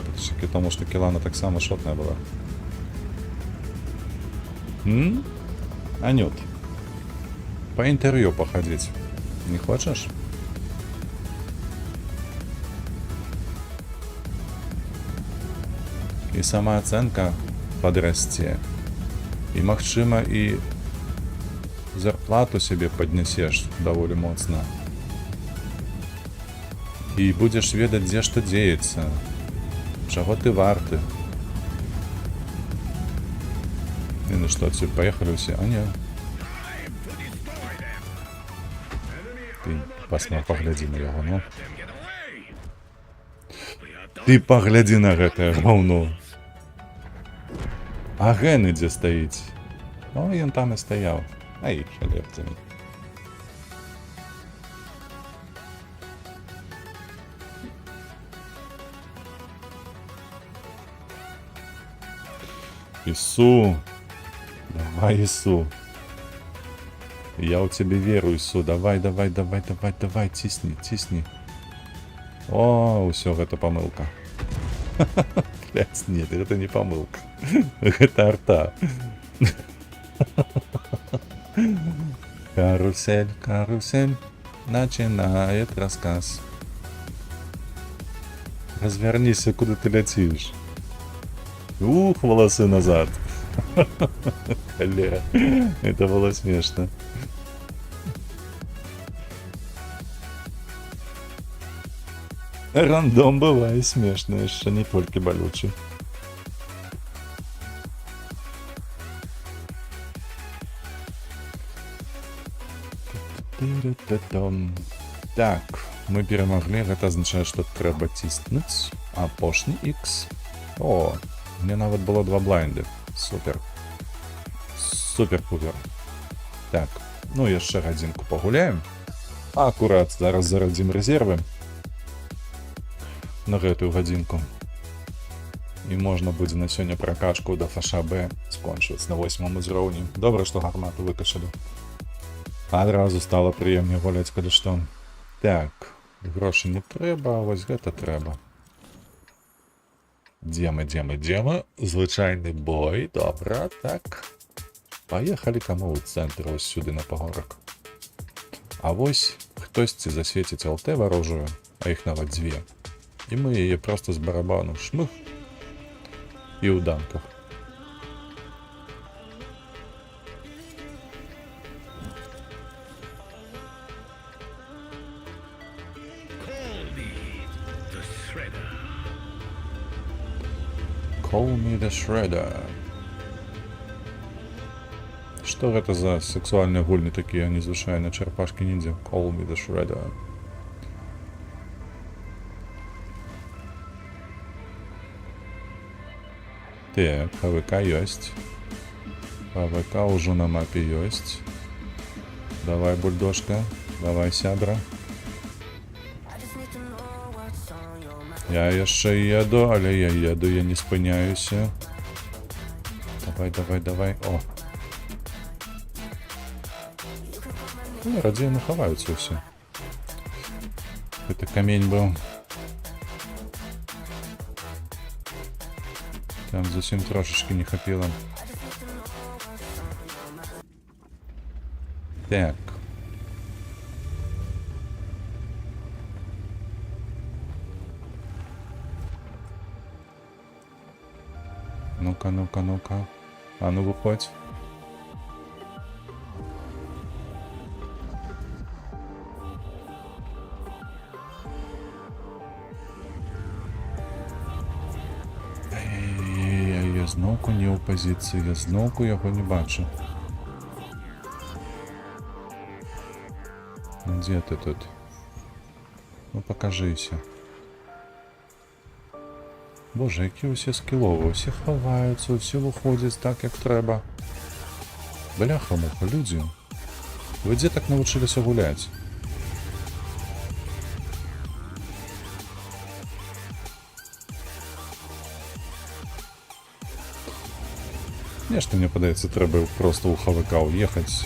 тому що Кілана так само шотна була. Анют, по интервью походить не хочешь? И самооценка подрасте. И магчыма и зарплату себе поднесешь довольно моцно. И будешь ведать, где что деется. Чего ты варты. И ну что, отсюда поехали все? А нет. Ты посмотри, погляди на его, ну. Ты погляди на это говно. А Ген где стоит? О, он там и стоял. Ай, шалерцами. Ису. Давай, Ису. Я у тебя верю, Ису. Давай, давай, давай, давай, давай. Тисни, тисни. О, все, это помылка. Блять, нет, это не помылка. Это арта. Карусель, карусель. Начинает рассказ. Развернись, куда ты летишь. Ух, волосы назад. Халя. Это было смешно. Рандом бывает смешно, что не только болючий. Так, мы перемогли, это означает, что треба тиснуть. А пошни X. О, мне навіть было 2 блайнди. Супер. Супер-пупер. Так, ну еще годинку погуляем. Аккурат, зараз зарадим резервы. На гэтую годинку. І можна буде на сёння прокачку до фаша Б скончыць на 8 узроўні. Добра, што гармату выкачалі. Адразу стало прыемней гуляць, калі што. Так, грошы не трэба, а вось гэта трэба. Дзе мы? Звычайны бой, добра, так. Паехалі каму ў цэнтр ось сюды на пагорак. А вось хтосьці засвеціць ЛТ варожую, а іх нават 2. І мы яе просто з барабану шмых і ў данках. Call me the Shredder. Што гэта за сексуальныя гульні такія незвычайныя чарпашкі ніндзя? Call me the Shredder. Так, ПВК есть. ПВК уже на мапе есть. Давай, бульдожка. Давай, сябра. Я яшчэ еду, але я еду, я не спыняюся. Давай, давай, давай. О. Ну, радзейно хаваюцца ўсе. Это камень был. Там зусім трошечки не хапіло. Так. Ну-ка, ну-ка, ну-ка. А ну выходь. Я зноўку не ў пазіцыі, я зноўку яго не бачу. Ну дзе ты тут? Ну пакажыся. Боже, які ўсе скіловы, усе хаваюцца, усе выходзяць так, як трэба. Бляха-муха, людзі. Вы дзе так навучыліся гуляць? Нешта, мне падаецца, трэба проста ў ХВК уехаць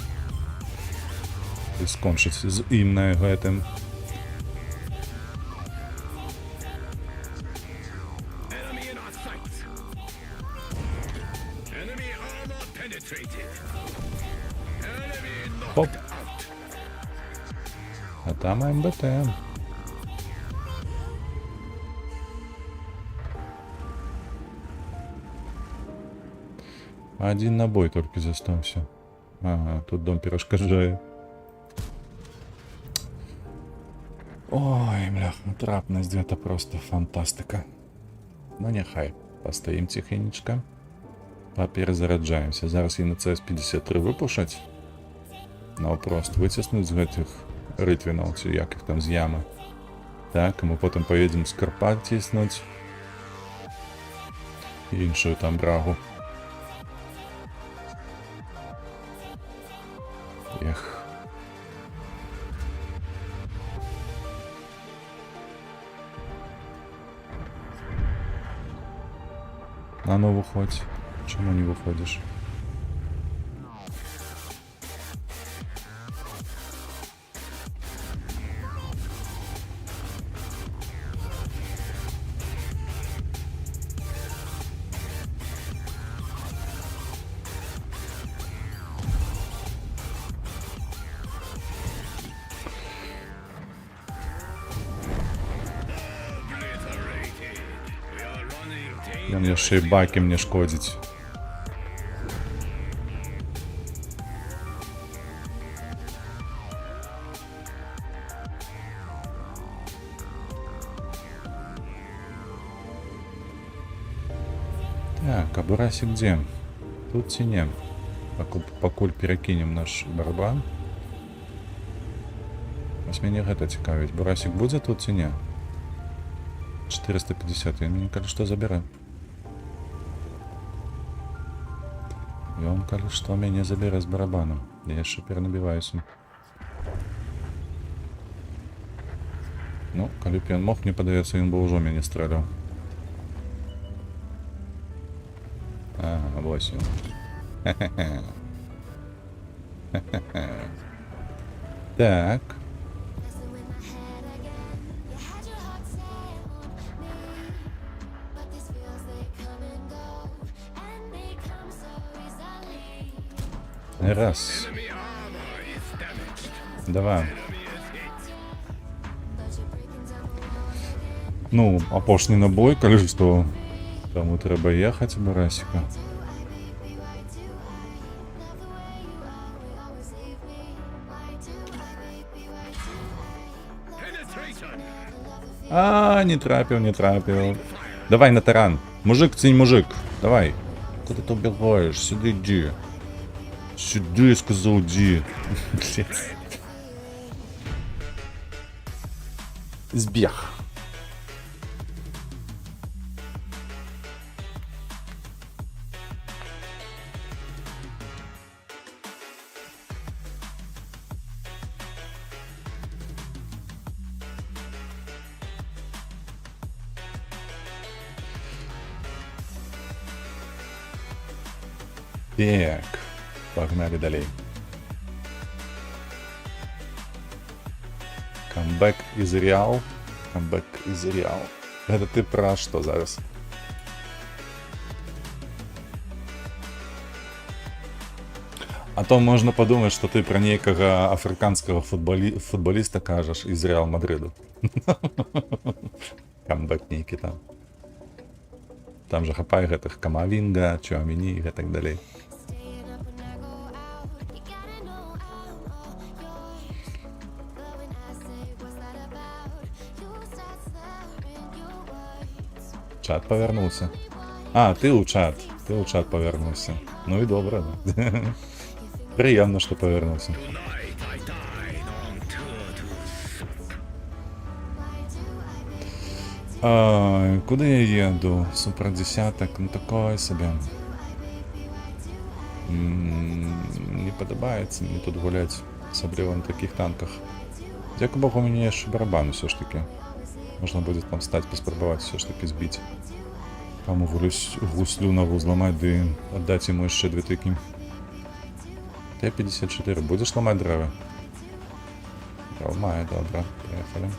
і скончыць з ім на гэтым. penetrated. Enemy knocked Хоп. out. А там МБТ. Один набой только застался. Ага, тут дом перешкоджає. Ой, бляха, трапність это просто фантастика. Ну нехай, постоїм тихенечко. Поперезаряджаємося. Зараз її на CS-53 випушать. Ну просто витіснуть з гэтих ритвінов, ці як їх там з ями. Так, і ми потім поїдемо з Карпат тиснуть. І іншу там брагу. Ех. А ну выходь. Чему не выходишь? Obliterated. We are running Ён яшчэ і бакі мне шкодзіць. Так, а Бурасик где? Тут ці не. Пакуль перакінем наш барабан. Вось мяне гэта цікавіць. Бурасик будзе тут ці не? 450, ён мне калі што забярэ. Ён калі што мяне забярэ з барабану. Я яшчэ перанабіваюся. Ну, калі б ён мог, мне падаецца, ён бы ўжо мяне страляў. Ага, вось ён. Хе-хе-хе. Хе-хе-хе. Так. Messing with my head again. You had your heart set on me, but these feels they come and go, and they come so easily. Раз. enemy armor is damaged. Два. Enemy is hit. But you're breaking down the walls again. Ну, апошні набой, калі што. Таму трэба ехаць, Бурасіка. Do I, baby, why do I love the way you always, always leave me? Why do I, baby, why do I Penetration. love the feel? А, не трапіў, не трапіў. Давай на таран. Мужик, цінь мужик. Давай. Куди ти убігаєш? Сюди йди. Сюди, сказав, йди. Блядь. Збіг. Так, погнали далее. Камбэк из Реал. Камбэк из Реал. Это ты про что зараз? А то можна подумати, що ти про некого африканського футболіста кажеш із Реал Мадриду. Камбэк нейкі там. Там же хапай гэтых Камавінга, Чуаміні і гэтак далей. Staying up when I go out, you gotta know I'm all yours. But when I say what's that about, you start slurring your words. Чат повернувся. А, ти у чат. Ти у чат повернувся. Ну і добре. Приємно, що повернувся. Tonight I dine on turtles. Ай, куди я їду? Супердесяток, ну такое собі. Не подобається мені тут гуляти, особливо на таких танках. Дякую Богу, у мене є ще барабан все ж таки. Можна буде там стати, поспробувати все ж таки збити. Там гуслю нову зламати, да і віддати йому ще дві тики. Т-54, будеш ламати дерева? Ламає, добре, приїхали.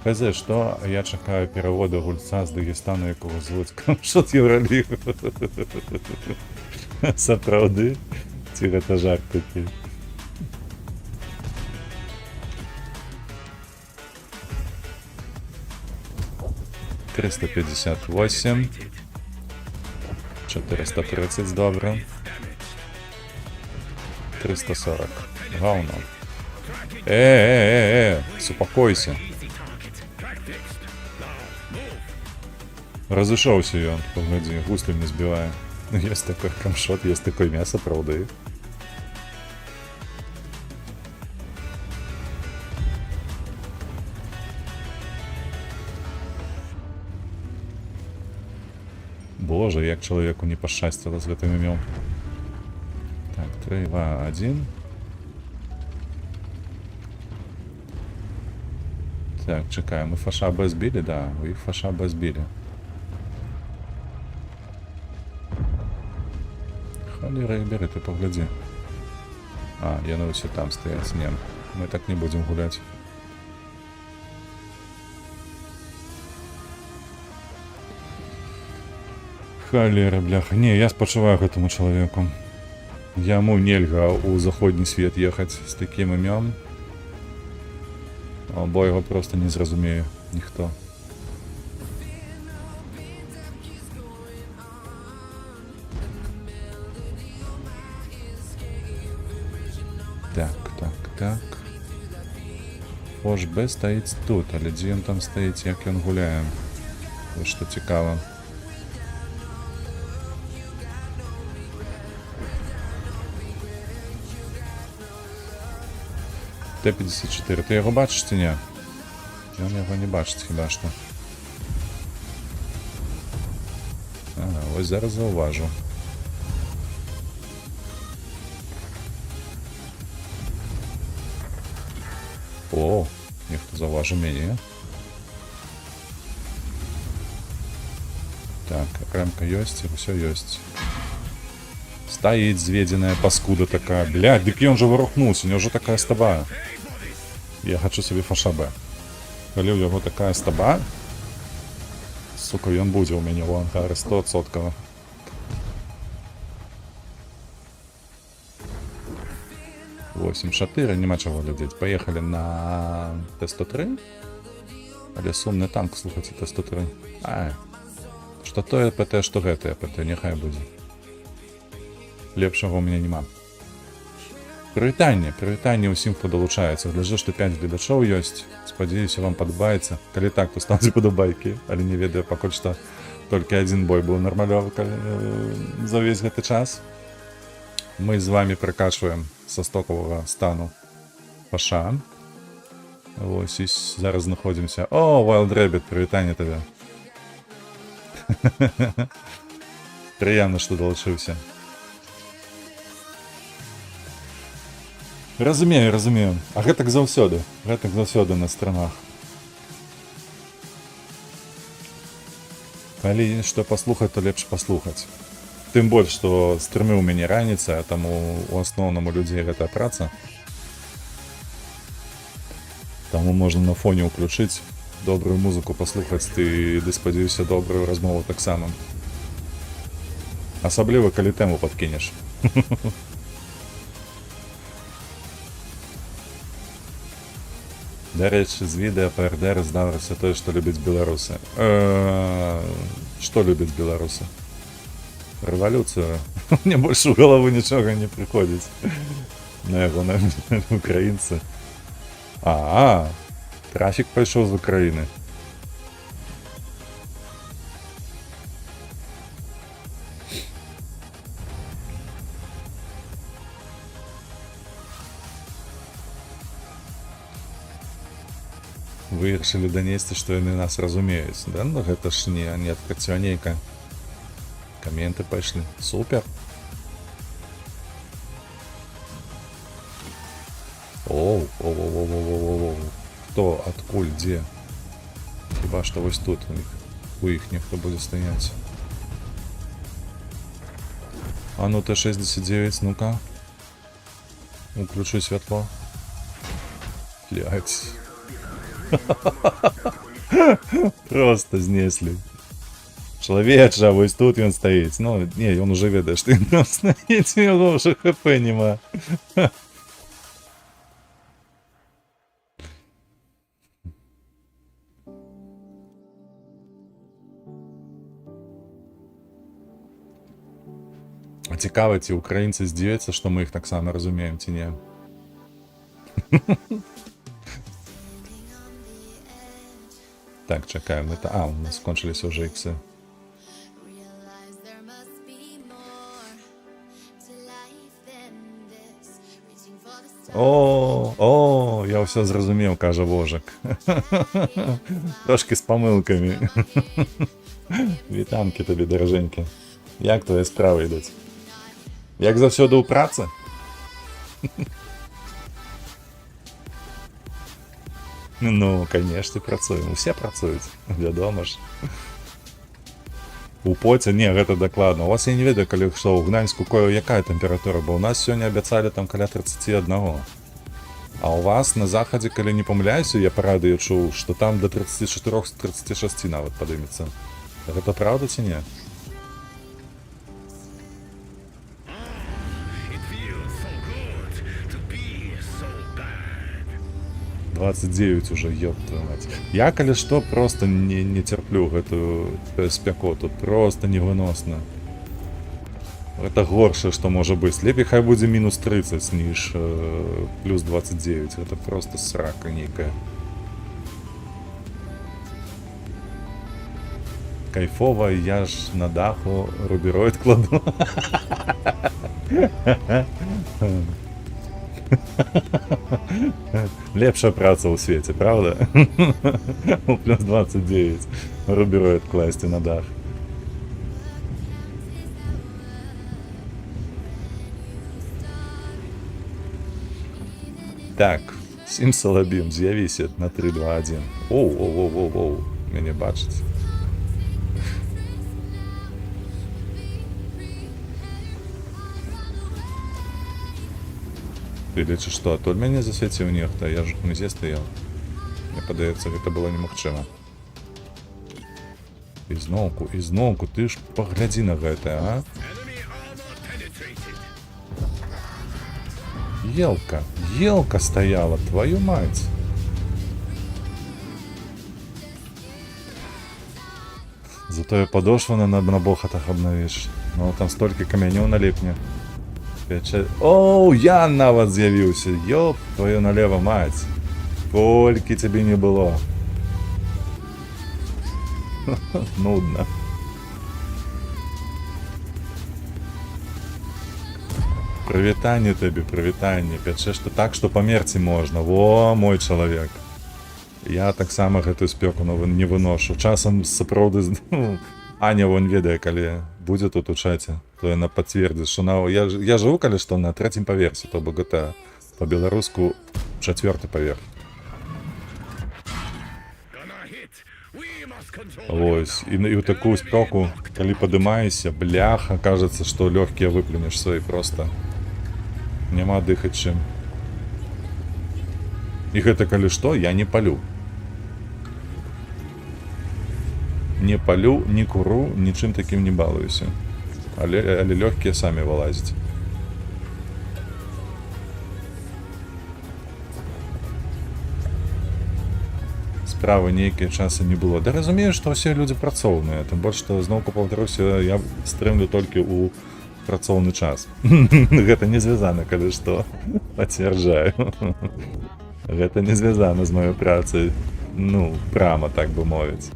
ХЗ, що я чекаю переводу гульця з Дагестану, якого звуть Камшот Євроліг. Сапраўды? Ці гэта жарт такі? $358. 430, добре. 340. Говно. Успокойся. Разышоўся ён, паглядзі, гуслі не збівае. Есть такой камшот, есть такое мясо, правда. Боже, як чалавеку не пашчасціла з гэтым імём. Так, 3, 2, 1. Так, чекаем, мы фаша Б збілі? Да, вы іх фаша Б збілі. Халера іх бери, ты поглядзі. А, яны ўсе там стаяць. Не, мы так не будем гуляць. Халера, бляха. Не, я спачуваю гэтаму чалавеку. Яму нельга ў заходні свет ехаць з такім імём. Бо його просто не зрозуміє ніхто. Так. Фош Б стоїть тут, але де він там стоїть, як він гуляє? Ось що цікаво. Т-54. Ти його бачиш чи ні? Він його не бачить хіба що. Ага, ось зараз зауважу. О, ніхто зауважив мені. Так, ремка есть, все есть. Стоит зведенная паскуда такая. Блядь, дик он же ворухнулся, у него же такая стаба. Я хочу себе фаша Б. Коли у него такая стаба, сука, он будет у меня в ангаре 100%. Восемь 4, нема чого глядеть. Поехали на Т-103. Але сумний танк, слухайте, Т-103. Що то ЕПТ, що гете ЕПТ, нехай буде. Лепшого у мене нема. Привітання усім, хто долучається. Гляжу, що 5 глядачів є. Сподіваюся, вам подобається. Коли так, то ставте подобайки. Але не ведаю, поки що тільки один бой був нормальовка за весь цей час. Ми з вами прокачуємо со стокового стану фаша. Ось і зараз знаходимося. О, Wild Rabbit, привітання тобі. Приємно, що долучився. Розумію. А гэтак заўсёды на стримах. Калі што паслухаць, то лепш паслухаць. Тым больш, што стрымы ў мяне раніца, таму у асноўным у людзей гэта праца. Таму можна на фоне ўключыць, добрую музыку паслухаць, ты, спадзяюся, добрую размову таксама. Асабліва, калі тэму падкінеш. Дарэчы, з відэа па РДР здалася тое, што любяць беларусы. Што любяць беларусы? Рэвалюцыю. Мне больш у галаву нічога не прыходзіць. На яго, на украінцы. Трафік пайшоў з Украіны. Вырашылі данесці, што яны нас разумеюць. Да? Ну гэта ж не адпрацаванейка. Каменты пайшлі. Супер. Оу. Хто? Адкуль? Дзе? Хіба што вось тут у іх нехто будзе стаяць. А ну Т-69, ну-ка. Уключу святло. Блядь. Просто знесли. Чоловіче, ось тут він стоїть. Ну, ні, він уже веде, що він там стоїть, його вже хп нема. А цікаво, ці українці здіються, що ми їх так само розуміємо, ці ні. Так, чекаємо. А, у нас кончились уже ікси. Realize there must be more to life than this. Reaching for the stars. О, я все зрозумів, каже Вожик. Трошки з помилками. Вітанки тобі, дороженьки. Як твої справи йдуть? Як завсюди у праці? Ну, конечно, працюємо. Усі працюють. Вядомо ж. У поці, ні, гэта дакладна. У вас я не ведаю, калі што, у Гданьску якая тэмпература, бо у нас сёння абяцалі там каля 31. А у вас на захадзе, калі не памыляюся, я па радыё чуў, што там до 34-36 нават падымецца. Гэта правда ці не? It feels so good to be so bad. 29 уже, ёб твою мать. Я, калі што, просто не цярплю гэтую спякоту. Просто невыносна. Это горшае, што можа быць. Лепей хай будзе мінус 30, ніж плюс 29. Это просто срака нейкая. Кайфова, я ж на даху рубероид кладу. Лепшая праца ў свеце, правда? У плюс 29 рубероид класти на дах. Так, Сім Салабім, з'явіся на 3, 2, 1. Оу, мяне бачыць. Ты лічыш, што адтуль мяне засвяціў нехта, я ж унізе стаяў. Мне падаецца, гэта было немагчыма. І зноўку, ты ж паглядзі на гэта, а? Enemy armor penetrated. Елка стояла, твою мать. Зато я подошва на бохатах обновишь. Ну там столько камянёў наліпне. Оу, я нават з'явіўся. Ёп, твою налево мать. Колькі тебе не было. Нудно. Прывітанне табе, прывітанне. Пячэ, што так, што памерці можна. Во, мой чалавек. Я таксама гэтую спёку не выношу. Часам сапраўды, ну, Аня вон ведае, калі будзе тут у чаце, то яна пацвердзіць, што я жыву, калі што, на 3-м паверсе, то БГТ, па-беларуску 4-й паверх. Gonna hit. We must control. Вось, і ў такую спёку, калі падымаешся, бляха, кажацца, што лёгкія выплюнеш свае проста. Няма дыхаць чым. І гэта калі што, я не палю. Не палю, не куру, нічым такім не балуюся. Але лёгкія самі вылазяць. Справы нейкія часы не было. Да разумею, што ўсе людзі працоўныя, тым больш, што зноўку паўтаруся, я стрымлю толькі ў працоўны час. Гэта не звязана, калі што, пацвярджаю. Гэта не звязана з маёй працай, ну, прама, так бы мовіць.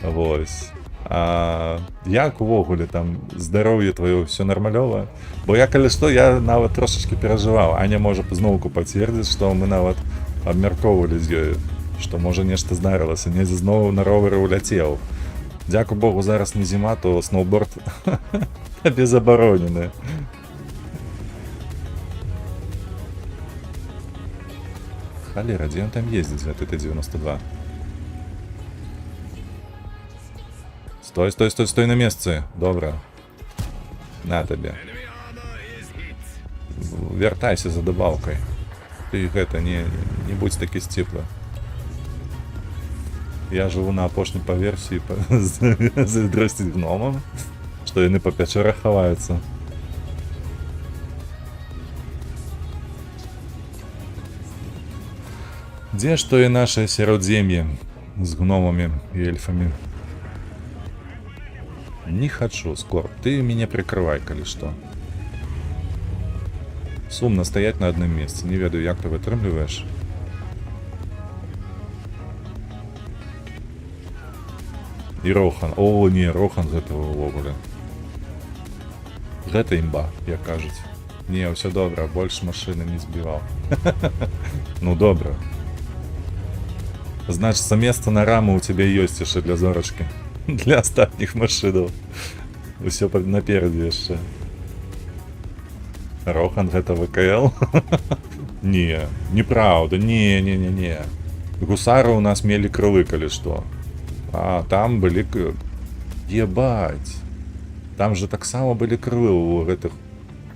Вось. А як увогуле там здароўе твоё ўсё нармалёва? Бо я, калі што, я нават трошачкі перажываў. Аня можа зноўку пацвердзіць, што мы нават абмяркоўвалі з ёю, што можа нешта здарылася, недзе зноў на ровары уляцеў. Дзякуй Богу, зараз не зіма, то сноуборд табе забаронены. Халера, дзе ён там ездзіць, гэты Т-92? Стой на месцы. Добра. На табе. Enemy armor is hit. Вяртайся за дабаўкай. Ты гэта, не будзь такі сціплы. Я живу на апошнім паверсі зайздросціць гномам, што яны па пячэрах хаваюцца. Дзе ж тое нашае сяродзем'е з гномамі і эльфамі? Не хачу, Скорб, ты мяне прикрывай, калі што. Сумна стаять на адным месцы, не ведаю, як ты вытрымліваеш. І Рохан. О, не, Рохан гэта ўвогуле. Гэта імба, як кажуць. Не, ўсё добра, больш машыны не збіваў. Ну добра. Значыцца, месца на раму ў цябе ёсць яшчэ для зорачкі. Для астатніх машынаў. Усё наперадзе яшчэ. Рохан гэта ВКЛ? Не, неправда, не. Гусары ў нас мелі крылы, калі што. А, там былі... Ебать! Там же таксама былі крылы ў гэтых...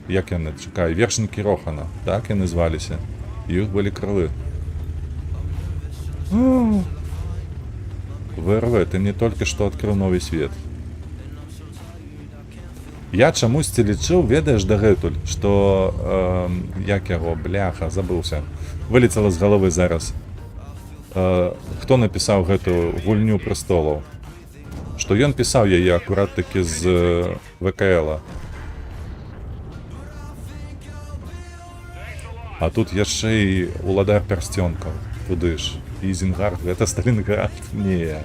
Як яны, чакай, вершнікі Рохана. Так яны зваліся. І іх былі крылы. ВРВ, ты мне толькі што адкрыў новы свет. Я чамусьці лічыў, ведаеш дагэтуль, што... як яго, бляха, забыўся. Вылецела з галавы зараз. Хто напісаў гэту гульню престолаў? Што ён пісаў яе акурат такі з ВКЛа. А тут яшчэ і уладар пярсцёнкаў. Туды ж. Изенгард, гэта Сталинград? Не.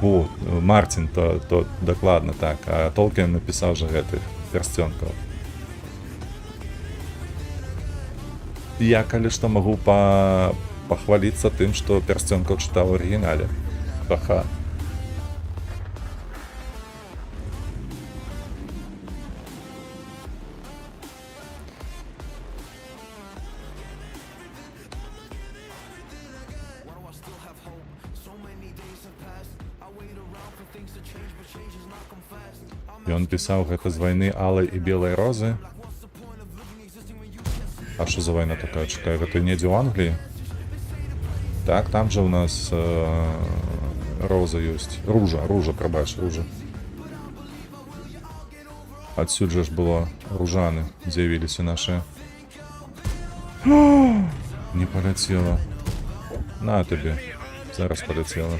О, Мартин, то дакладна так. А Толкін напісаў жа гэтых пярсцёнкаў. Я, калі што, магу пахваліцца тым, што пярсцёнкаў чытаў у арыгінале. Ха-ха. Ён пісаў гэта з вайны Алай і Белай Розы. А што за вайна такая? Чакай, гэта недзе ў Англіі? Так, там жа ў нас Роза ёсць. Ружа, прабач, Ружа. Адсюль жа ж было ружаны, з'явіліся нашыя. Не паляцела. На табе. Зараз паляцела.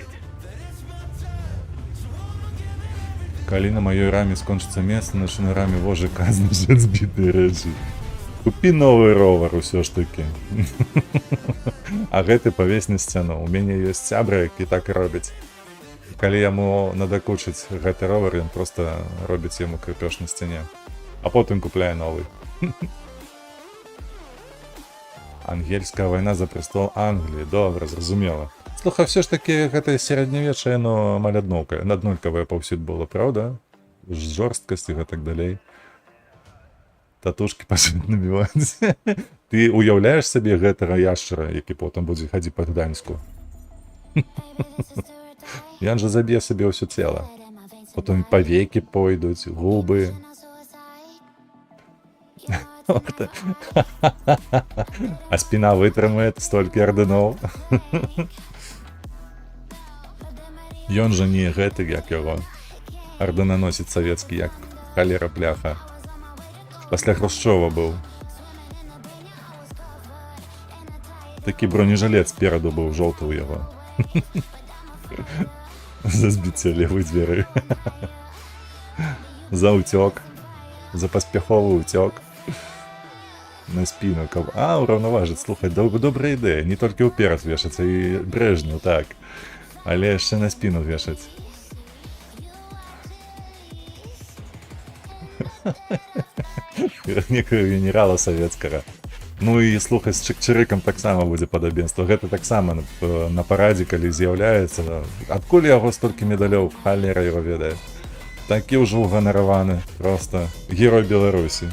Калі на маёй раме скончыцца месца, начну на раме вожы казны жыць збітыя рэчы. Купі новы ровар усё ж такі. А гэты павесь на сцяну. У мяне ёсць сябра, які так і робіць. Калі яму надакучыць гэты ровар, ён проста робіць яму крыпёж на сцяне. А потым купляе новы. Ангельская вайна за престол Англіі. Добра, зразумела. Слухай, все ж таки гэта сярэднявечае, но амаль аднолькавае паўсюль было, правда? Жорсткасць і гэтак далей. Татушкі пачнуць набіваць. Ты уяўляеш сабе гэтага яшчара, які потым будзе хадзіць па Гданьску? Ён жа заб'е сабе ўсё цела. Потым павекі пойдуць, губы. А спіна вытрымае столькі ардыноў. Ён жа не гэты, як яго. Ардынаносец савецкі, як халера пляха. Пасля Хрушчова быў. Такі бронежалет спераду быў, жоўты ў яго. За збіццё левой дзверы. За ўцёк. За паспяховы ўцёк. На спіну. А, ураўнаважыць, слухай, добрая ідэя. Не толькі ўперад вешацца, і Брэжнеў, так. Але яшчэ на спіну вешаць. Некага генерала савецкага. Ну і слухай, з Чыкчырыкам таксама будзе падабенства. Гэта таксама на парадзе, калі з'яўляецца. Адкуль яго столькі медалёў? Халера яго ведае. Такі ўжо уганараваны. Проста герой Беларусі.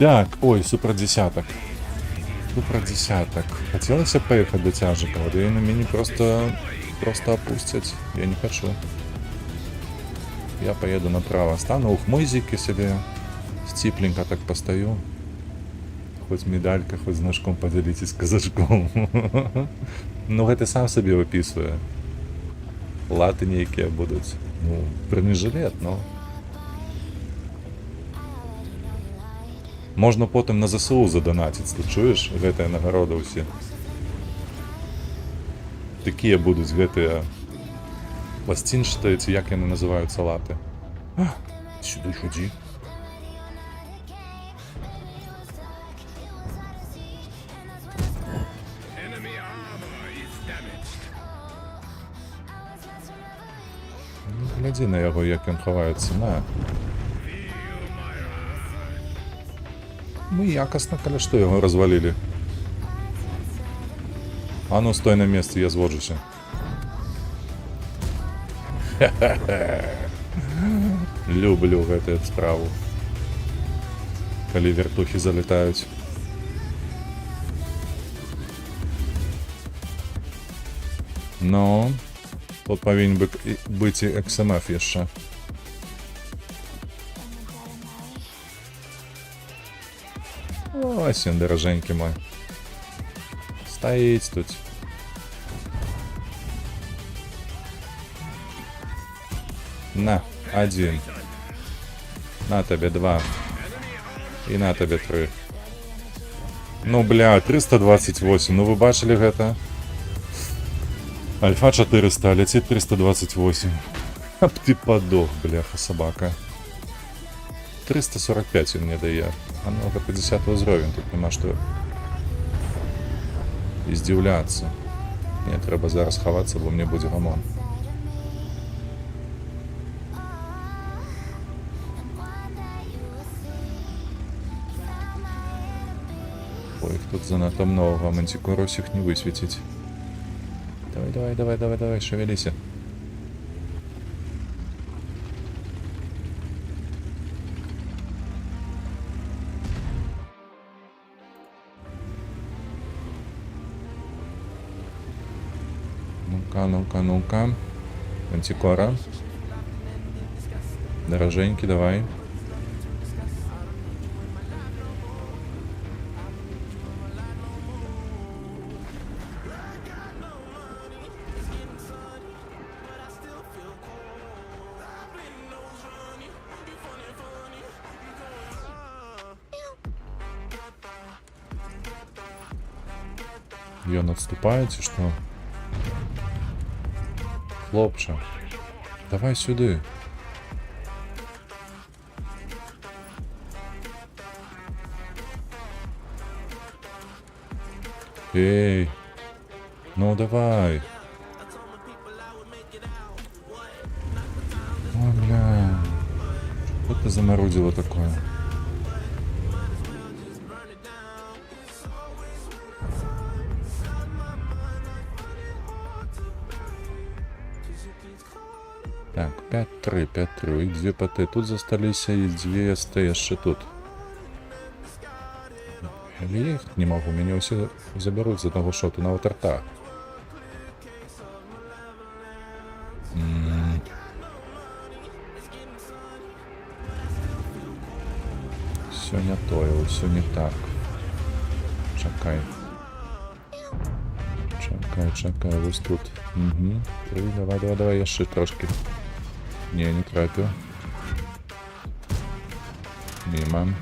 Так, ой, супердесятак. Супердесятак. Хацелася паехаць да цяжыкаў, да яны мяне проста просто опустять. Я не хочу. Я поеду направо. Стану у хмызики себе. Стипленько так постою. Хоть медалька, хоть значком поделитесь казачком. Ну, гэта сам собі виписує. Лати ніякі будуть. Ну, бронежилет, но... Можна потім на ЗСУ задонатить, ти чуєш? Гэтая нагорода усі. Такія будуть гэтыя пластинчатые, ці як яны називаються лати. А, сюди ході. Enemy armor is damaged. Ну, глядzi на яго, як ён хаваецца, на. Feel my wrath. Мы якасна, калі што яго развалілі. А ну, стой на месцы, я зводжуся. Люблю гэтую справу. Калі вертухі залетаюць. Ну, тут павінен быць і XMF яшчэ. Ось він, дороженький мой. Стоїть тут. На, 1. На тебе 2. І на тебе 3. Ну, бля, 328. Ну, ви бачили гэта? Альфа 400, а летит 328. Ап ты подох, бляха, собака. 345 він мне дає. А ну, 50 уровень, тут нема що і здивляться. Ні, треба зараз ховатися, бо мені буде гамон. Ой, их тут занадто много, мантикору всех не высветить. Давай, шевелися. Ну-ка. Мантикора. Дороженьки, давай. Ён отступает, ці што? Хлопче, давай сюди. Эй, ну давай. Ой, бля. Что ты заморозила такое? Так, 5-3, і 2 ПТ тут засталіся, і 2 СТ яшчэ тут. Але я їх не могу, мяне ўсе забяруць з аднаго шоту на ватарта. Всё не тое, ўсё не так. Чакай. Чакай, вось тут. Угу. Давай, яшчэ трошки. Не трапіў. Мимо.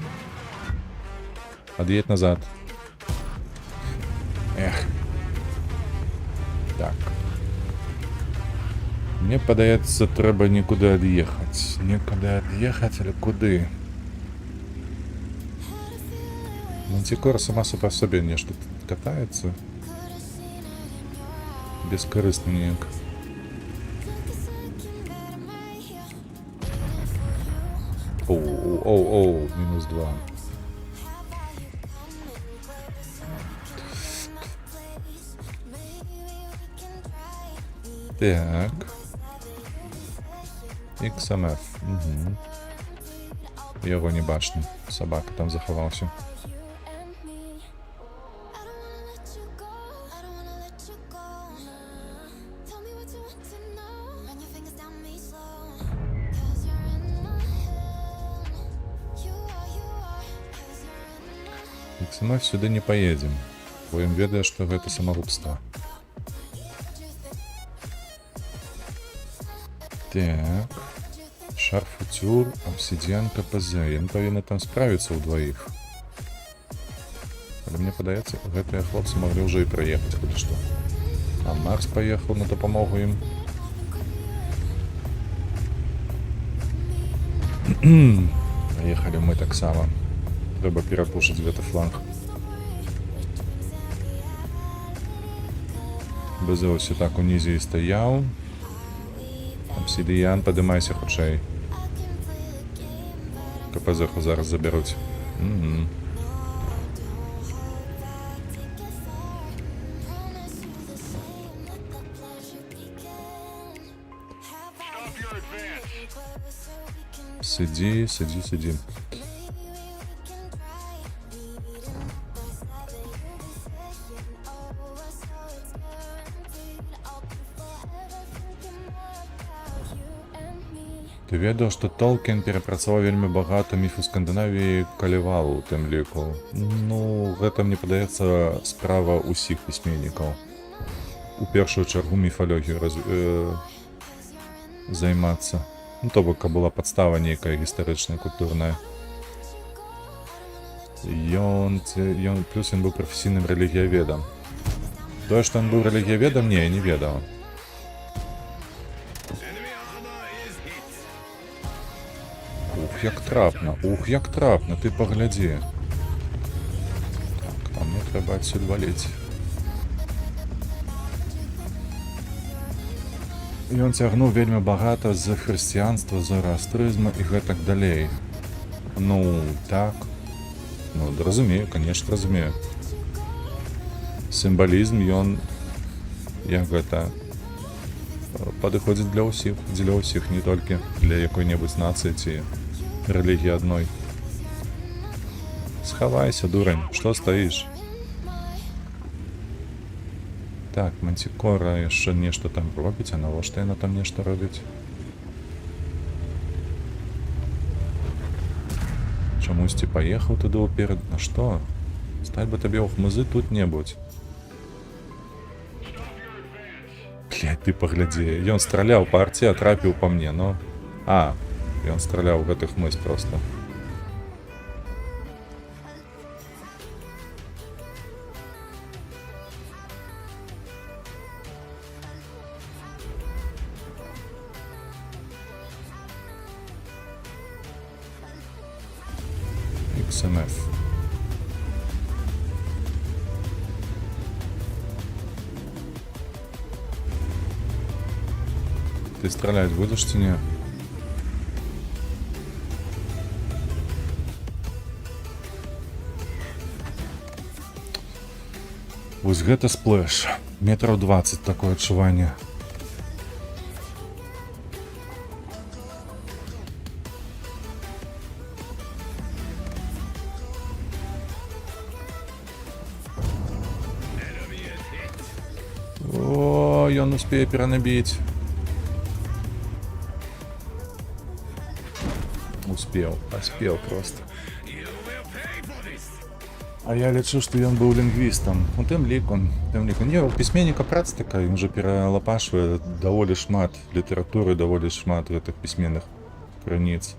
Отъедь назад. Эх. Так. Мне падаецца, трэба некуды ад'ехаць. Некуды ад'ехаць, але куды? Мантикора сама по собі нешта катаецца. Бескорыстно ніяк. Оу, минус 2. Так. XMF. Угу. Його не бачно. Собака там заховався. XMF сюды не поедем, бо ён ведае, што гэта самагубства. Так. Шарфутюр, обсидиан, КПЗ. Ён павінны там справіцца ўдваіх. Але мне падаецца, гэтыя хлопцы маглі ўжо і праехаць куды што. А Макс паехаў на дапамогу ім. Паехалі мы таксама. Трэба перапушыць гэты фланг. Бэзэўся так унізе і стаяў. Обсидиан, падымайся хутчэй. КПЗ-ху зараз забяруць. Сиди, сиди, сиди. Ты ведаў, што Толкін перапрацаваў вельмі багата міфу Скандынавіі калівалу, у тым ліку. Ну, гэта, мне падаецца, справа ўсіх пісьменнікаў. У першую чаргу міфалогію займацца. Ну, то бок, каб была падстава нейкая гістарычная, культурная. Плюс ён быў прафесійным рэлігіяведам. Тое, што ён быў рэлігіяведам, не ведаў. Ух, як трапна, ты паглядзі. Так, а мне трэба адсюль валіць. Ён цягнуў вельмі багата з хрысціянства, зороастрызма і гэтак далей. Ну, так. Ну, разумею, конечно, разумею. Сімвалізм, ён, як гэта, падыходзіць для ўсіх, не толькі для якой-небудзь нацыі ці рэлігіі адной. Схавайся, дурань, што стаіш? Так, Мантикора яшчэ нешта там робіць, а навошта яна там нешта робіць? Чамусьці паехаў туды ўперад? На што? Стаць бы табе ў хмызы тут-небудзь. Блядь, ты паглядзі. Ён страляў па арце, а трапіў па мне, ну. А, ён страляў у гэты хмыз проста. XMF. Ты стрелять будешь ці не? Вось гэта сплэш. Метраў 20 такое адчуванне. О, ён успее перанабіць. Паспеў проста. А я лічу, што ён быў лінгвістам. У тым ліку. Не, у пісьменніка праца такая, ён жа пералапашвае даволі шмат літаратуры, даволі шмат гэтых пісьменных крыніц.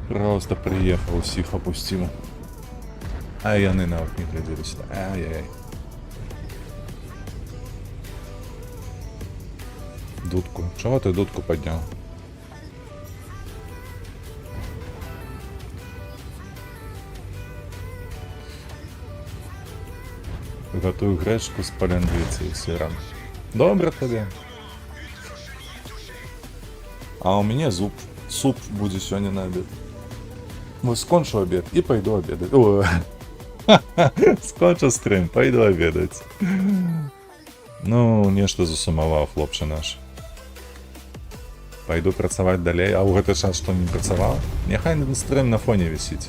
Просто прыехаў, усіх апусціў. А яны нават не глядзеліся. Ай-яй-яй. Дудку. Чаго ты дудку падняў? Готую гречку з паляндвіцай і сыром. Добре табе. А у мяне суп будзе сёння на обед. Ну, скончу обед і пайду обедаць. О, скончу стрым, пайду обедаць. Ну, нешта засумаваў хлопча наш. Пайду працаваць далей, а ў гэты час што не працаваў? Няхай стрым на фоне вісіць.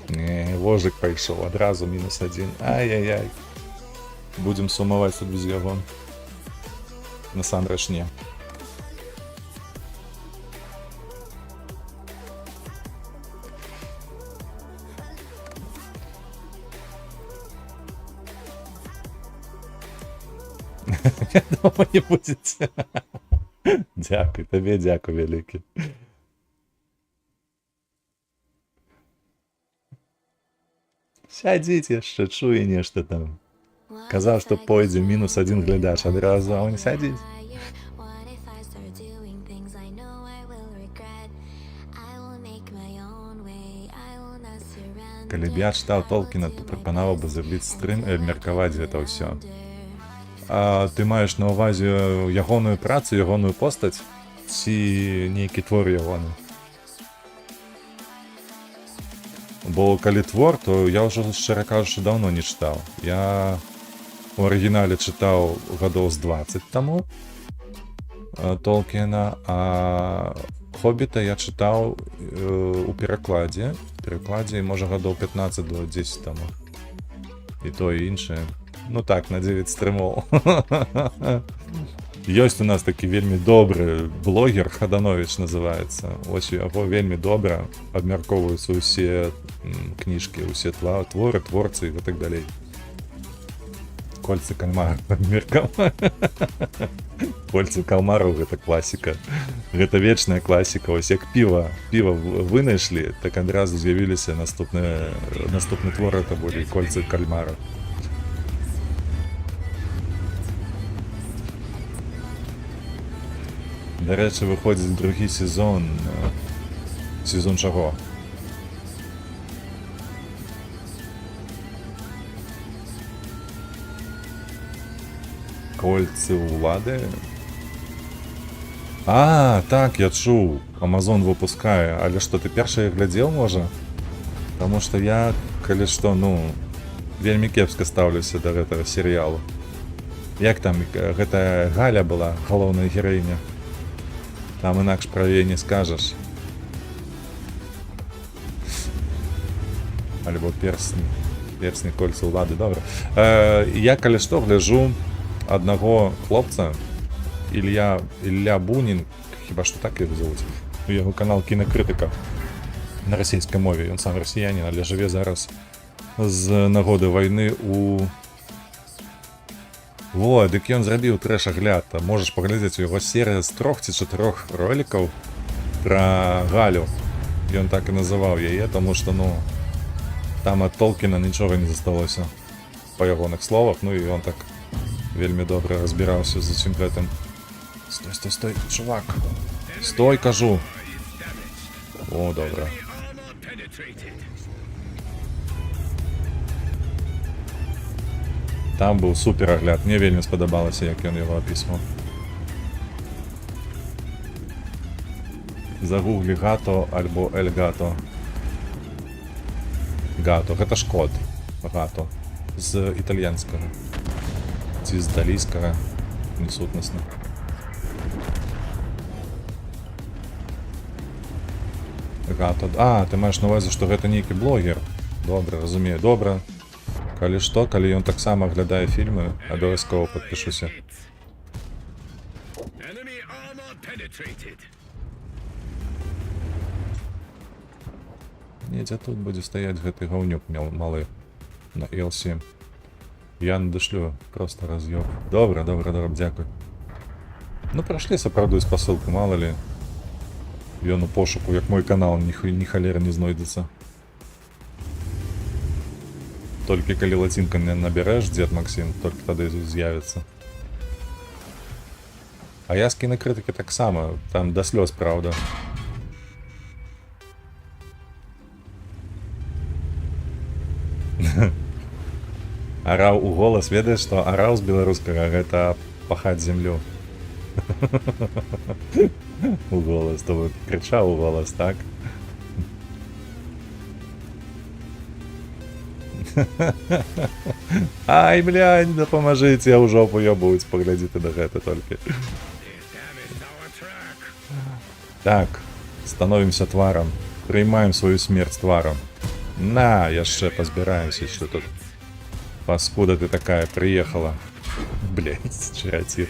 Не, вожык пайшоў, адразу -1. Ай-яй-яй. Будзем сумаваць тут без яго. Насамрэч не. Я думаю, не будете. Дякую, тобі дякую велике. Сядіть яшчэ, чує нешта там. Казав, што пойдзе -1 глядач адразу, а он сядзіць. What if I start doing things I know I will regret? I will make my own way. I will not surrender. Калі б я чытаў Толкіна, то прапанаваў бы зрабіць стрым і абмеркаваць гэта ўсё. А ты маеш на ўвазе ягоную працу, ягоную постаць ці нейкі твор ягоны? Бо калі твор, то я ўжо, шчыра кажучы, даўно не чытаў. Я у арыгінале чытаў гадоў з 20 таму Толкіна, а Хоббіта я чытаў у перакладзе. Перакладзе, можа, гадоў 15 до 10 таму. І то, і іншае. Ну так, на 9 стрымоў. Ёсць у нас такі вельмі добры блогер, Хаданович называецца. Ось яго вельмі добра абмяркоўваюцца ўсе кніжкі, ўсе творы, творцы і так далей. Кольцы кальмара абмеркаваў. Кольцы кальмараў гэта класіка. Гэта вечная класіка. Ось як піва вынайшлі, так адразу з'явіліся наступны твор, это былі кольцы кальмара. До речі, виходить другий сезон. Сезон чого? Кольці влади? А, так, я чув. Amazon випускає. Але що, ти перший глядів, може? Тому що я, коли що, вельми кепсько ставлюся до этого серіалу. Як там, гэта Галя була, головна героїня? Там інакш про її не скажеш. Альбо персні кольця влади, добре. Я, коли що, гляжу одного хлопця, Ілля Бунін, хіба що так його зовуть, його канал Кінокритика на російській мові, він сам росіянин, але живе зараз з нагоди війни у... Во, дик ён зрабіў трэш-агляд. Можаш паглядзець, у яго серыя з 3 ці 4 ролікаў пра Галю. Ён так і называў яе, таму што, там ад Толкіна нічога не засталося, па ягоных словах, і ён так вельмі добра разбіраўся з усім гэтым. Стой, чувак. Стой, кажу. О, добра. Там быў супер агляд, мне вельмі спадабалася, як ён яго апісваў. Загуглі Гато альбо Эль Гато. Гато, гэта ж кот. Гато. З італьянскага. Ці з італійскага. Несутнасна. Гато. А, ты маеш на ўвазе, што гэта нейкі блогер. Добра, разумею, добра. Калі што, калі ён таксама аглядае фільмы, абавязкова падпішуся. Недзе тут будзе стаяць гэты гаўнюк малы на L7. Я надышлю, просто раз'ёб. Добра, дзякуй. Прайшлі сапраўды спасылку, мала ли. Ён у пошуку, як мой канал, ні халера не знойдецца. Толькі калі лацінка не набярэш, дзед Максим, толькі тады з'явіцца. А я з кінакрытыкі таксама, там да слёз, праўда. Араў у голас, ведаеш, што араў з беларускага гэта пахаць зямлю. У голас, то вы крычаў у голас, так? Ай, блядь, дапамажыце, я ў жопу ёбуюць, паглядзіце на гэта толькі. Так, становімся тварам, прыймаем сваю смерць тварам. На, яшчэ пазбіраемся, што тут. Паскуда ты такая прыехала. Блядь, чараці.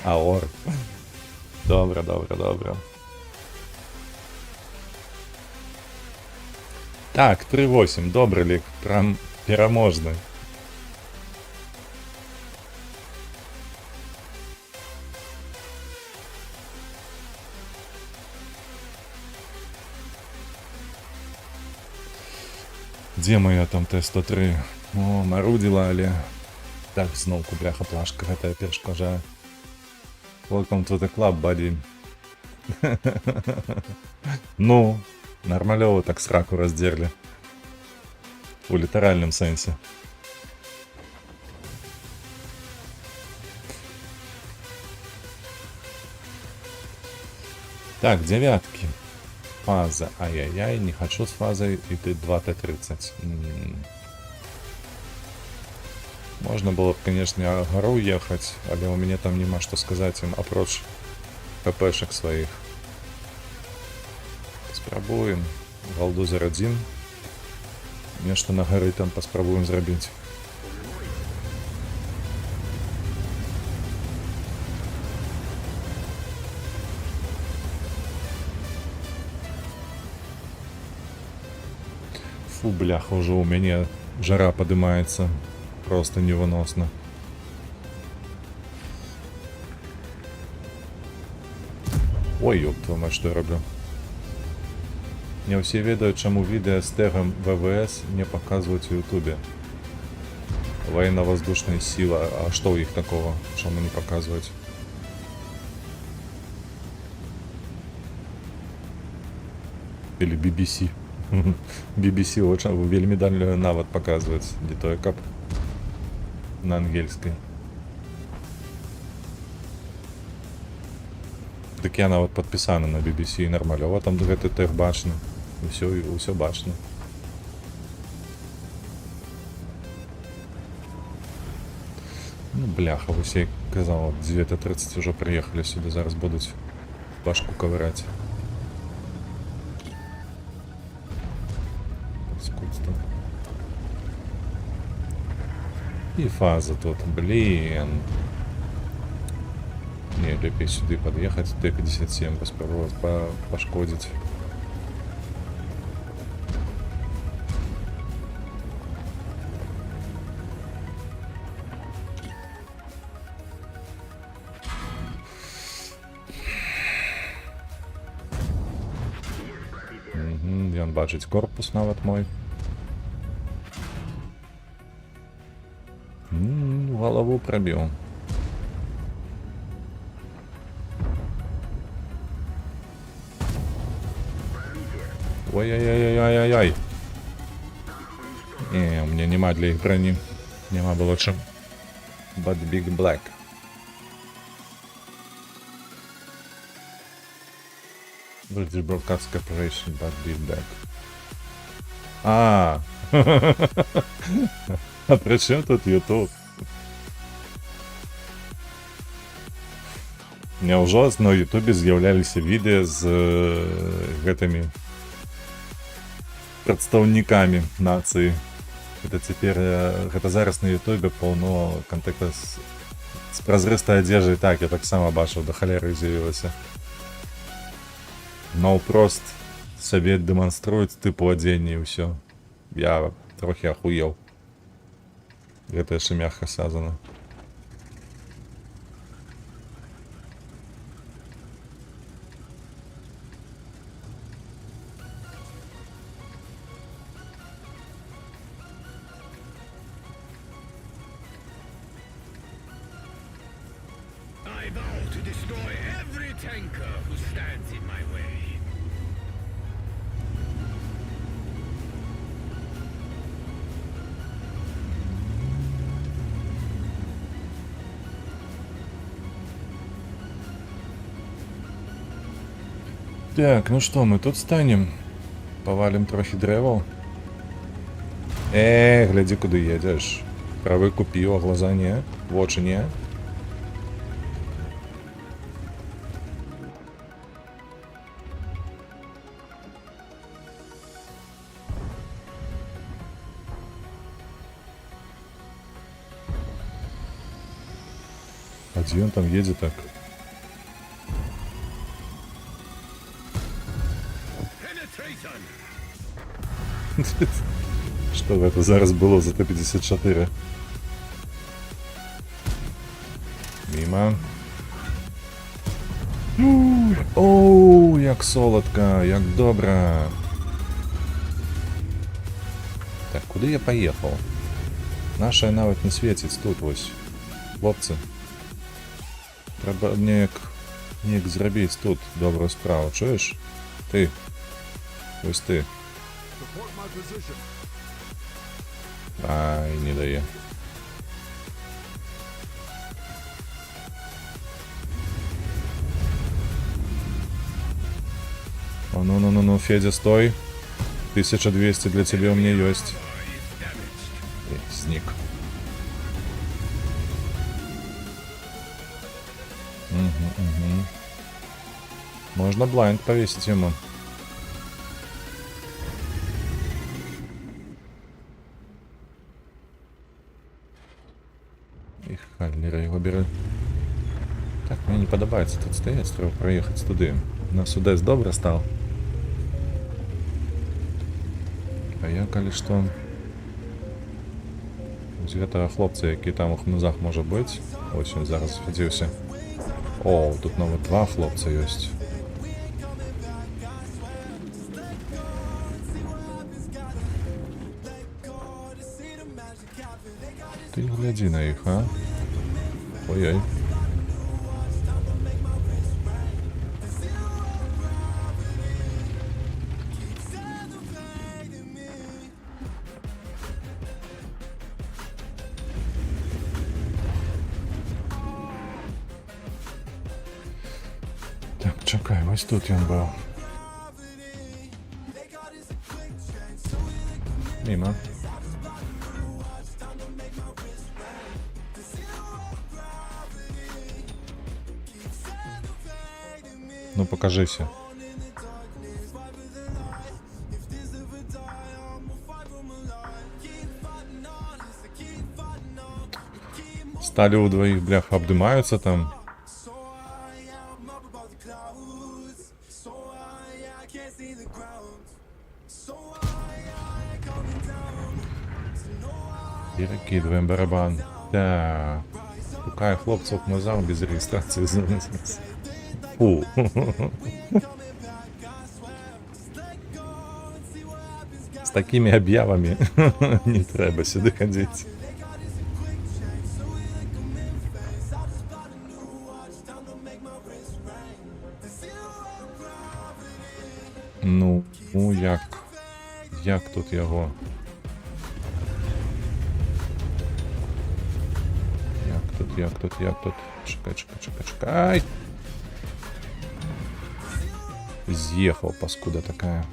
Аор. Добра. Так, 3-8, добры лік, прям пераможны. Где моя там Т-103? О, марудила, але... Так, зновку, бляха, плашка, гэта перешкоджає. Welcome to the club, buddy. Ну, нормалево так сраку раздерли. У литеральном сенсе. Так, девятки. Фаза. Ай-яй-яй, не хочу с фазой. И ты 2Т-30. Можно было бы, конечно, гору ехать, але у меня там нема что сказать им опроч ППшек своих. Спробуем. Галдузер 1. Нечто на горы там поспробуем зробить. Фу, бляха, уже у меня жара поднимается. Просто невыносно. Ой, ёб твою мать, что я роблю? Не все ведают, чему видео с тегом ВВС не показывают в Ютубе. Военно-воздушные силы. А что у них такого? Чему не показывать? Или BBC. BBC очень вельми дальнюю навод показывает. Где то кап на ангельской. Так я навод подписана на BBC нормально. Вот там гэты тег бачны. Усё бачно. Ну, бляха, усе казав, 9:30 уже приехали сюда, зараз будуть башку ковырять. Скудство. И фаза тут, блин. Не, лепей сюда подъехать, Т-57 попробовать пошкодить. Ён бачить корпус нават мой. Голову пробил. Ой-ой-ой-ой-ой-ой. Не, у меня нема для их брони. Нема было чем. But big black. British Broadcast Corporation, but big black. А при чем тут YouTube? Няўжо на Ютубе з'яўляліся відэа з гэтымі прадстаўнікамі нацыі. Гэта цяпер, гэта зараз на Ютубе паўно кантакта з празрыстай адзежай. Так, я таксама бачыў, да халеры з'явілася. Наўпрост сабе дэманструюць тыпу адзення і ўсё. Я трохі ахуеў. Гэта яшчэ мякка сказана. I vow to destroy every tanker who stands in my way. Так, ну что, мы тут станем. Повалим трохи дрэваў. Гляди, куды едзеш. Правы купіў, а глаза не. Вочы не. А дзе ён там едзе так? Penetration! Что это зараз было за Т-54? Мимо. Оу, як солодко, як добра. Так, куди я поїхав? Наша навіть не світить тут ось. Хлопці. Треба неяк зробити тут добру справу, чуєш? Ти. Ось ти. Ай, не дає. О, ну, Федя, стой. 1200 для тебя у меня есть. Сник. Угу. Можно блайнд повесить ему. І Халлера його бере. Так, мені не подобається тут стоять, треба проїхати туди. У нас Одес добре став. А я, коли що... З этого хлопця, який там у хмизах може бути. Ось він зараз схотівся. О, тут навіть 2 хлопця є. Ти гляди на їх, а? Ой-ой. Так, чекай, ось тут він був. Мимо. Ну, покажися. Стали у двоих, бляха, обдымаются там. Перекидываем барабан. Да. Шукаю хлопцев мазам без регистрации. Фу. С такими объявами не треба сюда ходить. Ну, як тут його? Як тут? Чекай. З'їхав, паскуда така.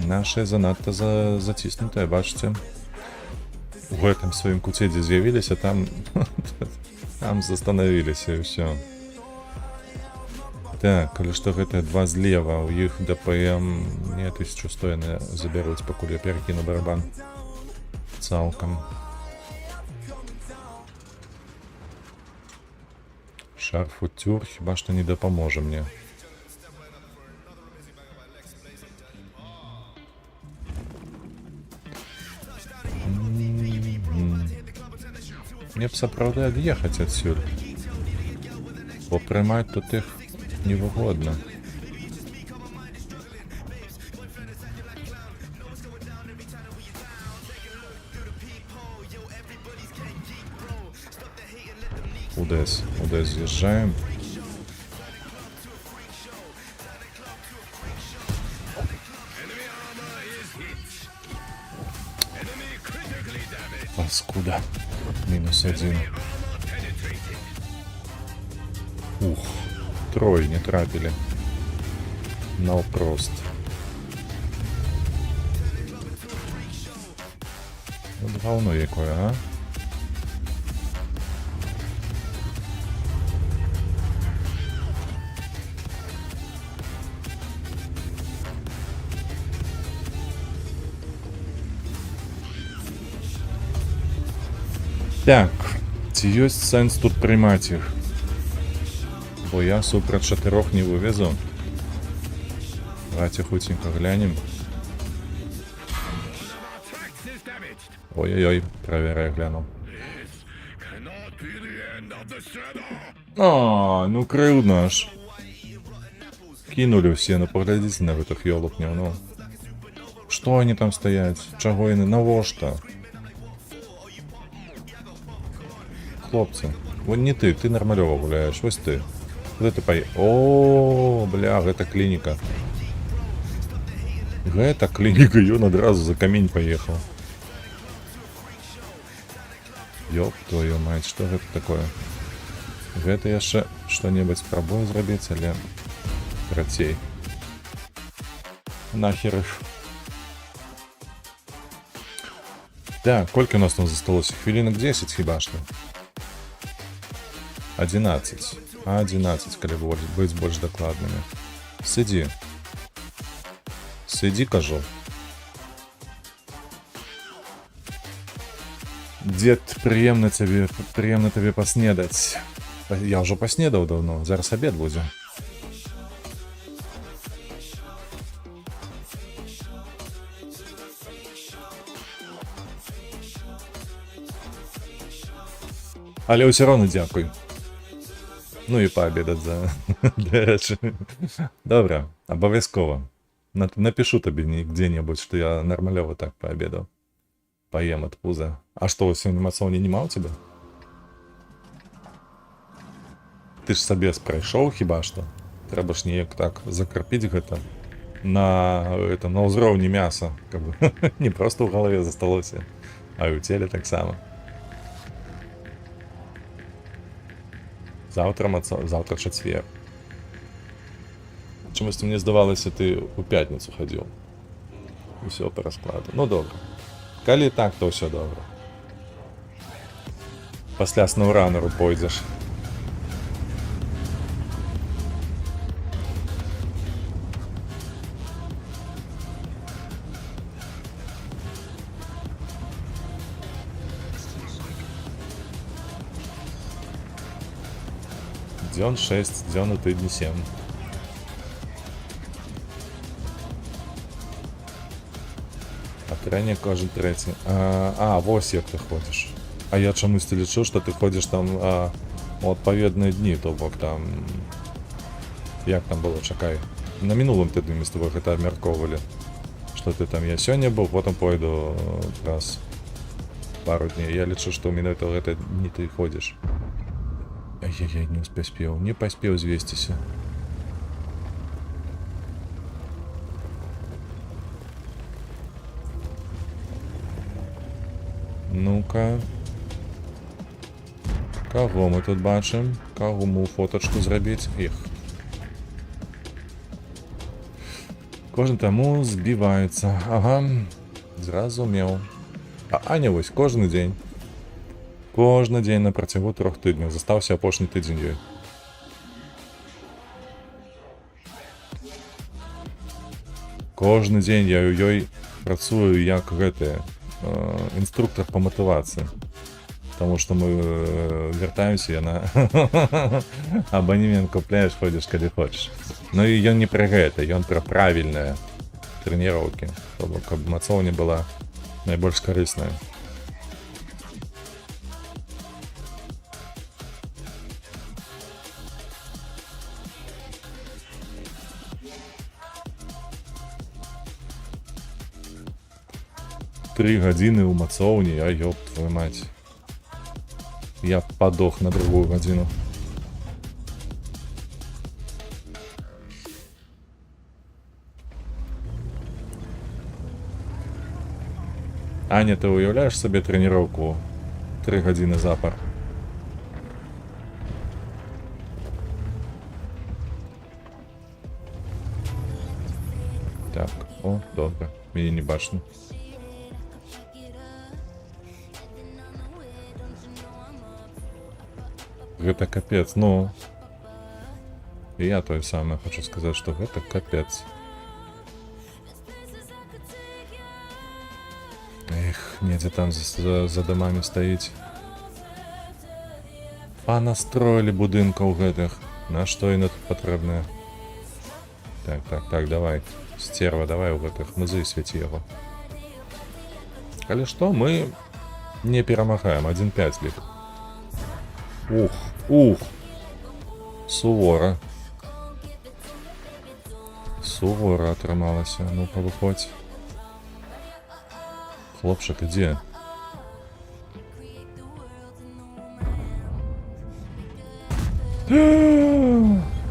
Наши занадто затиснутые, бачите. В этом своем куте з'явились, а там... там застановились, и все. Так, коли что гэта 2 злева, у іх ДПМ... Не, 1100 не заберуть, пакуль я перекину барабан. Цалком. Шарфутюр хіба що не допоможе мені. Мне б сапраўды ад'ехаць адсюль. Бо прымаць тут іх невыгодна. Удес з'їжджаємо. Паскуда. -1. Ух, 3 не трапили. Навпрост. От говно якое, а? Так, ці ёсць сенс тут приймати їх? Бо я супроть 4 не вывезу. Давайте хутенько глянем. Ой-ой-ой, проверяй, глянул. А, ну кривдно ж. Кинули все, ну поглядите на этих ёлопнев, ну. Што они там стаяць? Чаго яны? Навошта? Хлопцы, вон не ты нармалёва гуляеш, вось ты. Куды ты пае... О, бля, гэта клініка. Гэта клініка, ён адразу за камень паехаў. Ёб твою мать, што гэта такое? Гэта яшчэ што-небудзь спрабую зрабіць, але... Працей. Нахер іх. Так, колькі у нас там засталося? Хвілінак 10 хіба што. 11. 11, калі быць больш дакладнымі. Сидзі. Сидзі, кажу. Дзед, прыемна табе паснедаць. Я ўжо паснедаў даўно, зараз абед будзе. Але ўсё роўна дзякуй. Ну і паабедаць за рэчы. Добра, абавязкова. Напишу табе где-небудзь, што я нармалёва так паабедаў. Паем ад пуза. А што, сёння мацоўні няма ў цябе? Ты ж сабе прайшоў хіба што? Трэба ж неяк так закарпіць гэта на ўзроўні мяса, каб не проста ў галаве засталося, а і ў целе таксама. Завтра чацвер. Чомусь мне здавалася, ты у пятніцу хадзіў. Усё па раскладу. Ну добра. Калі так, то ўсё добра. Пасля сноўранеру пойдзеш. Дзён 6, дзён у тыдні 7. А трэнер кожен трэці. Вось як ты ходзіш. А я чамусьці лічу, што ты ходзіш там у адпаведныя дні, то бок там... Як там было, чакай. На мінулым тыдні мы з тобой гэта абмяркоўвалі. Што ты там, я сёння быў, потым пойду праз пару дней. Я лічу, што менавіта гэта дні ты ходзіш. Ай-яй-яй, не паспеў звесціся. Ну-ка. Каго мы тут бачым? Каго мы фотачку зрабіць? Іх. Кожны таму збіваецца. Ага, зразумеў. Не вось, кожны дзень. Кожны дзень на працягу 3 тыдняў. Застаўся апошні тыдзень ёй. Кожны дзень я ў ёй працую як інструктор па матывацыі. Таму што мы вяртаемся, яна абанемент купляеш, ходзіш калі хочаш. Ну і ён не пра гэта, ён пра правільныя трэніроўкі, каб мацоўня была найбольш карысная. Три гадзіны ў мацоўні, ёб твою мать. Я падох на другую гадзіну. Аня, ты уяўляеш сабе трэніроўку 3 гадзіны запар? Так, о, добра, мяне не бачна. Гэта капец, ну... І я тое самае хочу сказаць, што гэта капец. Эх, недзе там за дамамі стаіць. Панастроілі будынкаў гэтых. На што яны тут патрэбныя? Так, давай. Сцерва, давай у гэтых музей свяці яго. Калі што, мы не перамагаем, 1-5 лік. Ух, сувора. Сувора атрымалася, ну-ка выходзь. Хлопчик, иди.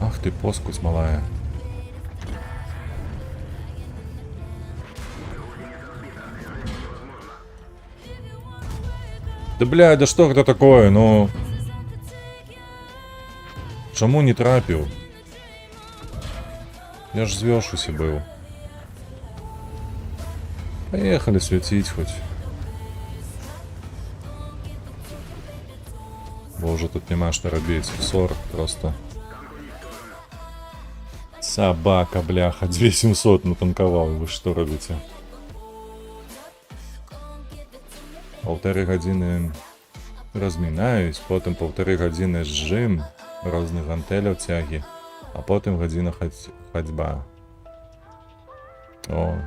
Ах ты, поскуть малая. Да блядь, да что это такое, ну... Чому не трапил? Я ж звёршуся был. Поехали светить хоть. Бо уже тут нема что робить. Сор просто. Собака, бляха, 2700 натанковал. Вы что робите? 1,5 години розмінаюсь, потім 1,5 години жим різних гантелів тяги, а потім година ходьба. О,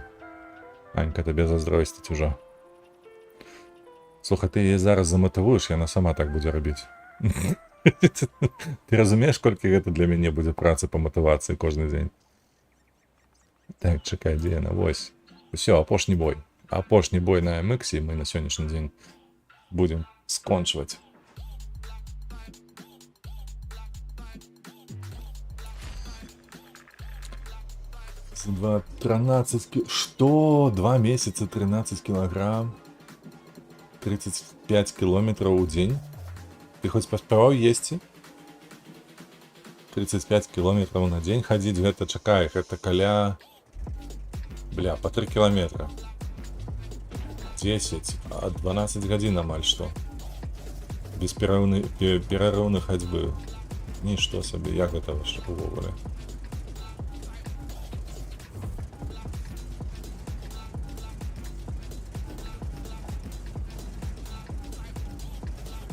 Анька, тобі заздростить уже. Слухай, ти її зараз замотивуєш, і вона сама так буде робити. Ти розумієш, скільки це для мене буде праці по мотивації кожен день? Так, чекай, де вона? Ось. Все, опошній бой. Опошній бой на MX ми на сьогоднішній день будемо скончувати. За 13 килограмм. Что? 2 месяца 13 килограмм. 35 километров в день. Ты хоть поспевал есть? 35 километров на день ходить, это чакай, это коля... Бля, по 3 километра. 10, а 12 годин амаль что. Без перерывной ходьбы. Ничто себе, як это вообще уволили.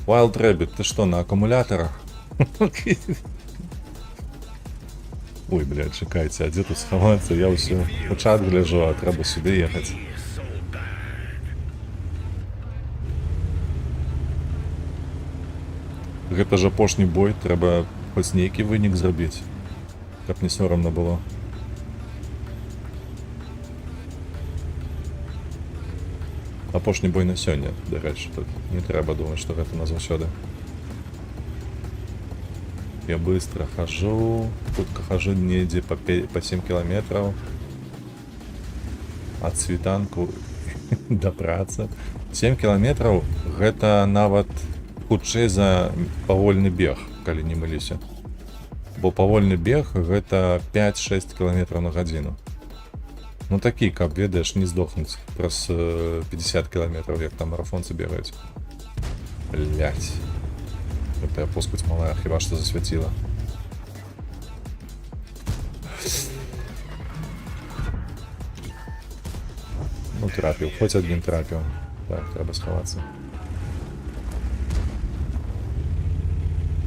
Wild Rabbit, ты что, на аккумуляторах? Ой, блядь, чекайте, а где тут сховаться? Я все в чат гляжу, а треба сюди ехать. Гэта ж апошні бой, треба хоць нейкі вынік зрабіць, каб не соромно было. Апошні бой на сёння, да рэчы, тут не трэба думаць, што гэта назаўсёды. Я быстро хожу, хутка хожу недзе по 7 километров. От світанку до працы. 7 километров гэта нават хутчэй за павольны бег, калі не мыліся. Бо павольны бег гэта 5-6 километров на гадзіну. Ну такі, каб, ведаеш, не здохнуць праз 50 километров, як там марафонцы бегаюць. Блять. Это я поскуть малая, хіба что засвятила. Ну, трапил, хоть один трапил. Так, треба сховаться.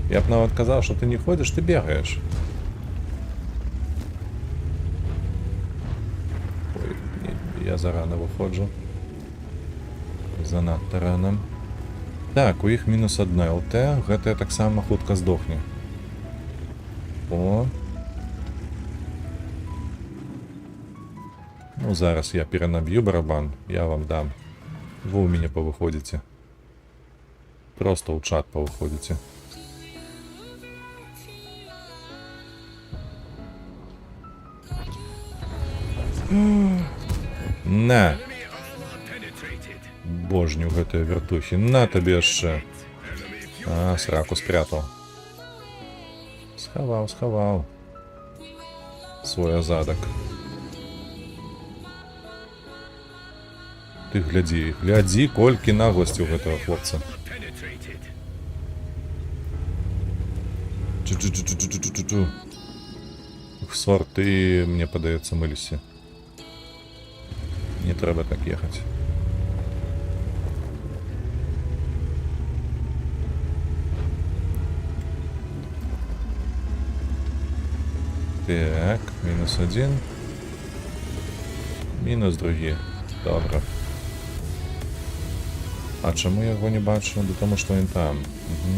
Я б нават казав, що ти не ходиш, ти бігаєш. Ой, я зарано виходжу. Занадто рано. Так, у іх мінус 1 ЛТ, гэта так само хутка здохне. О. Ну, зараз я перенаб'ю барабан, я вам дам. Вы у меня повыходите. Просто у чат повыходите. На! Божню гэтыя вертухи. На табе яшчэ. А, сраку спрятал. Схаваў, схаваў. Свой азадак. Ты глядзі, глядзі, колькі нагласці ў гэтага хлопца. Чу-чу-чу-чу-чу-чу-чу. Сор, ты, мне падаецца, мыліся. Не трэба так ехаць. Так, минус 1. Минус 2. Добре. А чому я його не бачу? До тому, що він там. Угу.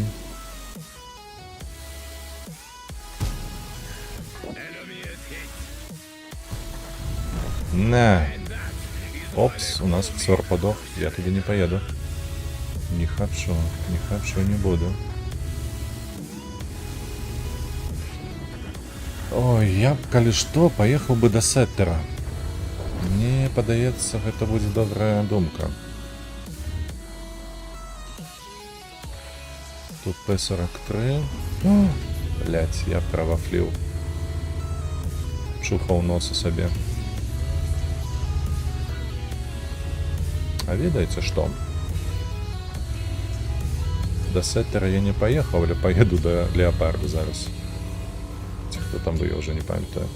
На. Опс, у нас псор подох. Я туда не поеду. Не хочу, не буду. Ой, я б, калі што, паехаў бы да сеттера. Мне падаецца, гэта будзе добрая думка. Тут P43. О, блядь, я правафліў. Чухаў носа сабе. А ведаеце што? Да сеттера я не паехаў, але паеду да леапарда зараз. Ці хто там бы, я ўжо не памятаю.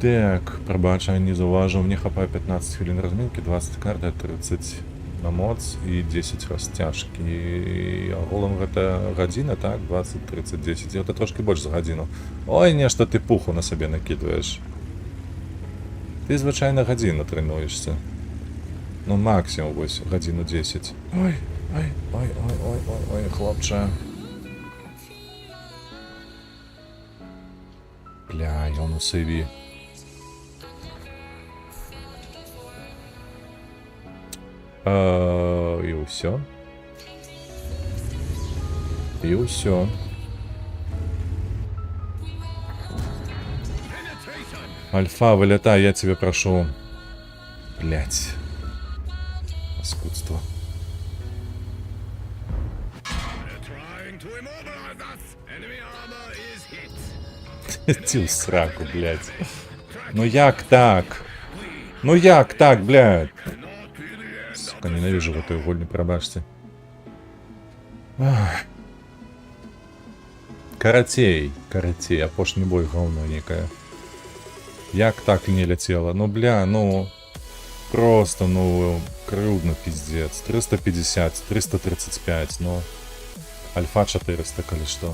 Так, прабачай, не заўважыў, мне хапае 15 хвілін разминкі, 20 карты, 30 на моц і 10 расцяжкі. Агулам гэта гадзіна, так? 20, 30, 10. Гэта трошки больш за гадзіну. Ой, нешта ты пуху на сабе накідваеш. Ты звычайна гадзіну трэнуешся. Ну, максимум, вось, гадзіну 10. Ой, ой, ой, ой, ой, ой, ой, хлопча. Бля, ён у сыві. І ўсё. І ўсё. Альфа, вылетай, я тебя прошу. Блять. Паскудство. They're trying to immobilize us. Enemy armor is hit. Ти в сраку, блять. Ну як так? Ну як так, блять? Сука, ненавижу в этой вольной пробаште. Каратей, апошні бой говно некое. Як так не летело? Ну бля, ну... Просто, ну, крыўдно, пиздец. 350, 335, ну... Альфа 400, калі што.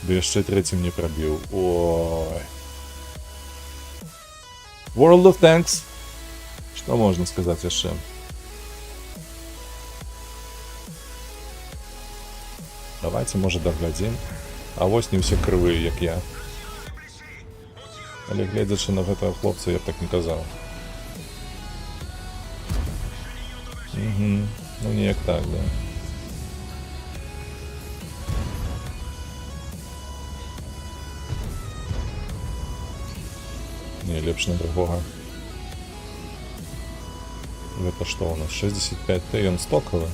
Да яшчэ третім не прабіў. Ой... World of Tanks. Што можна сказаць яшчэ? Давайте, может, доглядзім. А вось не ўсе крывыя, як я. Але гледзячы на гэтага хлопца, я б так не казаў. Ну, неяк так, да. Не, лепш на другога. Гэта што у нас? 65Т, ён стоковы?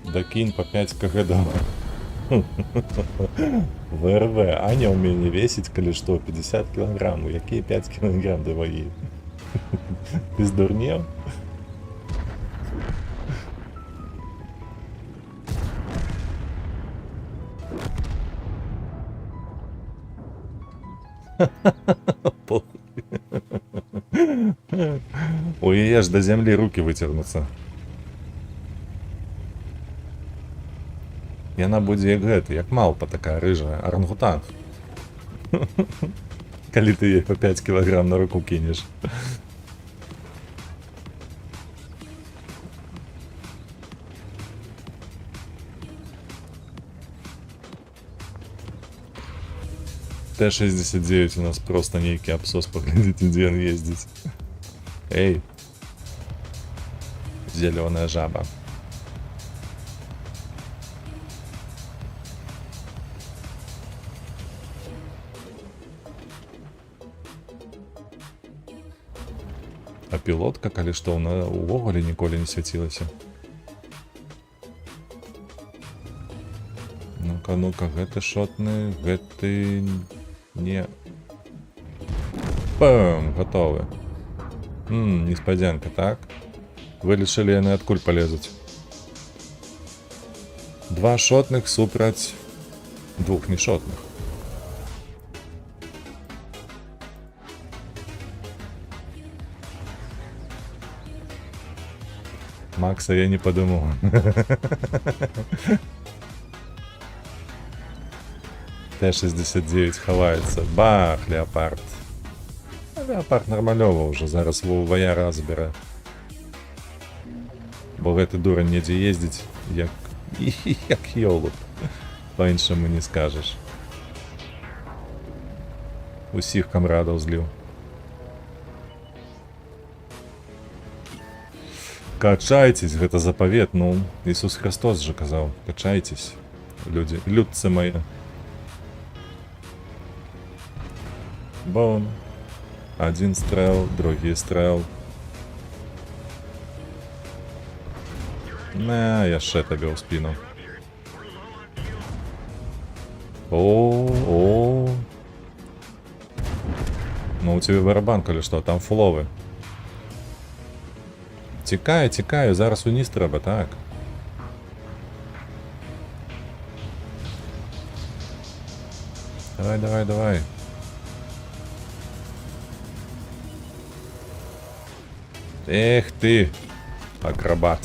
Дакінь по 5 кг давай. ВРВ, Аня ў мяне весіць, калі што, 50 кілаграмаў. Якія 5 кілаграм да вагі? Ты здурнеў? Ой, я ж до зямлі руки выцягнуцца. Яна будзе як гэта, як малпа такая рыжая, арангутан. Калі ты ей по 5 килограмм на руку кинешь. Т-69 у нас просто некий абсос, поглядите, где он ездит. Эй, зеленая жаба. А пілотка, калі што, увогуле ніколі не свяцілася. Ну-ка, ну-ка, гэты шотны, гэты... не... Пэм, гатовы. Неспадзянка, так? Вылечылі яны адкуль палезуць. 2 шотных супраць 2 нешотных. Макса я не подумал. Т-69 ховается. Бах, леопард. А леопард нормалёва уже, зараз вояра забере. Бо гэты дурань недзе ездзіць, як ёлуб. По-іншому не скажеш. Усіх камрадів злів. Качайтесь, гэта запавет, ну, Ісус Христос же казаў, качайтесь, людзі, людцы мае. Бом. Один стрел, другі стрел. На, яшчэ табе ў спіну. О. Ну, у тебе барабан, калі што, там фуловы. Тікаю, тікаю, зараз уніз трэба, так. Давай, давай, давай. Ех ты, акробат.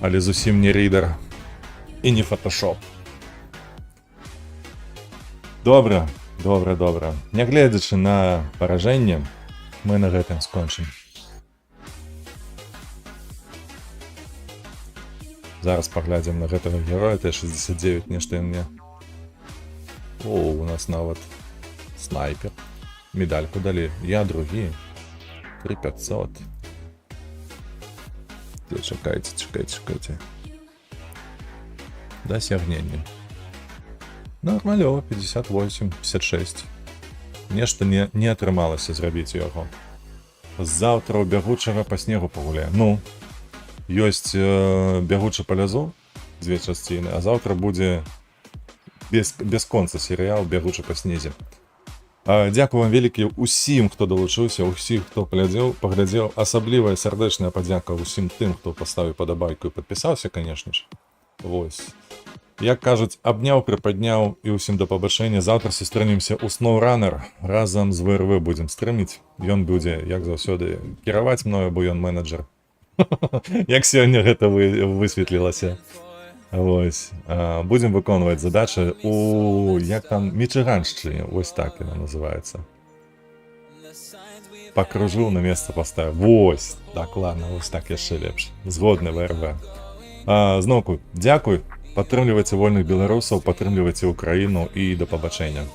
Але зусім не рідер. І не фотошоп. Добра, добра, добра. Нягледзячы на паражэнне, мы на гэтым скончым. Зараз паглядзім на гэтага героя, Т-69, нешта ён мне. О, у нас нават снайпер. Медальку далі. Я другі. 3500. Чакайце, чакайце, чакайце. Дасягненне. Нормалёва, 58, 56. Нешта не атрымалася зрабіць у яго. Заўтра ў бягучага па снегу пагуляем. Ну, ёсць бягучы па лязу, 2 часціны, а заўтра будзе без конца серыял бягучы па снезе. Дзякую вам вялікі усім, хто далучыўся, усіх, хто паглядзеў. Асаблівая сардэчная падзяка ўсім тым, хто паставіў падабайку і падпісаўся, канешне ж. Вось. Як кажуць, абняў, прыпадняў і ўсім да пабачэння. Заўтра сустрэнемся ў SnowRunner. Разам з ВРВ будзем стрыміць. Ён будзе, як заўсёды, кіраваць мною, бо ён менеджер. Як сёння гэта высветлілася. Вось. Будзем выконваць задачы у, як там, Мічыганшчыне. Вось так яна называецца. Пакружу, на месца паставіў. Вось. Так, ладно, вось так яшчэ лепш. Згодны ВРВ. Зноўку, дзякуй. Падтрымлівайце вольных беларусаў, падтрымлівайце Украіну і да пабачэння.